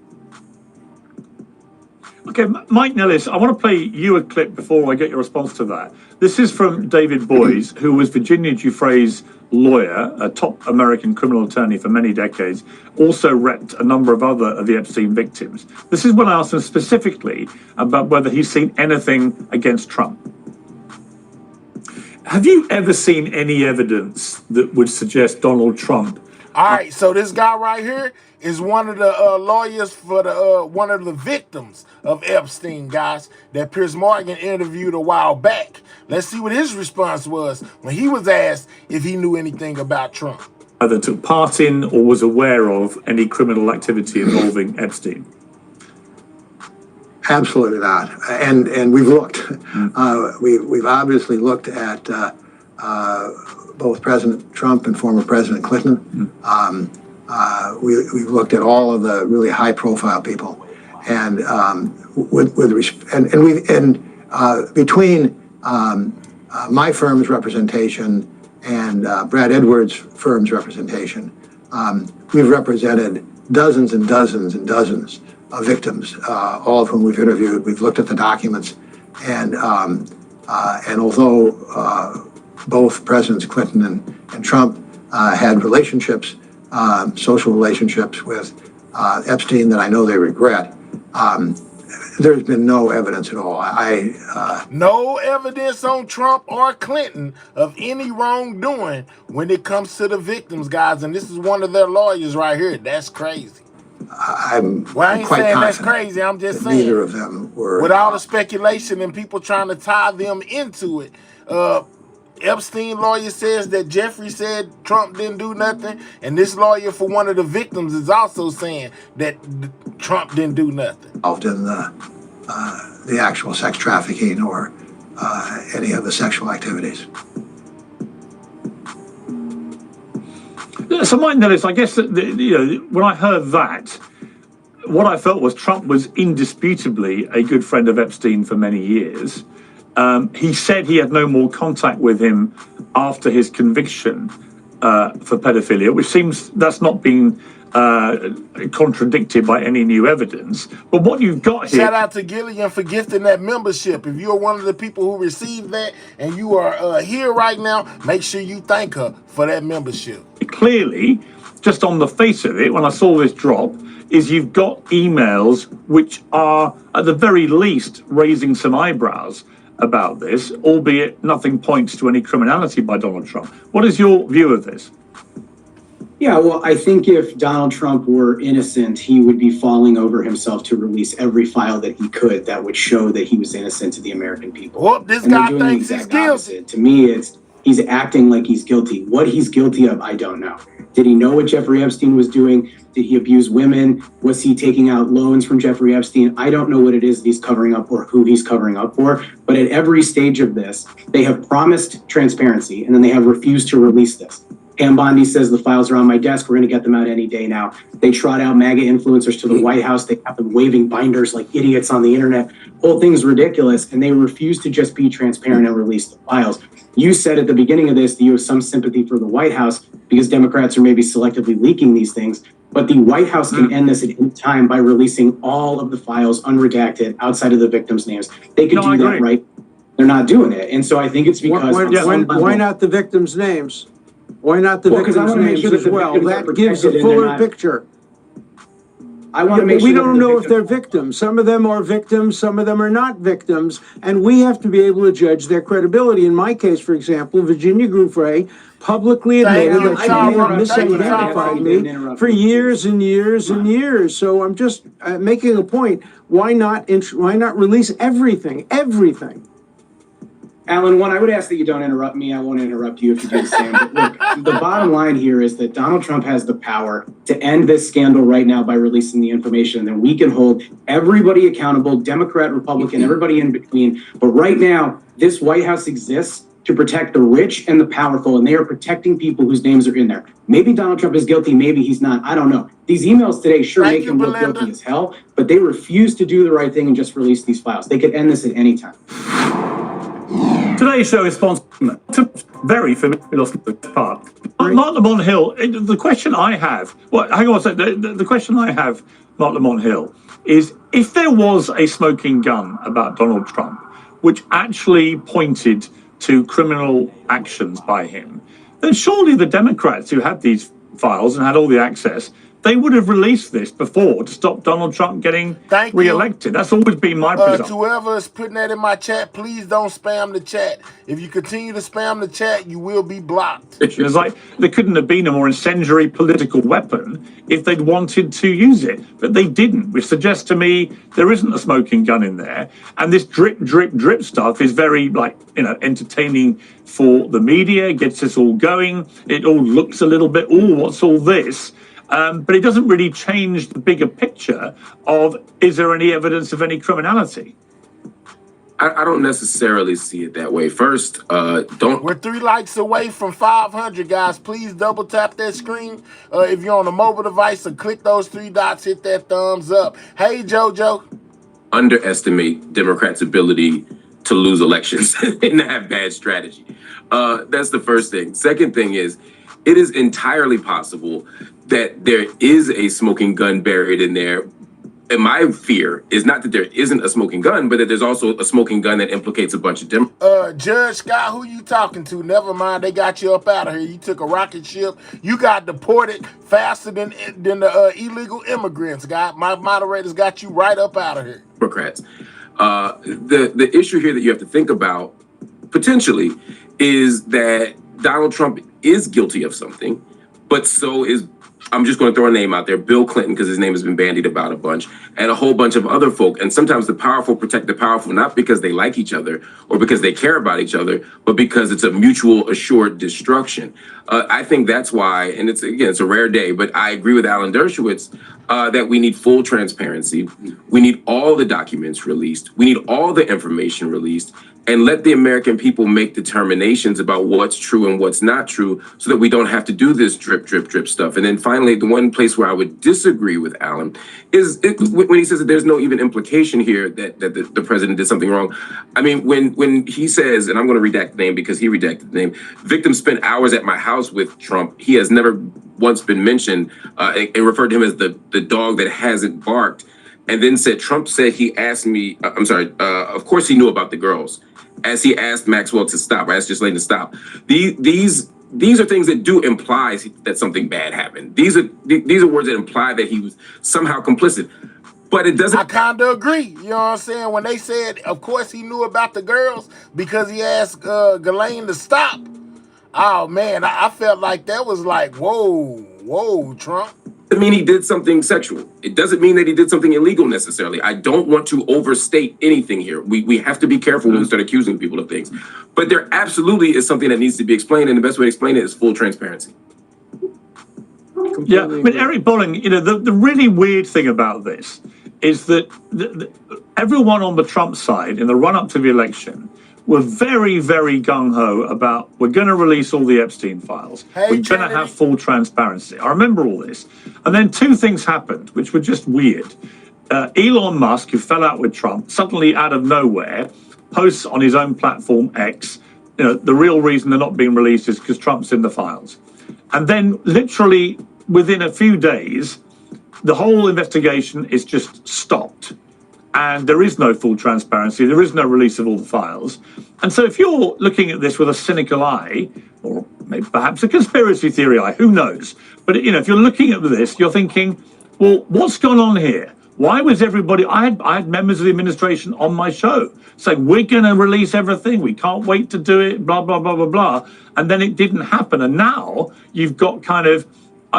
Okay, Mike Nellis, I want to play you a clip before I get your response to that. This is from David Boies, who was Virginia Giuffre's lawyer, a top American criminal attorney for many decades, also repped a number of other of the Epstein victims. This is when I asked him specifically about whether he's seen anything against Trump. Have you ever seen any evidence that would suggest Donald Trump? All right, so this guy right here is one of the lawyers for the one of the victims of Epstein, guys, that Piers Morgan interviewed a while back. Let's see what his response was when he was asked if he knew anything about Trump. Either took part in or was aware of any criminal activity involving Epstein. Absolutely not. And we've looked. We've obviously looked at both President Trump and former President Clinton. We've looked at all of the really high-profile people, and between my firm's representation and Brad Edwards' firm's representation, we've represented dozens and dozens and dozens of victims, all of whom we've interviewed. We've looked at the documents, and although both Presidents Clinton and Trump had relationships, social relationships with Epstein that I know they regret, there's been no evidence at all. No evidence on Trump or Clinton of any wrongdoing when it comes to the victims, guys. And this is one of their lawyers right here. That's crazy. I ain't saying that's crazy. I'm just saying neither of them were. With all the speculation and people trying to tie them into it. Epstein lawyer says that Jeffrey said Trump didn't do nothing, and this lawyer for one of the victims is also saying that Trump didn't do nothing. Involved in the actual sex trafficking or any of the sexual activities. So Mike Nellis, I guess that when I heard that, what I felt was Trump was indisputably a good friend of Epstein for many years. He said he had no more contact with him after his conviction for pedophilia, which seems that's not been contradicted by any new evidence. But what you've got here... Shout out to Gillian for gifting that membership. If you're one of the people who received that and you are here right now, make sure you thank her for that membership. Clearly, just on the face of it, when I saw this drop, is you've got emails which are, at the very least, raising some eyebrows about this, albeit nothing points to any criminality by Donald Trump. What is your view of this? Yeah, well, I think if Donald Trump were innocent, he would be falling over himself to release every file that he could that would show that he was innocent to the American people. Well, this guy thinks he's guilty. To me, he's acting like he's guilty. What he's guilty of, I don't know. Did he know what Jeffrey Epstein was doing? Did he abuse women? Was he taking out loans from Jeffrey Epstein? I don't know what it is that he's covering up or who he's covering up for. But at every stage of this, they have promised transparency and then they have refused to release this. Pam Bondi says the files are on my desk. We're going to get them out any day now. They trot out MAGA influencers to the White House. They have them waving binders like idiots on the internet. Whole thing's ridiculous. And they refuse to just be transparent and release the files. You said at the beginning of this that you have some sympathy for the White House because Democrats are maybe selectively leaking these things. But the White House can end this at any time by releasing all of the files unredacted outside of the victims' names. They could do that, right? They're not doing it. And so I think it's because why not the victims' names? Why not the victims' names as well? That gives a fuller picture. I want to make sure we don't know if they're victims. Some of them are victims, some of them are not victims, and we have to be able to judge their credibility. In my case, for example, Virginia Giuffre publicly admitted that she may have misidentified me for years and years and years. So I'm just making a point. Why not release everything? Everything. Alan, one, I would ask that you don't interrupt me. I won't interrupt you if you do the same. But look, the bottom line here is that Donald Trump has the power to end this scandal right now by releasing the information. And then we can hold everybody accountable, Democrat, Republican, everybody in between. But right now, this White House exists to protect the rich and the powerful, and they are protecting people whose names are in there. Maybe Donald Trump is guilty, maybe he's not. I don't know. These emails today sure make him look guilty as hell, but they refuse to do the right thing and just release these files. They could end this at any time. Today's show is sponsored to very familiar part. Mark Lamont Hill, the question I have, hang on a second. The question I have, Mark Lamont Hill, is if there was a smoking gun about Donald Trump, which actually pointed to criminal actions by him, then surely the Democrats who had these files and had all the access, they would have released this before to stop Donald Trump getting re-elected. That's always been my presumption. To whoever is putting that in my chat, please don't spam the chat. If you continue to spam the chat, you will be blocked. It's like there couldn't have been a more incendiary political weapon if they'd wanted to use it, but they didn't, which suggests to me there isn't a smoking gun in there. And this drip, drip, drip stuff is very, entertaining for the media, gets us all going. It all looks a little bit, what's all this? But it doesn't really change the bigger picture of, is there any evidence of any criminality? I don't necessarily see it that way. First, We're 3 likes away from 500, guys. Please double tap that screen. If you're on a mobile device, so click those 3 dots, hit that thumbs up. Hey, JoJo. Underestimate Democrats' ability to lose elections and have bad strategy. That's the first thing. Second thing is, it is entirely possible that there is a smoking gun buried in there. And my fear is not that there isn't a smoking gun, but that there's also a smoking gun that implicates a bunch of Democrats. Judge Scott, who you talking to? Never mind, they got you up out of here. You took a rocket ship. You got deported faster than the illegal immigrants, guy. My moderators got you right up out of here. Democrats. The issue here that you have to think about, potentially, is that Donald Trump is guilty of something, but so is, I'm just going to throw a name out there, Bill Clinton, because his name has been bandied about a bunch, and a whole bunch of other folk. And sometimes the powerful protect the powerful, not because they like each other or because they care about each other, but because it's a mutual assured destruction. I think that's why, and it's a rare day, but I agree with Alan Dershowitz that we need full transparency. We need all the documents released. We need all the information released. And let the American people make determinations about what's true and what's not true so that we don't have to do this drip, drip, drip stuff. And then finally, the one place where I would disagree with Alan is when he says that there's no even implication here that the president did something wrong. I mean, when he says, and I'm going to redact the name because he redacted the name, victims spent hours at my house with Trump. He has never once been mentioned and referred to him as the dog that hasn't barked. And then said, Trump said he asked me, of course he knew about the girls. As he asked Maxwell to stop, I asked Ghislaine to stop. These are things that do imply that something bad happened. These are words that imply that he was somehow complicit. But it doesn't. I kind of agree. You know what I'm saying? When they said, of course he knew about the girls because he asked Ghislaine to stop. Oh man, I felt like that was like, whoa, Trump. It doesn't mean he did something sexual. It doesn't mean that he did something illegal necessarily. I don't want to overstate anything here. We have to be careful when we start accusing people of things. But there absolutely is something that needs to be explained, and the best way to explain it is full transparency. Yeah, I mean, Eric Bolling, the really weird thing about this is that everyone on the Trump side in the run-up to the election were very, very gung-ho about, we're going to release all the Epstein files. We're going to have full transparency. I remember all this. And then 2 things happened, which were just weird. Elon Musk, who fell out with Trump, suddenly out of nowhere, posts on his own platform, X, the real reason they're not being released is because Trump's in the files. And then literally within a few days, the whole investigation is just stopped. And there is no full transparency. There is no release of all the files. And so if you're looking at this with a cynical eye, or maybe perhaps a conspiracy theory eye, who knows? But, if you're looking at this, you're thinking, well, what's gone on here? Why was everybody, I had members of the administration on my show saying, we're going to release everything. We can't wait to do it, blah, blah, blah, blah, blah. And then it didn't happen. And now you've got kind of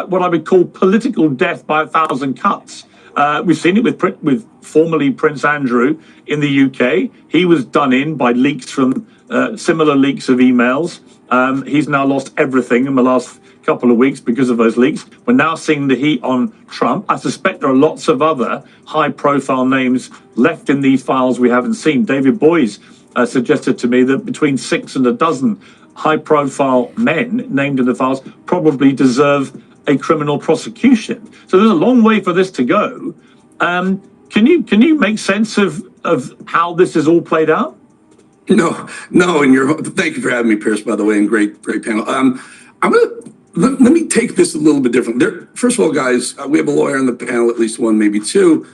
what I would call political death by 1,000 cuts. We've seen it with formerly Prince Andrew in the UK. He was done in by leaks from similar leaks of emails. He's now lost everything in the last couple of weeks because of those leaks. We're now seeing the heat on Trump. I suspect there are lots of other high-profile names left in these files we haven't seen. David Boies suggested to me that between 6 and a dozen high-profile men named in the files probably deserve a criminal prosecution. So there's a long way for this to go. Can you make sense of how this is all played out? No, and thank you for having me, Pierce, by the way, and great panel. Let me take this a little bit different. First of all, guys, we have a lawyer on the panel, at least one, maybe two.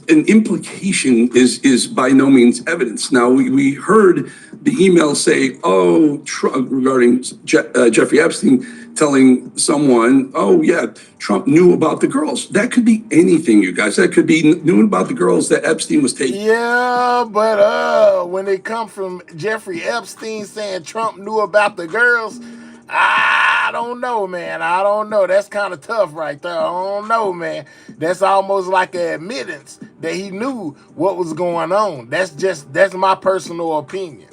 An implication is by no means evidence. Now, we heard the email say, regarding Jeffrey Epstein telling someone, Trump knew about the girls. That could be anything, you guys. That could be knew about the girls that Epstein was taking. Yeah, but when it comes from Jeffrey Epstein saying Trump knew about the girls, I don't know, man. I don't know. That's kind of tough right there. I don't know, man. That's almost like an admittance that he knew what was going on. That's my personal opinion.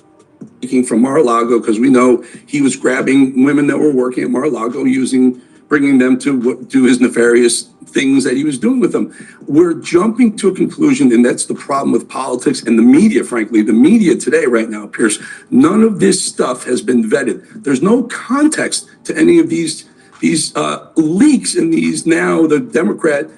From Mar-a-Lago, because we know he was grabbing women that were working at Mar-a-Lago, bringing them to do his nefarious things that he was doing with them. We're jumping to a conclusion, and that's the problem with politics and the media, frankly. The media today, right now, Pierce, none of this stuff has been vetted. There's no context to any of these leaks and these now Democrats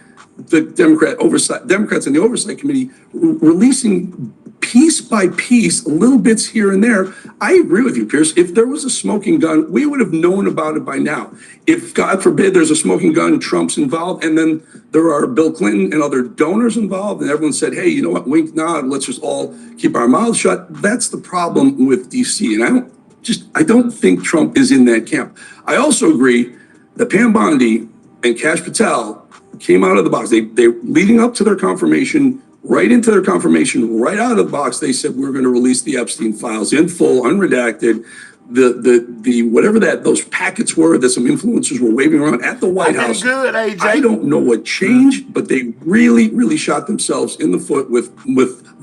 in the Oversight Committee releasing piece by piece, little bits here and there. I agree with you, Pierce. If there was a smoking gun, we would have known about it by now. If, God forbid, there's a smoking gun, Trump's involved, and then there are Bill Clinton and other donors involved, and everyone said, hey, you know what, wink, nod, let's just all keep our mouths shut. That's the problem with D.C., and I don't think Trump is in that camp. I also agree that Pam Bondi and Kash Patel came out of the box. They leading up to their confirmation, right into their confirmation, right out of the box, they said we're going to release the Epstein files in full, unredacted. The whatever those packets were that some influencers were waving around at the White House. Good, AJ. I don't know what changed, but they really, really shot themselves in the foot with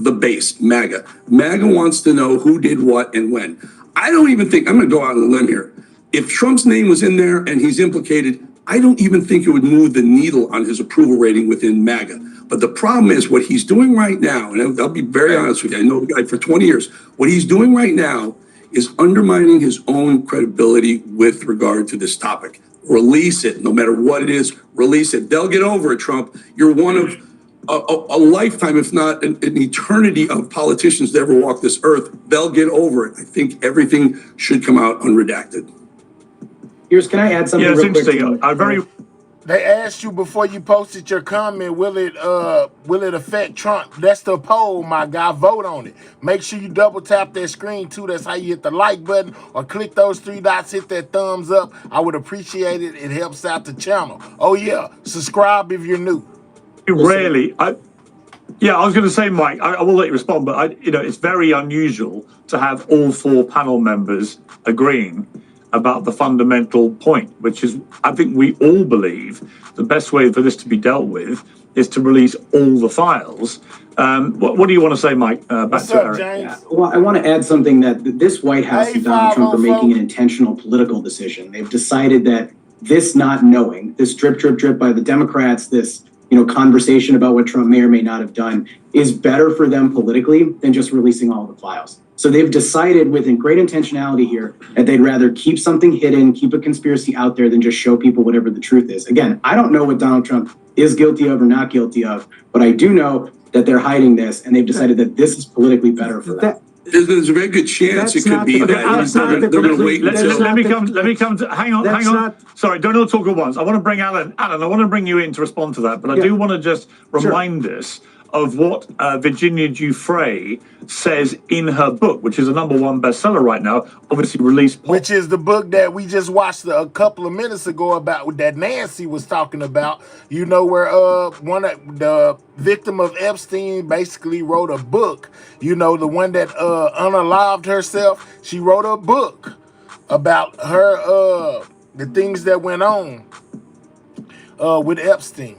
the base, MAGA. MAGA wants to know who did what and when. I don't even think, I'm going to go out on a limb here. If Trump's name was in there and he's implicated, I don't even think it would move the needle on his approval rating within MAGA. But the problem is what he's doing right now, and I'll be very honest with you, I know the guy for 20 years. What he's doing right now is undermining his own credibility with regard to this topic. Release it, no matter what it is, release it. They'll get over it, Trump. You're one of a lifetime, if not an eternity of politicians that ever walk this earth. They'll get over it. I think everything should come out unredacted. Here's, can I add something real quick? They asked you before you posted your comment, will it affect Trump? That's the poll, my guy. Vote on it. Make sure you double tap that screen too. That's how you hit the like button, or click those 3 dots, hit that thumbs up. I would appreciate it. It helps out the channel. Oh yeah, subscribe if you're new. Rarely. I was going to say, Mike, I will let you respond, but it's very unusual to have all 4 panel members agreeing about the fundamental point, which is, I think we all believe the best way for this to be dealt with is to release all the files. What do you want to say, Mike? Back to Eric. Yeah. Well, I want to add something that this White House and Donald Trump are making an intentional political decision. They've decided that this not knowing, this drip, drip, drip by the Democrats, this conversation about what Trump may or may not have done is better for them politically than just releasing all the files. So they've decided with great intentionality here that they'd rather keep something hidden, keep a conspiracy out there than just show people whatever the truth is. Again, I don't know what Donald Trump is guilty of or not guilty of, but I do know that they're hiding this and they've decided that this is politically better for them. There's a very good chance it could be that they're going to wait until. Let me come to, hang on. Sorry, don't all talk at once. I want to bring Alan, I want to bring you in to respond to that, but I do want to just remind us of what Virginia Giuffre says in her book, which is a #1 bestseller right now, obviously released. Which is the book that we just watched a couple of minutes ago about, that Nancy was talking about. You know, where one of the victim of Epstein basically wrote a book. You know, the one that unalived herself. She wrote a book about her the things that went on with Epstein.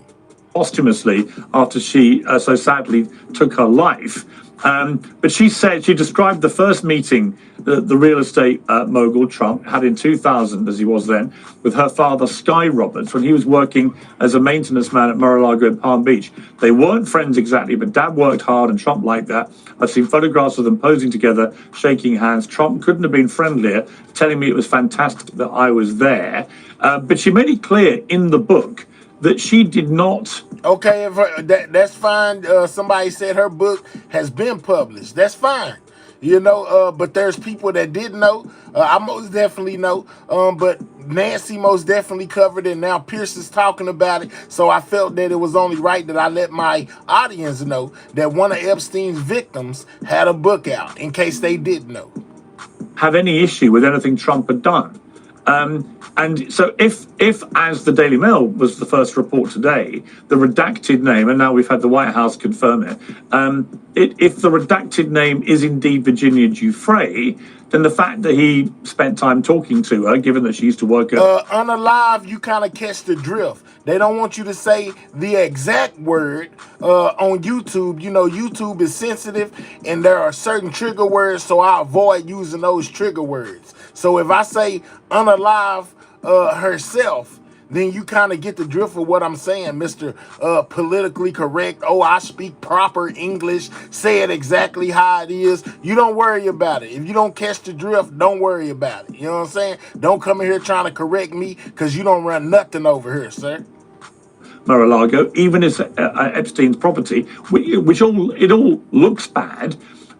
Posthumously after she so sadly took her life. But she said, she described the first meeting that the real estate mogul Trump had in 2000, as he was then, with her father, Sky Roberts, when he was working as a maintenance man at Mar-a-Lago in Palm Beach. They weren't friends exactly, but Dad worked hard and Trump liked that. I've seen photographs of them posing together, shaking hands. Trump couldn't have been friendlier, telling me it was fantastic that I was there. But she made it clear in the book that she did not. Okay, if that's fine. Somebody said her book has been published. That's fine. You know, but there's people that didn't know. I most definitely know. But Nancy most definitely covered it. Now Pierce is talking about it. So I felt that it was only right that I let my audience know that one of Epstein's victims had a book out, in case they didn't know. Have any issue with anything Trump had done. And so if as the Daily Mail was the first report today, the redacted name, and now we've had the White House confirm it, if the redacted name is indeed Virginia Giuffre, then the fact that he spent time talking to her, given that she used to work at... Unalive, you kind of catch the drift. They don't want you to say the exact word on YouTube. You know, YouTube is sensitive, and there are certain trigger words, so I avoid using those trigger words. So if I say unalive herself, then you kind of get the drift of what I'm saying, Mr. Politically correct. Oh, I speak proper English. Say it exactly how it is. You don't worry about it. If you don't catch the drift, don't worry about it. You know what I'm saying? Don't come in here trying to correct me, because you don't run nothing over here, sir. Mar-a-Lago, even as Epstein's property, which all looks bad,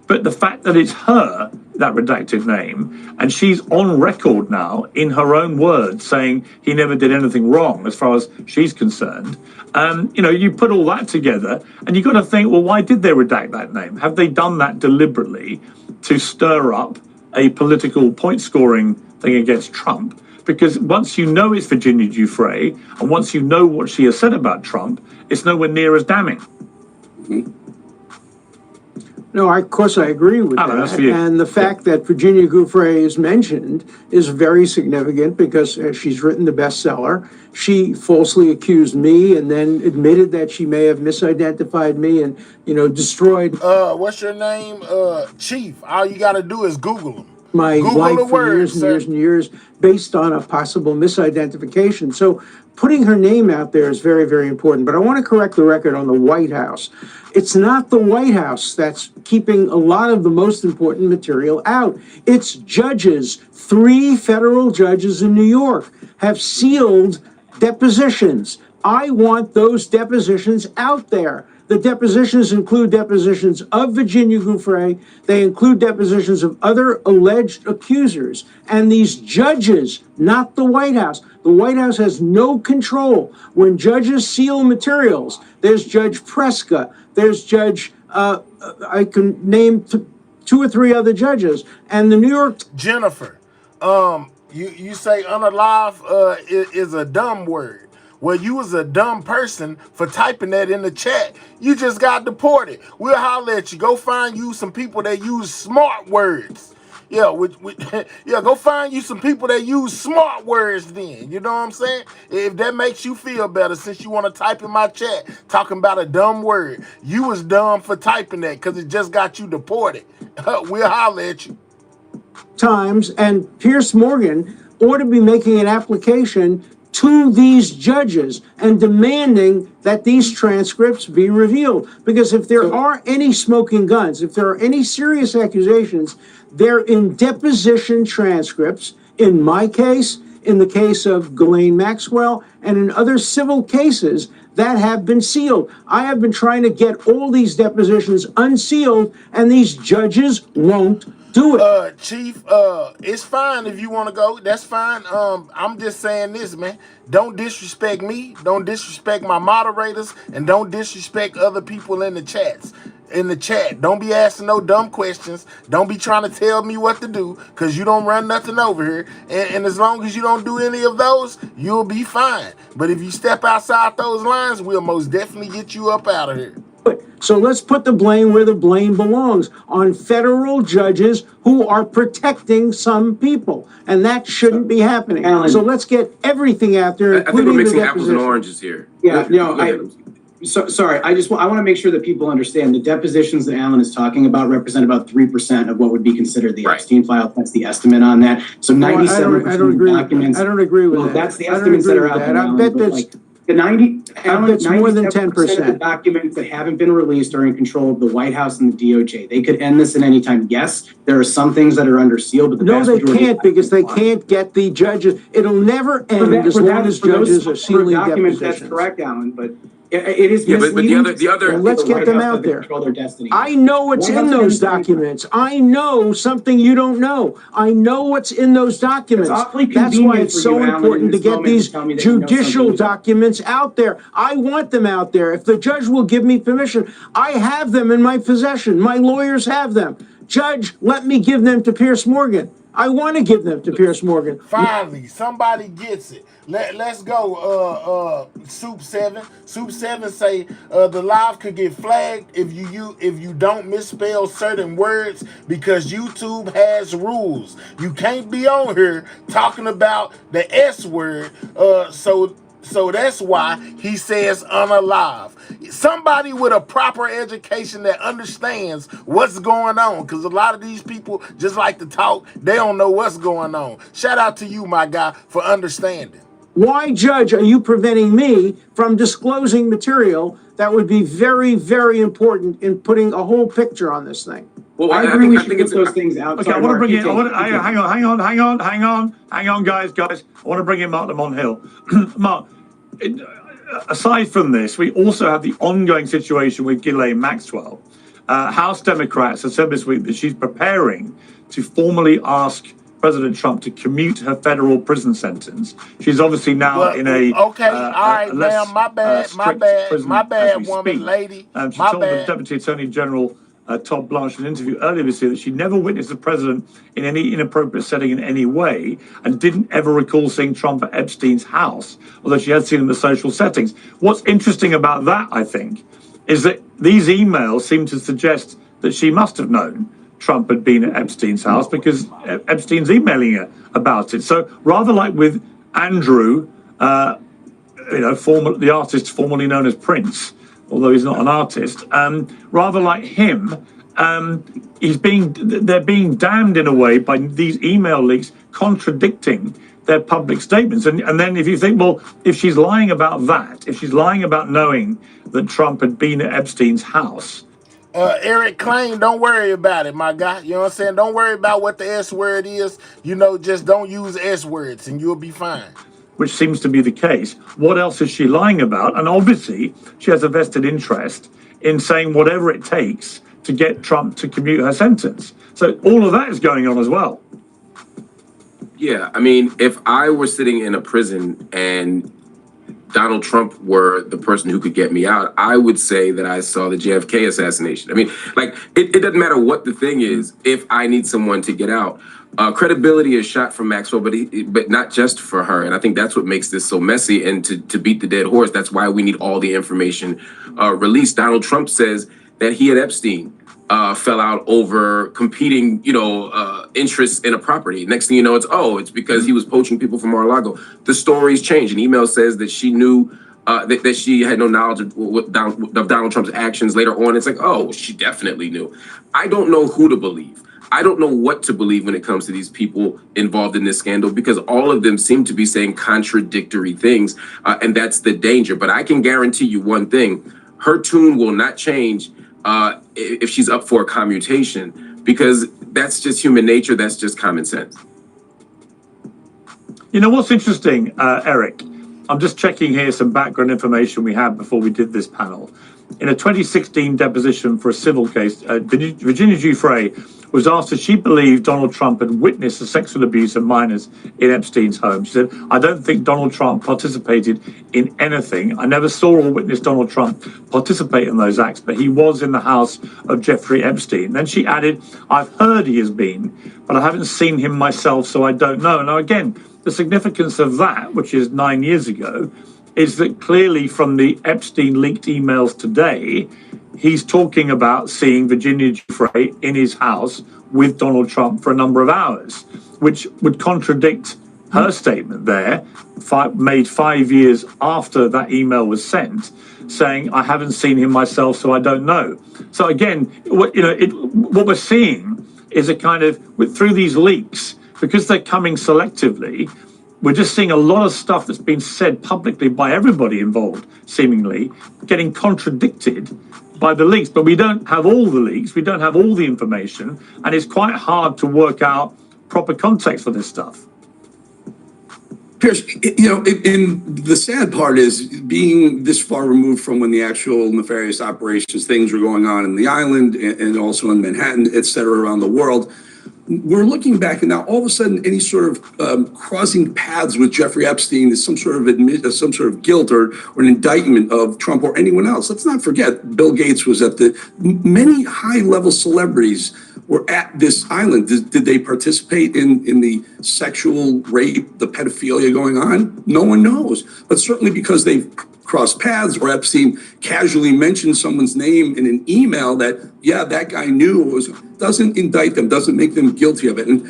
but the fact that it's her, that redacted name, and she's on record now in her own words saying he never did anything wrong as far as she's concerned. You know, you put all that together and you've got to think, well, why did they redact that name? Have they done that deliberately to stir up a political point scoring thing against Trump? Because once you know it's Virginia Giuffre, and once you know what she has said about Trump, it's nowhere near as damning. No, of course I agree with Alan, that. that's for you. And the fact that Virginia Giuffre is mentioned is very significant because she's written the bestseller. She falsely accused me and then admitted that she may have misidentified me and, you know, destroyed. What's your name? Chief. All you got to do is Google them. My Google life the for words, years and years and years based on a possible misidentification. So putting her name out there is very, very important. But I want to correct the record on the White House. It's not the White House that's keeping a lot of the most important material out. It's judges. 3 federal judges in New York have sealed depositions. I want those depositions out there. The depositions include depositions of Virginia Giuffre. They include depositions of other alleged accusers. And these judges, not the White House. The White House has no control. When judges seal materials, there's Judge Preska, there's Judge, I can name 2 or 3 other judges. And the New York... Jennifer, you say unalive is a dumb word. Well, you was a dumb person for typing that in the chat. You just got deported. We'll holler at you. Go find you some people that use smart words. Yeah, yeah, go find you some people that use smart words then. You know what I'm saying? If that makes you feel better, since you want to type in my chat talking about a dumb word. You was dumb for typing that because it just got you deported. We'll holler at you. Times, and Pierce Morgan ought to be making an application to these judges and demanding that these transcripts be revealed. Because if there are any smoking guns, if there are any serious accusations, they're in deposition transcripts. In my case, in the case of Ghislaine Maxwell, and in other civil cases, that have been sealed. I have been trying to get all these depositions unsealed, and these judges won't do it. Chief, it's fine if you want to go. That's fine. I'm just saying this, man. Don't disrespect me. Don't disrespect my moderators, and don't disrespect other people in the chats. In the chat, don't be asking no dumb questions. Don't be trying to tell me what to do, because you don't run nothing over here. And as long as you don't do any of those, you'll be fine. But if you step outside those lines, we'll most definitely get you up out of here. So let's put the blame where the blame belongs, on federal judges who are protecting some people, and that shouldn't be happening. Alan, so let's get everything out there, I think we're including mixing the apples and deposition. oranges here. Yeah, no, sorry. I want to make sure that people understand the depositions that Alan is talking about represent about 3% of what would be considered the Epstein file. That's the estimate on that. So 97% I don't agree of documents. I don't agree with that. That's the estimates that are out there. I bet that's like the 97% more than of the 10%. documents that haven't been released are in control of the White House and the DOJ. They could end this at any time. Yes, there are some things that are under seal, but the No, vast they majority can't, because they can't get the judges. It'll never end as long as judges are sealing documents. depositions. That's correct, Alan, but it is Yeah, but the other Well, let's get them out there. Control their destiny. I know what's in those documents. I know something you don't know. I know what's in those documents. It's awfully That's why convenient it's for so you, Alan, important in to this get moment to these tell me that you know judicial something. documents out there. I want them out there. If the judge will give me permission, I have them in my possession. My lawyers have them. Judge, let me give them to Pierce Morgan. I want to give them to Pierce Morgan. Finally, somebody gets it. Let's go. Soup 7. Soup 7 say the live could get flagged if you don't misspell certain words, because YouTube has rules. You can't be on here talking about the S word. So that's why he says unalive. Somebody with a proper education that understands what's going on, because a lot of these people just like to talk. They don't know what's going on. Shout out to you, my guy, for understanding. Why, Judge, are you preventing me from disclosing material that would be very, very important in putting a whole picture on this thing? Well, I agree we should put those things out. Okay, I want to bring in. Hang on, guys. I want to bring in Mark Lamont Hill. Mark, aside from this, we also have the ongoing situation with Ghislaine Maxwell. House Democrats have said this week that she's preparing to formally ask President Trump to commute her federal prison sentence. She's obviously now in a okay, all right, ma'am, my bad, woman, lady. She told the Deputy Attorney General Todd Blanche in an interview earlier this year that she never witnessed the president in any inappropriate setting in any way, and didn't ever recall seeing Trump at Epstein's house, although she had seen him in the social settings. What's interesting about that, I think, is that these emails seem to suggest that she must have known Trump had been at Epstein's house, because Epstein's emailing her about it. So rather like with Andrew, the artist formerly known as Prince, although he's not an artist, rather like him, they're being damned in a way by these email leaks contradicting their public statements. And then if you think, well, if she's lying about that, if she's lying about knowing that Trump had been at Epstein's house, Eric Klain, don't worry about it, my guy. You know what I'm saying? Don't worry about what the S word is. Just don't use S words and you'll be fine. which seems to be the case. What else is she lying about? And obviously, she has a vested interest in saying whatever it takes to get Trump to commute her sentence. So all of that is going on as well. Yeah, I mean, if I were sitting in a prison and Donald Trump were the person who could get me out, I would say that I saw the JFK assassination. I mean, like, it doesn't matter what the thing is if I need someone to get out. Credibility is shot from Maxwell, but not just for her. And I think that's what makes this so messy. And to beat the dead horse, that's why we need all the information released. Donald Trump says that he and Epstein fell out over competing, interests in a property. Next thing you know, it's because he was poaching people from Mar-a-Lago. The stories change. An email says that she knew that she had no knowledge of Donald Trump's actions. Later on, it's like, oh, she definitely knew. I don't know who to believe. I don't know what to believe when it comes to these people involved in this scandal, because all of them seem to be saying contradictory things, and that's the danger. But I can guarantee you one thing: her tune will not change if she's up for a commutation, because that's just human nature. That's just common sense. You know what's interesting, Eric, I'm just checking here some background information we had before we did this panel. In a 2016 deposition for a civil case, Virginia Giuffre was asked if she believed Donald Trump had witnessed the sexual abuse of minors in Epstein's home. She said, "I don't think Donald Trump participated in anything. I never saw or witnessed Donald Trump participate in those acts, but he was in the house of Jeffrey Epstein." Then she added, "I've heard he has been, but I haven't seen him myself, so I don't know." Now, again, the significance of that, which is 9 years ago, is that clearly from the Epstein leaked emails today, he's talking about seeing Virginia Giuffre in his house with Donald Trump for a number of hours, which would contradict her statement there, made 5 years after that email was sent, saying, "I haven't seen him myself, so I don't know." So again, what we're seeing is a kind of, through these leaks, because they're coming selectively, we're just seeing a lot of stuff that's been said publicly by everybody involved, seemingly, getting contradicted by the leaks. But we don't have all the leaks, we don't have all the information, and it's quite hard to work out proper context for this stuff. Pierce, and the sad part is being this far removed from when the actual nefarious operations, things were going on in the island and also in Manhattan, et cetera, around the world. We're looking back, and now all of a sudden, any sort of crossing paths with Jeffrey Epstein is some sort of guilt or an indictment of Trump or anyone else. Let's not forget, Bill Gates was at many high-level celebrities were at this island. Did they participate in the sexual rape, the pedophilia going on? No one knows, but certainly because they've crossed paths or Epstein casually mentioned someone's name in an email that, yeah, that guy knew, doesn't indict them, doesn't make them guilty of it. And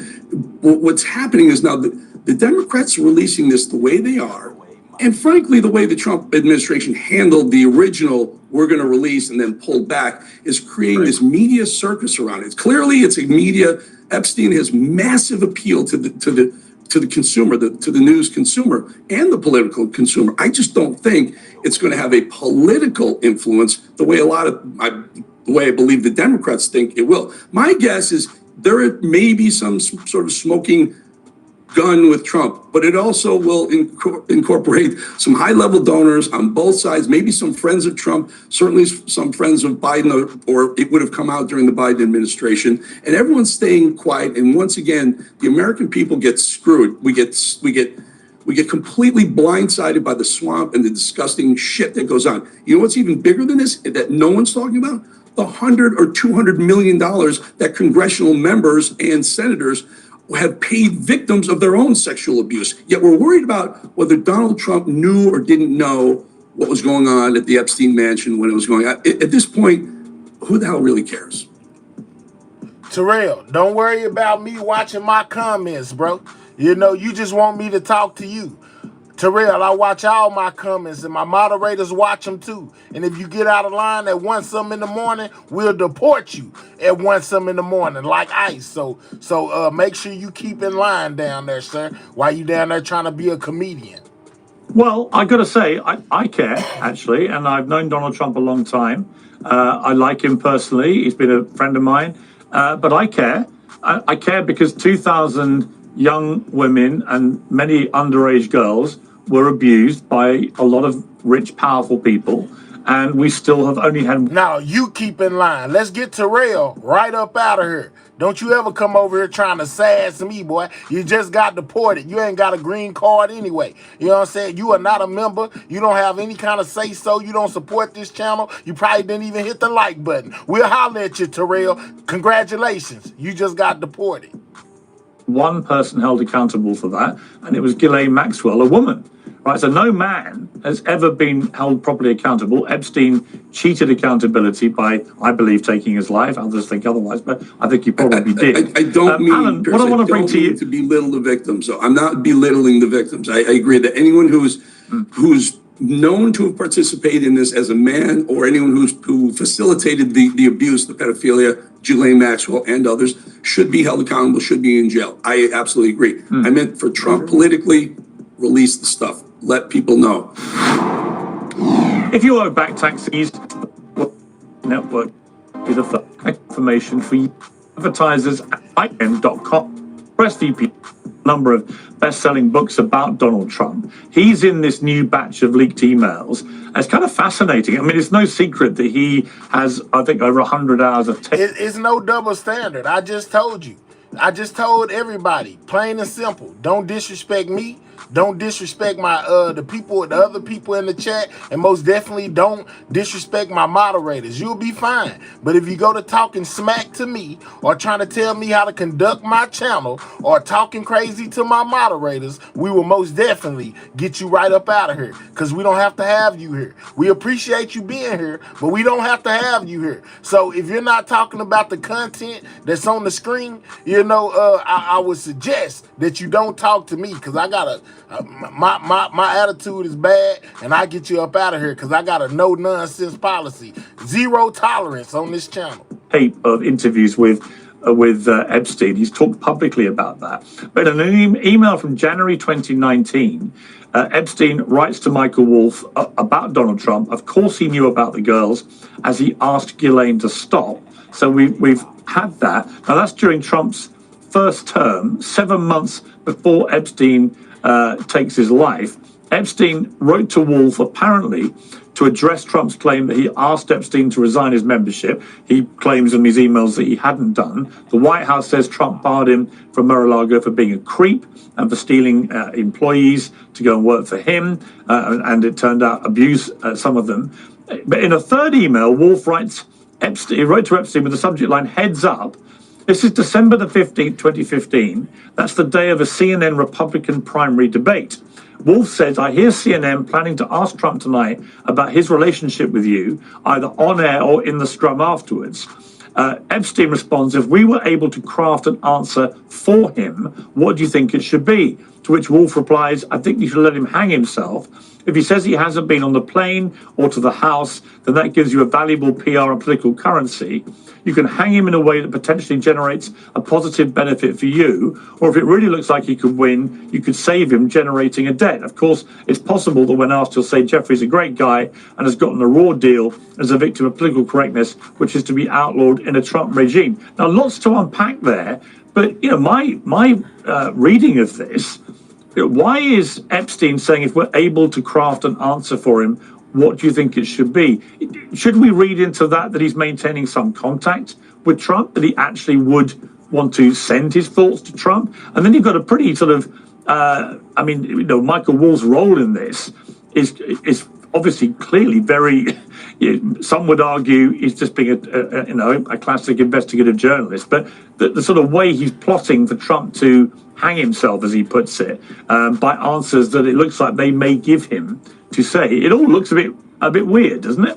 what's happening is now the Democrats are releasing this the way they are. And frankly, the way the Trump administration handled the original, we're going to release and then pull back, is creating this media circus around it. Clearly, it's a media. Epstein has massive appeal to the consumer, to the news consumer and the political consumer. I just don't think it's going to have a political influence the way the way I believe the Democrats think it will. My guess is there may be some sort of smoking gun with Trump, but it also will incorporate some high-level donors on both sides, maybe some friends of Trump, certainly some friends of Biden, or it would have come out during the Biden administration, and everyone's staying quiet. And once again, the American people get screwed. We get completely blindsided by the swamp and the disgusting shit that goes on. You know what's even bigger than this that no one's talking about? The $100 or $200 million that congressional members and senators have paid victims of their own sexual abuse. Yet we're worried about whether Donald Trump knew or didn't know what was going on at the Epstein mansion when it was going on. At this point, who the hell really cares? Terrell, don't worry about me watching my comments, bro. You just want me to talk to you. Terrell, I watch all my comments, and my moderators watch them too. And if you get out of line at 1 something in the morning, we'll deport you at 1 something in the morning, like ICE. So make sure you keep in line down there, sir, while you down there trying to be a comedian. Well, I got to say, I care, actually, and I've known Donald Trump a long time. I like him personally. He's been a friend of mine, but I care. I care because 2,000 young women and many underage girls were abused by a lot of rich, powerful people, and we still have only had... Now, you keep in line. Let's get Terrell right up out of here. Don't you ever come over here trying to sass me, boy. You just got deported. You ain't got a green card anyway. You know what I'm saying? You are not a member. You don't have any kind of say-so. You don't support this channel. You probably didn't even hit the like button. We'll holler at you, Terrell. Congratulations. You just got deported. One person held accountable for that, and it was Ghislaine Maxwell, a woman. Right, so no man has ever been held properly accountable. Epstein cheated accountability by, I believe, taking his life. Others think otherwise, but I think he probably did. I don't mean, Alan, Pierce, what I want to bring to you to belittle the victims. So I'm not belittling the victims. I agree that anyone who's known to have participated in this as a man, or anyone who facilitated the abuse, the pedophilia, Ghislaine Maxwell and others, should be held accountable, should be in jail. I absolutely agree. I meant for Trump politically, release the stuff. Let people know. If you owe back taxes, network with the information for you. Advertisers at IN.com. Press VPN. number of best-selling books about Donald Trump. He's in this new batch of leaked emails. It's kind of fascinating. I mean, it's no secret that he has, I think, over 100 hours of tape. It's no double standard. I just told you. I just told everybody, plain and simple. Don't disrespect me. Don't disrespect my the other people in the chat, and most definitely don't disrespect my moderators. You'll be fine. But if you go to talking smack to me, or trying to tell me how to conduct my channel, or talking crazy to my moderators, we will most definitely get you right up out of here, because we don't have to have you here. We appreciate you being here, but we don't have to have you here. So if you're not talking about the content that's on the screen, I would suggest that you don't talk to me, because I got my attitude is bad, and I get you up out of here because I got a no nonsense policy, zero tolerance on this channel. Tape of interviews with Epstein. He's talked publicly about that. But in an email from January 2019, Epstein writes to Michael Wolff about Donald Trump. Of course, he knew about the girls, as he asked Ghislaine to stop. So we've had that. Now that's during Trump's first term, 7 months before Epstein takes his life. Epstein wrote to Wolff apparently to address Trump's claim that he asked Epstein to resign his membership. He claims in these emails that he hadn't done. The White House says Trump barred him from Mar-a-Lago for being a creep and for stealing employees to go and work for him, and it turned out abuse some of them. But in a third email, Wolff wrote to Epstein with the subject line, "Heads up." This is December the 15th, 2015. That's the day of a CNN Republican primary debate. Wolff says, "I hear CNN planning to ask Trump tonight about his relationship with you, either on air or in the scrum afterwards." Epstein responds, "If we were able to craft an answer for him, what do you think it should be?" To which Wolff replies, "I think you should let him hang himself. If he says he hasn't been on the plane or to the house, then that gives you a valuable PR and political currency. You can hang him in a way that potentially generates a positive benefit for you, or if it really looks like he could win, you could save him generating a debt." Of course, it's possible that when asked, he'll say Jeffrey's a great guy and has gotten a raw deal as a victim of political correctness, which is to be outlawed in a Trump regime. Now, lots to unpack there, but my reading of this, why is Epstein saying if we're able to craft an answer for him, what do you think it should be? Should we read into that he's maintaining some contact with Trump, that he actually would want to send his thoughts to Trump? And then you've got a pretty sort of, Michael Wolff's role in this is obviously clearly very, some would argue he's just being a classic investigative journalist, but the sort of way he's plotting for Trump to hang himself, as he puts it, by answers that it looks like they may give him to say, it all looks a bit weird, doesn't it?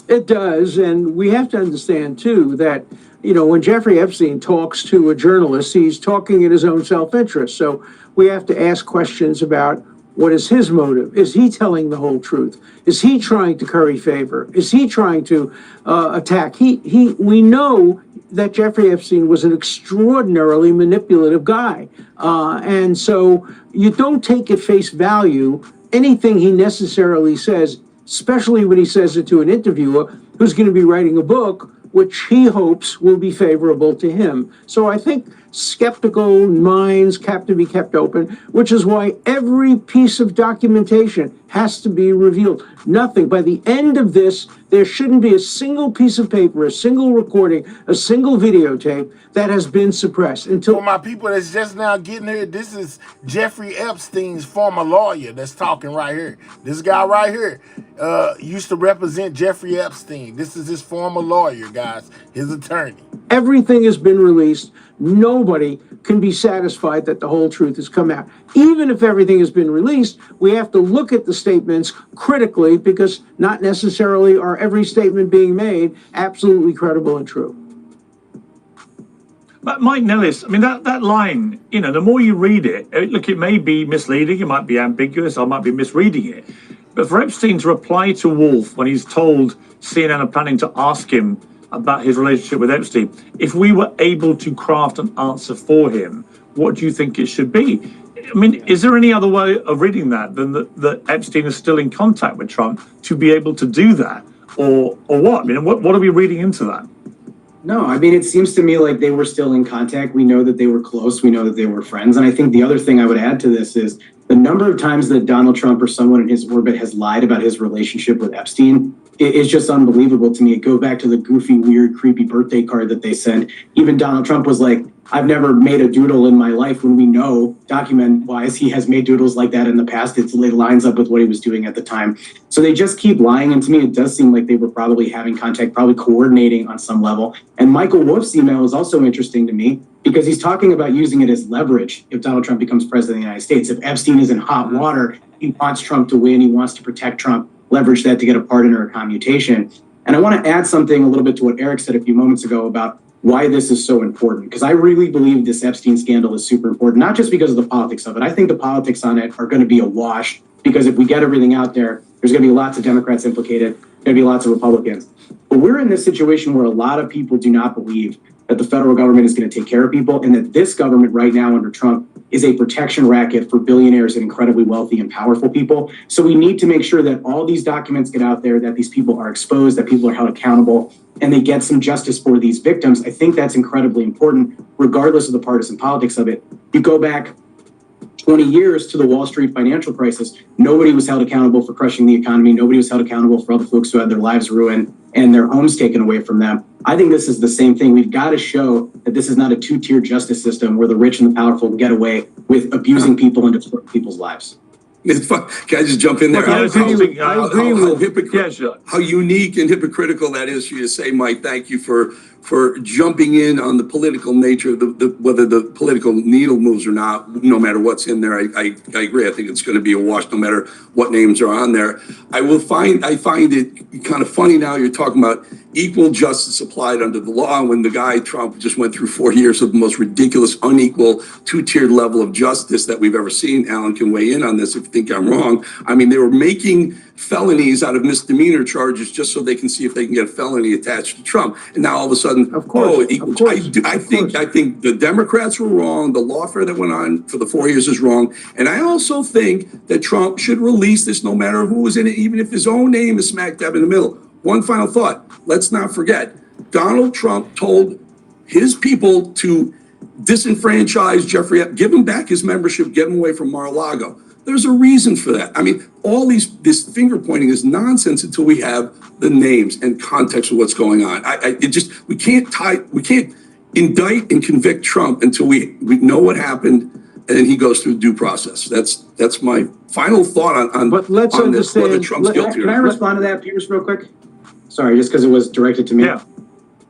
It does, and we have to understand too that when Jeffrey Epstein talks to a journalist, he's talking in his own self-interest. So we have to ask questions about what is his motive. Is he telling the whole truth? Is he trying to curry favor? Is he trying to attack? We know that Jeffrey Epstein was an extraordinarily manipulative guy, and so you don't take at face value anything he necessarily says, especially when he says it to an interviewer who's going to be writing a book, which he hopes will be favorable to him. So I think skeptical minds have to be kept open, which is why every piece of documentation has to be revealed. Nothing. By the end of this, there shouldn't be a single piece of paper, a single recording, a single videotape that has been suppressed until... For my people that's just now getting here, this is Jeffrey Epstein's former lawyer that's talking right here. This guy right here used to represent Jeffrey Epstein. This is his former lawyer, guys, his attorney. Everything has been released. Nobody can be satisfied that the whole truth has come out. Even if everything has been released, we have to look at the statements critically, because not necessarily are every statement being made absolutely credible and true. But Mike Nellis, I mean, that line, the more you read it, look, it may be misleading, it might be ambiguous, I might be misreading it. But for Epstein to reply to Wolff when he's told CNN are planning to ask him about his relationship with Epstein, if we were able to craft an answer for him, what do you think it should be? I mean, is there any other way of reading that than that Epstein is still in contact with Trump to be able to do that? Or what? I mean, what are we reading into that? No, I mean, it seems to me like they were still in contact. We know that they were close. We know that they were friends. And I think the other thing I would add to this is the number of times that Donald Trump or someone in his orbit has lied about his relationship with Epstein is just unbelievable to me. Go back to the goofy, weird, creepy birthday card that they sent. Even Donald Trump was like, I've never made a doodle in my life, when we know, document-wise, he has made doodles like that in the past. It lines up with what he was doing at the time. So they just keep lying. And to me, it does seem like they were probably having contact, probably coordinating on some level. And Michael Wolff's email is also interesting to me because he's talking about using it as leverage if Donald Trump becomes president of the United States. If Epstein is in hot water, he wants Trump to win. He wants to protect Trump, leverage that to get a pardon or a commutation. And I want to add something a little bit to what Eric said a few moments ago about why this is so important, because I really believe this Epstein scandal is super important, not just because of the politics of it. I think the politics on it are going to be a wash, because if we get everything out there, there's going to be lots of Democrats implicated, going to be lots of Republicans. But we're in this situation where a lot of people do not believe that the federal government is going to take care of people, and that this government right now under Trump is a protection racket for billionaires and incredibly wealthy and powerful people. So we need to make sure that all these documents get out there, that these people are exposed, that people are held accountable, and they get some justice for these victims. I think that's incredibly important, regardless of the partisan politics of it. You go back 20 years to the Wall Street financial crisis, nobody was held accountable for crushing the economy. Nobody was held accountable for all the folks who had their lives ruined and their homes taken away from them. I think this is the same thing. We've got to show that this is not a two-tier justice system where the rich and the powerful get away with abusing people and destroying people's lives. Can I just jump in there? How unique and hypocritical that is for you to say, Mike. Thank you for jumping in on the political nature of whether the political needle moves or not. No matter what's in there, I agree. I think it's going to be a wash, no matter what names are on there. I find it kind of funny now. You're talking about equal justice applied under the law when the guy Trump just went through 4 years of the most ridiculous, unequal, two-tiered level of justice that we've ever seen. Alan can weigh in on this if you think I'm wrong. I mean, they were making felonies out of misdemeanor charges just so they can see if they can get a felony attached to Trump. And now all of a sudden, I think the Democrats were wrong. The lawfare that went on for the 4 years is wrong. And I also think that Trump should release this no matter who was in it, even if his own name is smack dab in the middle. One final thought. Let's not forget, Donald Trump told his people to disenfranchise Jeffrey, give him back his membership, get him away from Mar-a-Lago. There's a reason for that. I mean, this finger pointing is nonsense until we have the names and context of what's going on. We can't indict and convict Trump until we know what happened, and then he goes through due process. That's my final thought on but let's on understand, this, whether Trump's guilty or not. Can I respond to that, Pierce, real quick? Sorry, just because it was directed to me.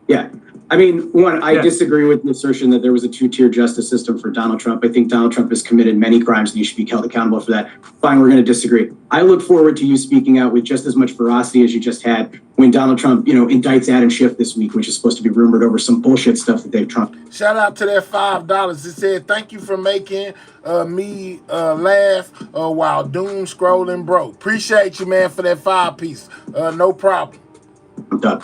Yeah. I mean, one, I disagree with the assertion that there was a two-tier justice system for Donald Trump. I think Donald Trump has committed many crimes and he should be held accountable for that. Fine, we're going to disagree. I look forward to you speaking out with just as much veracity as you just had when Donald Trump, indicts Adam Schiff this week, which is supposed to be rumored over some bullshit stuff that they've trumped. Shout out to that $5. It said, thank you for making me laugh while doom scrolling broke. Appreciate you, man, for that 5-piece. No problem. I'm done.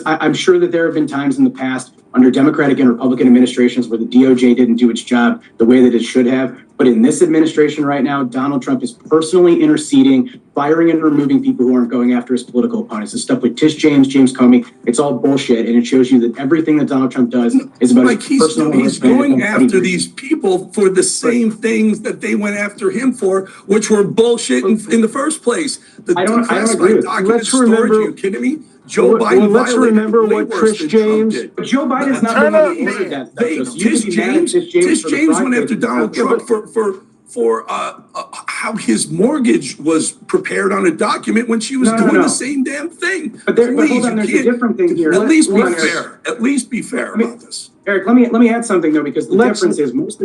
I'm sure that there have been times in the past under Democratic and Republican administrations where the DOJ didn't do its job the way that it should have. But in this administration right now, Donald Trump is personally interceding, firing and removing people who aren't going after his political opponents. The stuff with Tish James, James Comey, it's all bullshit. And it shows you that everything that Donald Trump does is about his personal. He's going after these people for the same things that they went after him for, which were bullshit in the first place. I don't agree with that. Let's remember. Are you kidding me? Joe Biden. Let's remember what Tish James. Joe Biden's not the one who ordered that stuff. Tish James went after Donald Trump for how his mortgage was prepared on a document when she was doing the same damn thing. But hold on, there's a different thing here. At least be fair. At least be fair about this. Eric, let me add something though, because the difference is most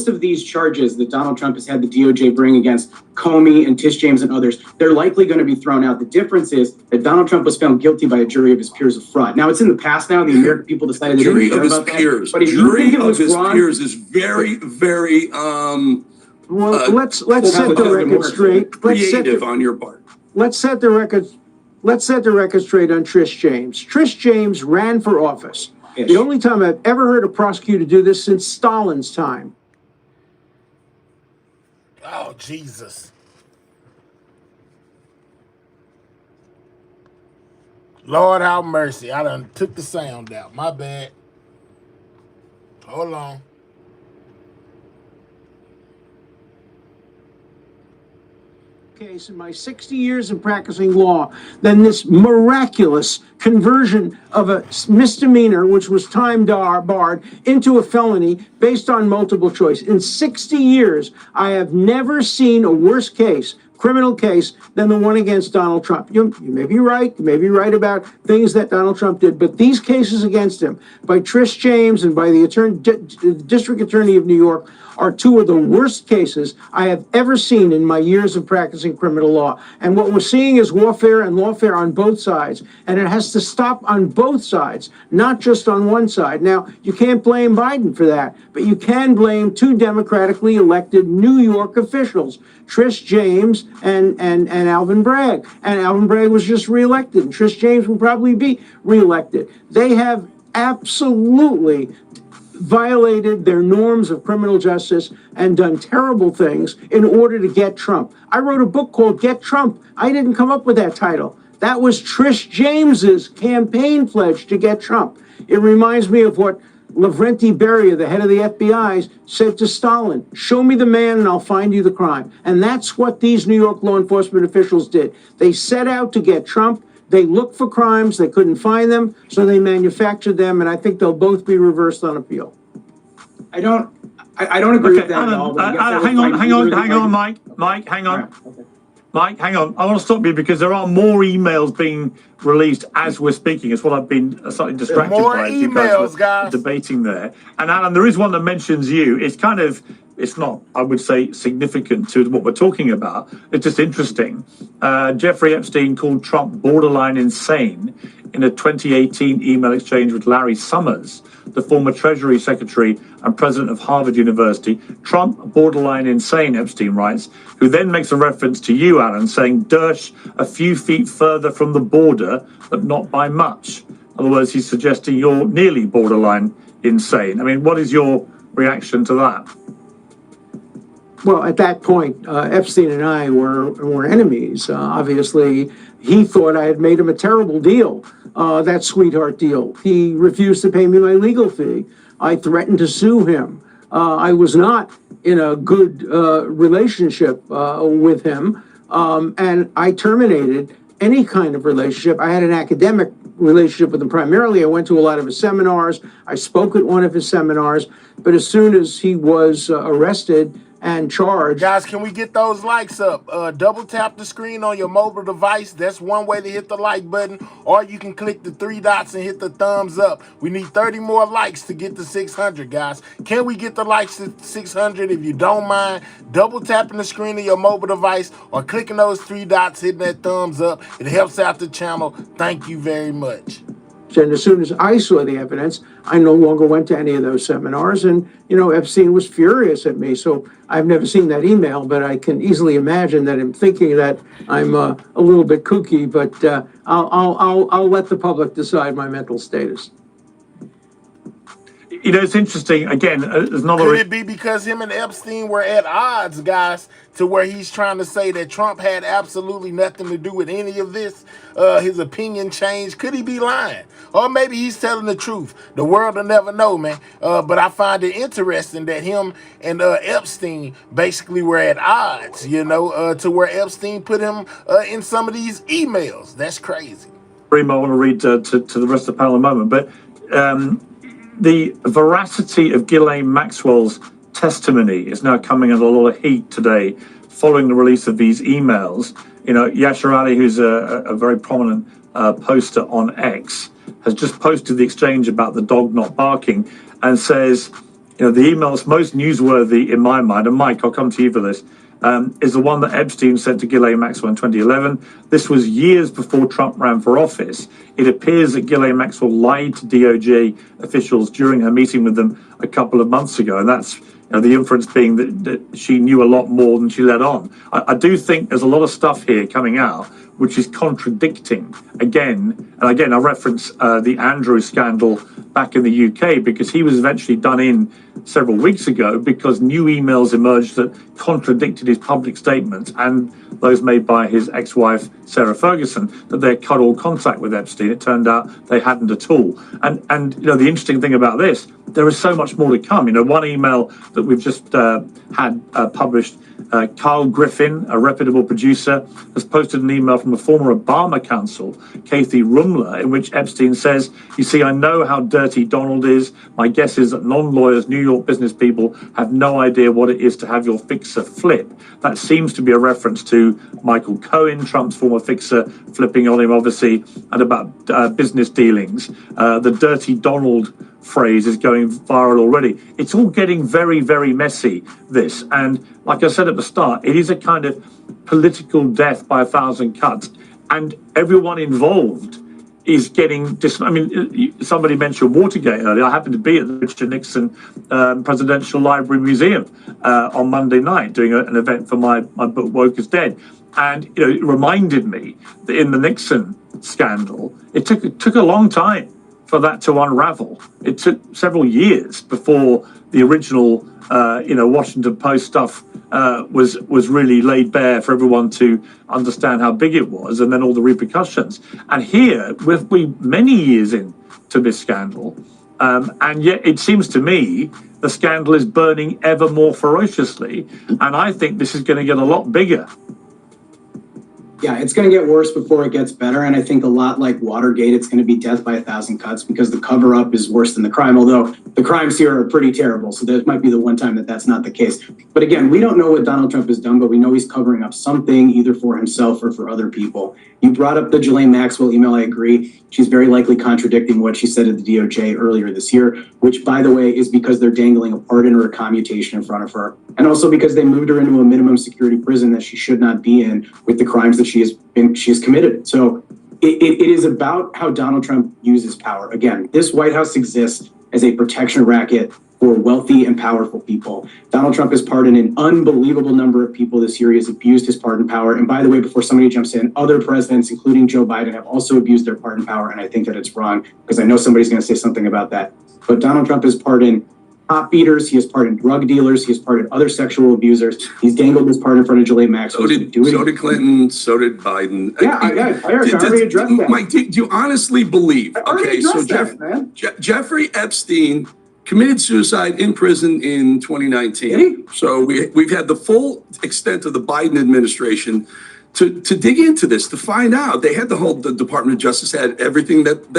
of these charges that Donald Trump has had the DOJ bring against Comey and Tish James and others, they're likely going to be thrown out. The difference is that Donald Trump was found guilty by a jury of his peers of fraud. Now it's in the past now. The American people decided they didn't care about that. But if you think it was wrong, peers is very, very well, let's set the record straight. Creative on your part. Let's set the record straight on Tish James. Tish James ran for office. The only time I've ever heard a prosecutor do this since Stalin's time. Oh, Jesus. Lord have mercy. I done took the sound out. My bad. Hold on. Case in my 60 years of practicing law than this miraculous conversion of a misdemeanor, which was time barred, into a felony based on multiple choice. In 60 years, I have never seen a worse case, criminal case, than the one against Donald Trump. You may be right. You may be right about things that Donald Trump did, but these cases against him by Trish James and by the District Attorney of New York are two of the worst cases I have ever seen in my years of practicing criminal law. And what we're seeing is warfare and lawfare on both sides. And it has to stop on both sides, not just on one side. Now, you can't blame Biden for that, but you can blame two democratically elected New York officials, Trish James and Alvin Bragg. And Alvin Bragg was just reelected, and Trish James will probably be reelected. They have absolutely violated their norms of criminal justice and done terrible things in order to get Trump. I wrote a book called Get Trump. I didn't come up with that title. That was Trish James's campaign pledge to get Trump. It reminds me of what Lavrenti Beria, the head of the FBI, said to Stalin, show me the man and I'll find you the crime. And that's what these New York law enforcement officials did. They set out to get Trump. They looked for crimes, they couldn't find them, so they manufactured them, and I think they'll both be reversed on appeal. I don't agree with that at all. Hang on, Mike, hang on. Mike, hang on. I want to stop you because there are more emails being released as we're speaking. It's what I've been slightly distracted by. More emails, guys. Debating there. And Alan, there is one that mentions you. It's not, I would say, significant to what we're talking about. It's just interesting. Jeffrey Epstein called Trump borderline insane in a 2018 email exchange with Larry Summers, the former Treasury Secretary and president of Harvard University. Trump borderline insane, Epstein writes, who then makes a reference to you, Alan, saying Dersh a few feet further from the border, but not by much. In other words, he's suggesting you're nearly borderline insane. I mean, what is your reaction to that? Well, at that point, Epstein and I were enemies. Obviously, he thought I had made him a terrible deal, that sweetheart deal. He refused to pay me my legal fee. I threatened to sue him. I was not in a good relationship with him, and I terminated any kind of relationship. I had an academic relationship with him primarily. I went to a lot of his seminars. I spoke at one of his seminars. But as soon as he was arrested and charged. Guys, can we get those likes up? Double tap the screen on your mobile device. That's one way to hit the like button. Or you can click the three dots and hit the thumbs up. We need 30 more likes to get to 600, guys. Can we get the likes to 600? If you don't mind, double tapping the screen of your mobile device or clicking those three dots, hitting that thumbs up. It helps out the channel. Thank you very much. And as soon as I saw the evidence, I no longer went to any of those seminars. And, Epstein was furious at me. So I've never seen that email, but I can easily imagine that him thinking that I'm a little bit kooky. But I'll let the public decide my mental status. It's interesting. Again, there's not Could it be because him and Epstein were at odds, guys, to where he's trying to say that Trump had absolutely nothing to do with any of this? His opinion changed. Could he be lying? Or maybe he's telling the truth. The world will never know, man. But I find it interesting that him and Epstein basically were at odds, to where Epstein put him in some of these emails. That's crazy. Rima, I want to read to the rest of the panel in a moment. But the veracity of Ghislaine Maxwell's testimony is now coming under a lot of heat today following the release of these emails. Yashar Ali, who's a very prominent poster on X, has just posted the exchange about the dog not barking and says, the email that's most newsworthy in my mind, and Mike, I'll come to you for this, is the one that Epstein sent to Ghislaine Maxwell in 2011. This was years before Trump ran for office. It appears that Ghislaine Maxwell lied to DOJ officials during her meeting with them a couple of months ago. And that's the inference being that she knew a lot more than she let on. I do think there's a lot of stuff here coming out which is contradicting again. And again, I reference the Andrew scandal back in the UK because he was eventually done in several weeks ago because new emails emerged that contradicted his public statements and those made by his ex-wife, Sarah Ferguson, that they cut all contact with Epstein. It turned out they hadn't at all. And you know, the interesting thing about this, there is so much more to come. You know, one email that we've just had published, Carl Griffin, a reputable producer, has posted an email from a former Obama counsel, Kathy Rumler, in which Epstein says, "You see, I know how dirty Donald is. My guess is that non-lawyers, New York business people have no idea what it is to have your fixer flip." That seems to be a reference to Michael Cohen, Trump's former fixer, flipping on him, obviously, and about business dealings. The dirty Donald phrase is going viral already. It's all getting very, very messy, this. And like I said at the start, it is a kind of political death by a thousand cuts. And everyone involved is getting I mean, somebody mentioned Watergate earlier. I happened to be at the Richard Nixon Presidential Library Museum on Monday night doing an event for my book, Woke is Dead. And you know, it reminded me that in the Nixon scandal, it took a long time for that to unravel. It took several years before the original, Washington Post stuff was really laid bare for everyone to understand how big it was, and then all the repercussions. And here, we're many years into this scandal, and yet it seems to me the scandal is burning ever more ferociously, and I think this is going to get a lot bigger. Yeah, it's going to get worse before it gets better. And I think a lot like Watergate, it's going to be death by a thousand cuts because the cover up is worse than the crime, although the crimes here are pretty terrible. So that might be the one time that that's not the case. But again, we don't know what Donald Trump has done, but we know he's covering up something either for himself or for other people. You brought up the Ghislaine Maxwell email. I agree. She's very likely contradicting what she said at the DOJ earlier this year, which, by the way, is because they're dangling a pardon or a commutation in front of her. And also because they moved her into a minimum security prison that she should not be in with the crimes that she has committed. So it is about how Donald Trump uses power. Again, this White House exists as a protection racket for wealthy and powerful people. Donald Trump has pardoned an unbelievable number of people this year. He has abused his pardon power. And by the way, before somebody jumps in, other presidents, including Joe Biden, have also abused their pardon power. And I think that it's wrong because I know somebody's going to say something about that. But Donald Trump has pardoned cop beaters, he has pardoned drug dealers, he has pardoned other sexual abusers. He's dangled his pardon in front of Ghislaine Maxwell. So did Clinton, so did Biden. I already addressed that. Mike, do you honestly believe? Okay, so Jeffrey Epstein committed suicide in prison in 2019. So we've had the full extent of the Biden administration to dig into this, to find out. They had the Department of Justice had everything that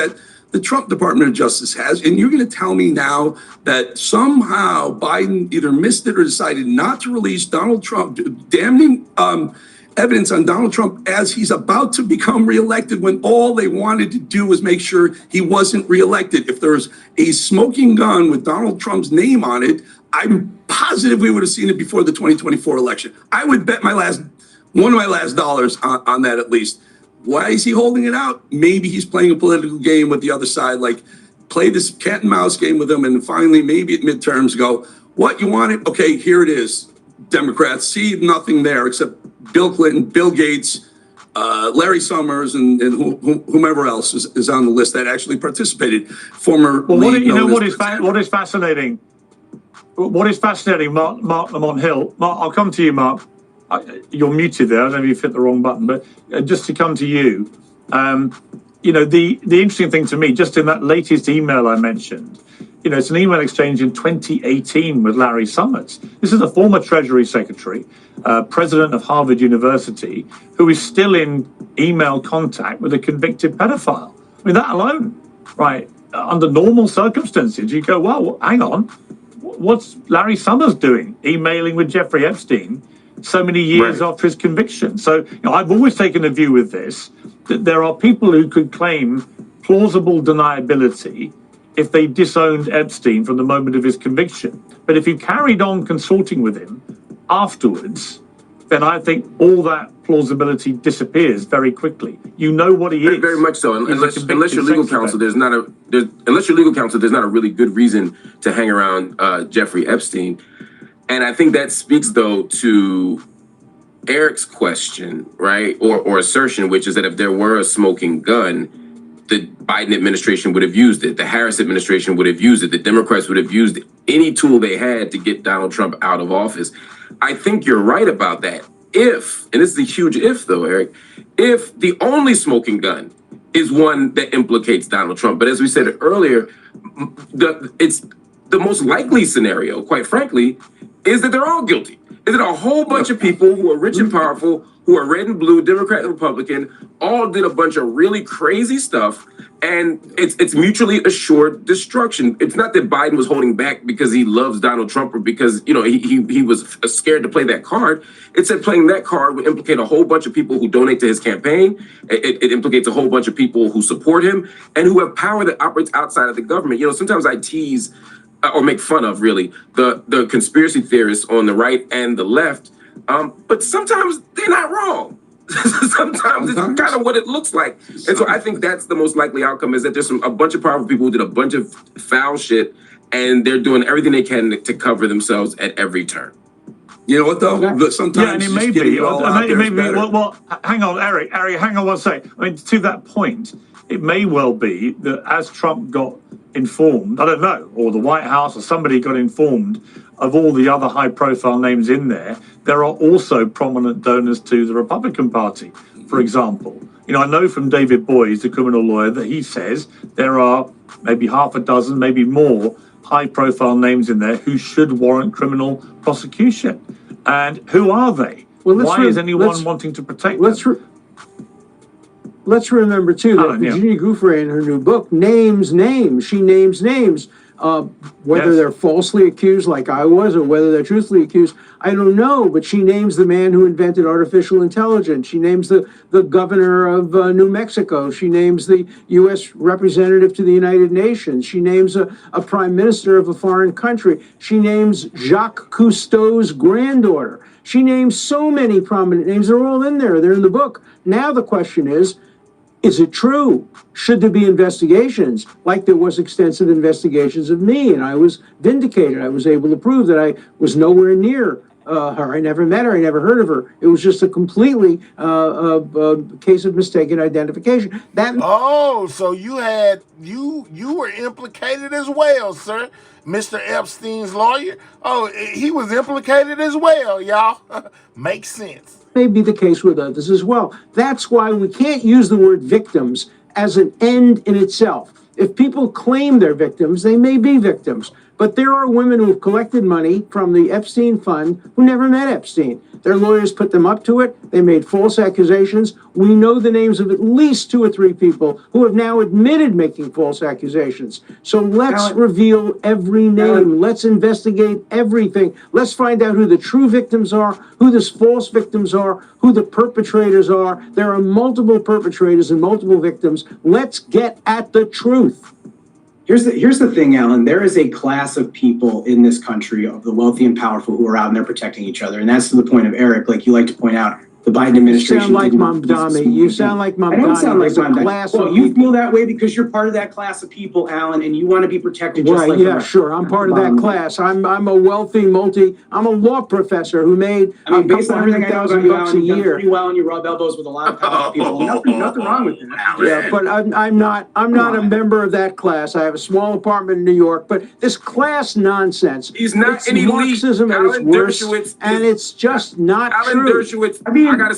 the Trump Department of Justice has. And you're going to tell me now that somehow Biden either missed it or decided not to release Donald Trump, damning evidence on Donald Trump as he's about to become reelected when all they wanted to do was make sure he wasn't reelected. If there's a smoking gun with Donald Trump's name on it, I'm positive we would have seen it before the 2024 election. I would bet one of my last dollars on that at least. Why is he holding it out? Maybe he's playing a political game with the other side, like play this cat and mouse game with them, and finally maybe at midterms go, what, you want it? Okay, here it is. Democrats see nothing there except Bill Clinton, Bill Gates, Larry Summers, and whomever else is on the list that actually participated. What is fascinating? What is fascinating, Mark Lamont Hill? Mark, I'll come to you, Mark. You're muted there. I don't know if you've hit the wrong button, but just to come to you, the interesting thing to me, just in that latest email I mentioned, it's an email exchange in 2018 with Larry Summers. This is a former Treasury Secretary, president of Harvard University, who is still in email contact with a convicted pedophile. I mean, that alone, right? Under normal circumstances, you go, well, hang on, what's Larry Summers doing? Emailing with Jeffrey Epstein so many years after his conviction. So I've always taken a view with this, that there are people who could claim plausible deniability if they disowned Epstein from the moment of his conviction. But if you carried on consorting with him afterwards, then I think all that plausibility disappears very quickly. You know what he is. Very much so. Unless your legal counsel, there's not a really good reason to hang around Jeffrey Epstein. And I think that speaks, though, to Eric's question, right, or assertion, which is that if there were a smoking gun, the Biden administration would have used it. The Harris administration would have used it. The Democrats would have used any tool they had to get Donald Trump out of office. I think you're right about that. if, and this is a huge if though, Eric, if the only smoking gun is one that implicates Donald Trump. But as we said earlier, it's the most likely scenario, quite frankly, is that they're all guilty. Is that a whole bunch of people who are rich and powerful, who are red and blue, Democrat and Republican, all did a bunch of really crazy stuff, and it's mutually assured destruction. It's not that Biden was holding back because he loves Donald Trump or because he was scared to play that card. It's that playing that card would implicate a whole bunch of people who donate to his campaign. It implicates a whole bunch of people who support him and who have power that operates outside of the government. Sometimes I tease or make fun of really the conspiracy theorists on the right and the left, but sometimes they're not wrong. Sometimes it's kind of what it looks like. And so I think that's the most likely outcome, is that there's a bunch of powerful people who did a bunch of foul shit, and they're doing everything they can to cover themselves at every turn. You know what though? But sometimes and it may be. Well, hang on, Eric, hang on one second. I mean, to that point, it may well be that as Trump got informed, I don't know, or the White House or somebody got informed of all the other high-profile names in there, there are also prominent donors to the Republican Party, for example. I know from David Boies, the criminal lawyer, that he says there are maybe half a dozen, maybe more high-profile names in there who should warrant criminal prosecution. And who are they? Why is anyone wanting to protect them? Let's remember, too, that Virginia Giuffre, in her new book, names names. She names names. Whether they're falsely accused like I was or whether they're truthfully accused, I don't know. But she names the man who invented artificial intelligence. She names the governor of New Mexico. She names the U.S. representative to the United Nations. She names a prime minister of a foreign country. She names Jacques Cousteau's granddaughter. She names so many prominent names. They're all in there. They're in the book. Now the question is it true? Should there be investigations like there was extensive investigations of me, and I was vindicated? I was able to prove that I was nowhere near her. I never met her. I never heard of her. It was just a completely case of mistaken identification. So you were implicated as well, sir. Mr. Epstein's lawyer. Oh, he was implicated as well, y'all. Makes sense. May be the case with others as well. That's why we can't use the word victims as an end in itself. If people claim they're victims, they may be victims. But there are women who have collected money from the Epstein Fund who never met Epstein. Their lawyers put them up to it. They made false accusations. We know the names of at least 2 or 3 people who have now admitted making false accusations. So let's reveal every name. Let's investigate everything. Let's find out who the true victims are, who the false victims are, who the perpetrators are. There are multiple perpetrators and multiple victims. Let's get at the truth. Here's the thing, Alan. There is a class of people in this country, of the wealthy and powerful, who are out and they're protecting each other. And that's to the point of, Eric, like you like to point out, the Biden administration. You sound like Mamdani. You sound like Mamdani. I don't sound like Mamdani. Well, you people. feel that way because you're part of that class of people, Alan, and you want to be protected just like yeah, sure. I'm part of that class. I'm a wealthy I'm a law professor who made based on everything I know about you, Alan, you've done year. pretty well and you rub elbows with a lot of powerful people. Nothing wrong with that. Yeah, but I'm not a member of that class. I have a small apartment in New York, but this class nonsense. He's not an elite. Marxism at its worst, and it's just not Alan true. Dershowitz. I gotta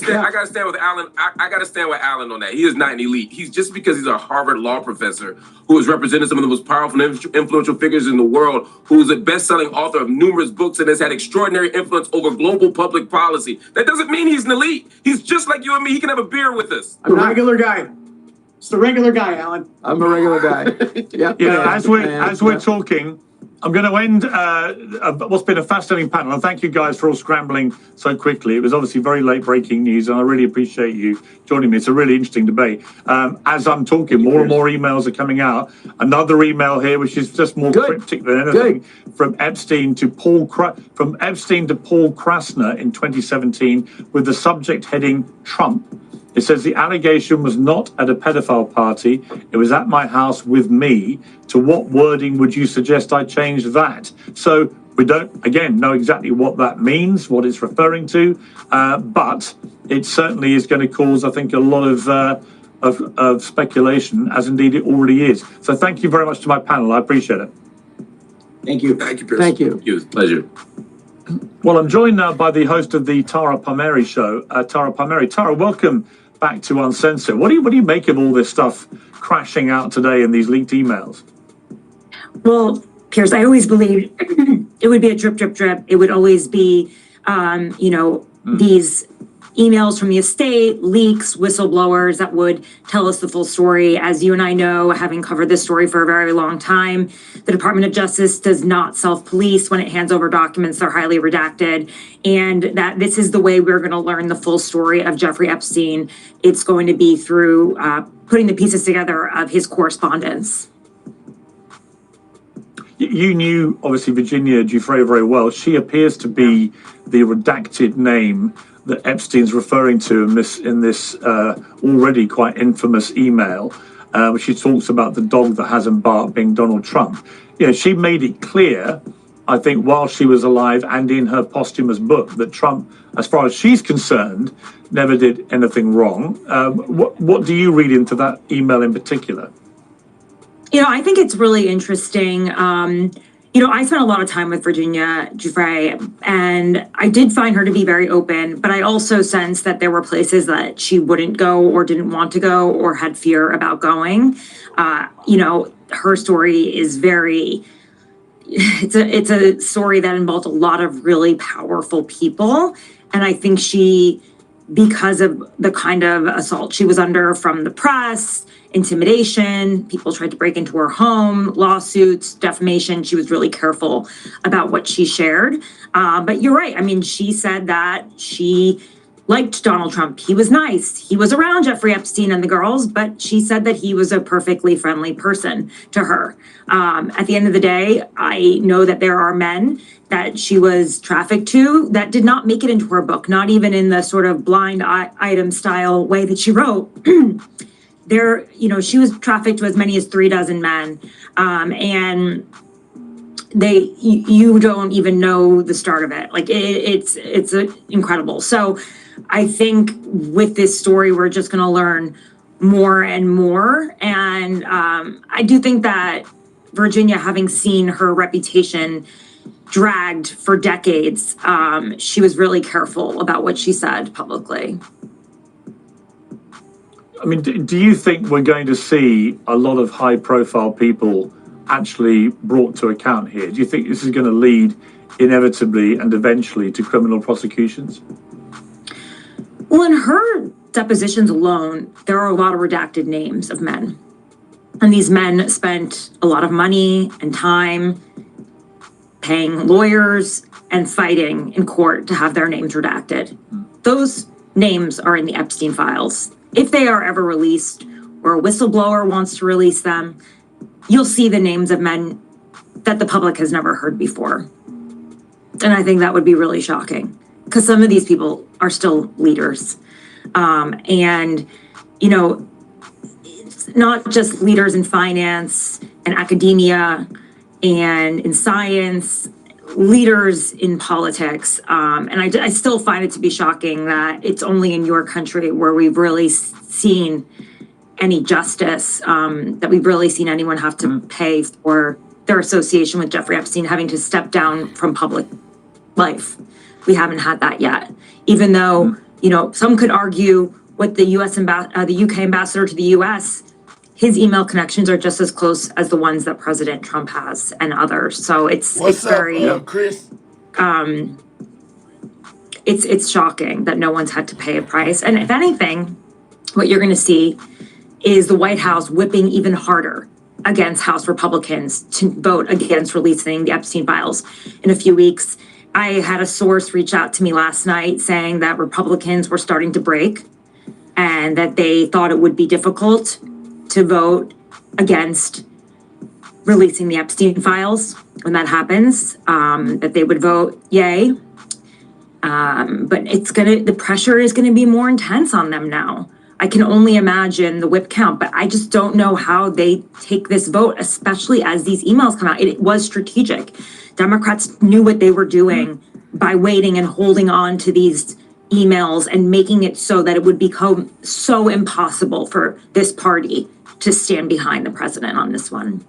stand with Alan. I gotta stand with Alan on that. He is not an elite. He's just because he's a Harvard law professor who has represented some of the most powerful and influential figures in the world, who is a best-selling author of numerous books and has had extraordinary influence over global public policy. That doesn't mean he's an elite. He's just like you and me. He can have a beer with us. I'm a regular guy. It's the regular guy, Alan. I'm a regular guy. Yeah. As we're talking, I'm going to end what's been a fascinating panel, and thank you guys for all scrambling so quickly. It was obviously very late breaking news, and I really appreciate you joining me. It's a really interesting debate. As I'm talking, more and more emails are coming out. Another email here, which is just more cryptic than anything, from Epstein to Paul Krasner in 2017, with the subject heading Trump. It says the allegation was not at a pedophile party. It was at my house with me. To what wording would you suggest I change that? So we don't, again, know exactly what that means, what it's referring to, but it certainly is going to cause, I think, a lot of speculation, as indeed it already is. So thank you very much to my panel. I appreciate it. Thank you. Thank you, Pierce. Thank you. It was a pleasure. Well, I'm joined now by the host of the Tara Palmieri show, Tara Palmieri. Tara, welcome back to Uncensored. What do you make of all this stuff crashing out today in these leaked emails? Well, Piers, I always believed it would be a drip, drip, drip. It would always be, these emails from the estate, leaks, whistleblowers that would tell us the full story. As you and I know, having covered this story for a very long time, the Department of Justice does not self-police when it hands over documents. They're highly redacted. And that this is the way we're going to learn the full story of Jeffrey Epstein. It's going to be through putting the pieces together of his correspondence. You knew, obviously, Virginia Giuffre very well. She appears to be the redacted name that Epstein's referring to in this already quite infamous email, where she talks about the dog that hasn't barked being Donald Trump. She made it clear, I think, while she was alive and in her posthumous book, that Trump, as far as she's concerned, never did anything wrong. What do you read into that email in particular? I think it's really interesting. I spent a lot of time with Virginia Giuffre, and I did find her to be very open, but I also sensed that there were places that she wouldn't go or didn't want to go or had fear about going. Her story is it's a story that involved a lot of really powerful people. And I think because of the kind of assault she was under from the press, intimidation, people tried to break into her home, lawsuits, defamation. She was really careful about what she shared. But you're right. I mean, she said that she liked Donald Trump. He was nice. He was around Jeffrey Epstein and the girls, but she said that he was a perfectly friendly person to her. At the end of the day, I know that there are men that she was trafficked to that did not make it into her book, not even in the sort of blind item style way that she wrote. She was trafficked to as many as 36 men. And you don't even know the start of it. Like it's incredible. So I think with this story, we're just going to learn more and more. And I do think that Virginia, having seen her reputation dragged for decades, she was really careful about what she said publicly. I mean, do you think we're going to see a lot of high-profile people actually brought to account here? Do you think this is going to lead inevitably and eventually to criminal prosecutions? Well, in her depositions alone, there are a lot of redacted names of men. And these men spent a lot of money and time paying lawyers and fighting in court to have their names redacted. Those names are in the Epstein files. If they are ever released or a whistleblower wants to release them, you'll see the names of men that the public has never heard before. And I think that would be really shocking because some of these people are still leaders. It's not just leaders in finance and academia and in science, leaders in politics. And I still find it to be shocking that it's only in your country where we've really seen any justice, that we've really seen anyone have to pay for their association with Jeffrey Epstein, having to step down from public life. We haven't had that yet, even though, some could argue with the the UK ambassador to the US, his email connections are just as close as the ones that President Trump has and others. So it's very, Chris? It's shocking that no one's had to pay a price. And if anything, what you're going to see is the White House whipping even harder against House Republicans to vote against releasing the Epstein files in a few weeks. I had a source reach out to me last night saying that Republicans were starting to break and that they thought it would be difficult to vote against releasing the Epstein files when that happens, that they would vote yay. But the pressure is gonna be more intense on them now. I can only imagine the whip count, but I just don't know how they take this vote, especially as these emails come out. It was strategic. Democrats knew what they were doing by waiting and holding on to these emails and making it so that it would become so impossible for this party to stand behind the president on this one.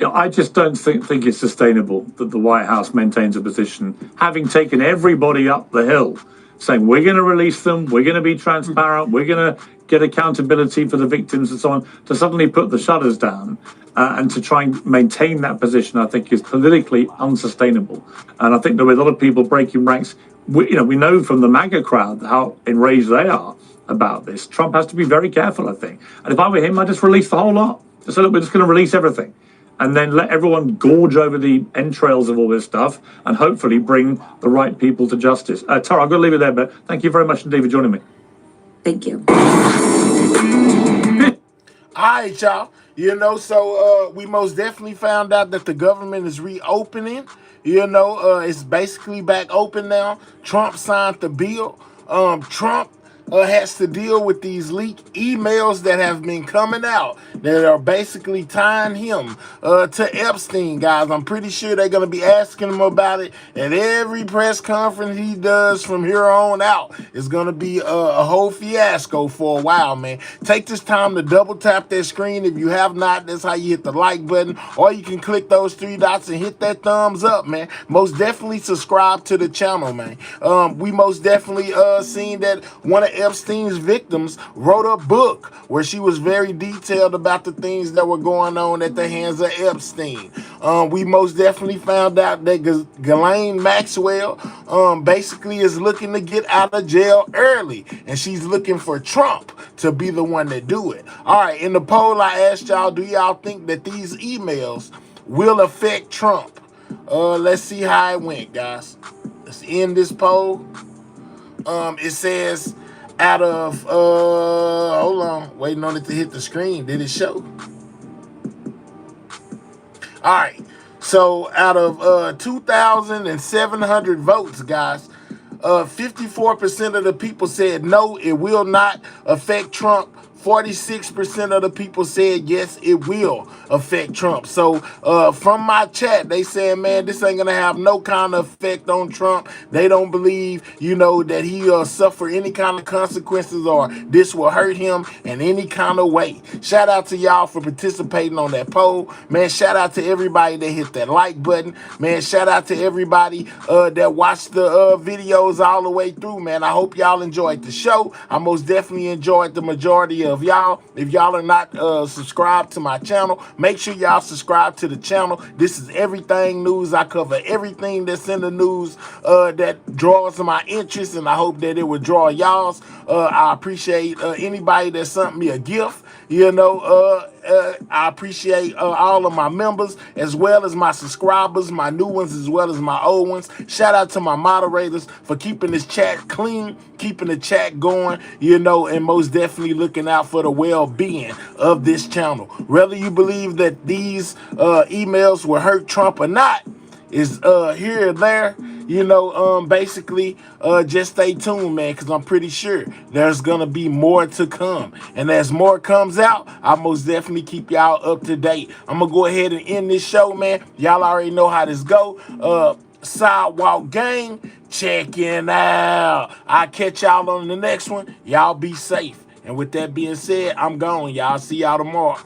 I just don't think it's sustainable that the White House maintains a position, having taken everybody up the hill, saying we're going to release them, we're going to be transparent, we're going to get accountability for the victims and so on, to suddenly put the shutters down and to try and maintain that position, I think is politically unsustainable. And I think there were a lot of people breaking ranks. We know from the MAGA crowd how enraged they are about this. Trump has to be very careful, I think. And if I were him, I'd just release the whole lot. Just say, look, we're just going to release everything. And then let everyone gorge over the entrails of all this stuff and hopefully bring the right people to justice. Tara, I've got to leave it there, but thank you very much indeed for joining me. Thank you. All right, y'all. So we most definitely found out that the government is reopening. It's basically back open now. Trump signed the bill. Trump has to deal with these leaked emails that have been coming out that are basically tying him to Epstein, guys. I'm pretty sure they're going to be asking him about it at every press conference he does from here on out. It's going to be a whole fiasco for a while, man. Take this time to double tap that screen. If you have not, that's how you hit the like button, or you can click those 3 dots and hit that thumbs up, man. Most definitely subscribe to the channel, man. We most definitely seen that one of Epstein's victims wrote a book where she was very detailed about the things that were going on at the hands of Epstein. We most definitely found out that Ghislaine Maxwell basically is looking to get out of jail early, and she's looking for Trump to be the one to do it. All right, in the poll I asked y'all, do y'all think that these emails will affect Trump? Let's see how it went, guys. Let's end this poll. It says out of hold on, waiting on it to hit the screen. Did it show? All right, so out of 2,700 votes, guys, 54% of the people said no, it will not affect Trump. 46% of the people said yes, it will affect Trump. So from my chat, they said, man, this ain't gonna have no kind of effect on Trump. They don't believe, that he'll suffer any kind of consequences or this will hurt him in any kind of way. Shout out to y'all for participating on that poll. Man, shout out to everybody that hit that like button. Man, shout out to everybody that watched the videos all the way through, man. I hope y'all enjoyed the show. I most definitely enjoyed the majority of y'all. If y'all are not subscribed to my channel, make sure y'all subscribe to the channel. This is everything news. I cover everything that's in the news that draws my interest, and I hope that it will draw y'all's. I appreciate anybody that sent me a gift. I appreciate all of my members as well as my subscribers, my new ones as well as my old ones. Shout out to my moderators for keeping this chat clean, keeping the chat going, and most definitely looking out for the well-being of this channel. Whether you believe that these emails will hurt Trump or not is here or there, basically just stay tuned, man, because I'm pretty sure there's gonna be more to come, and as more comes out, I'll most definitely keep y'all up to date. I'm gonna go ahead and end this show, man. Y'all already know how this go. Sidewalk Gang checking out. I'll catch y'all on the next one. Y'all be safe, and with that being said, I'm gone. Y'all see y'all tomorrow.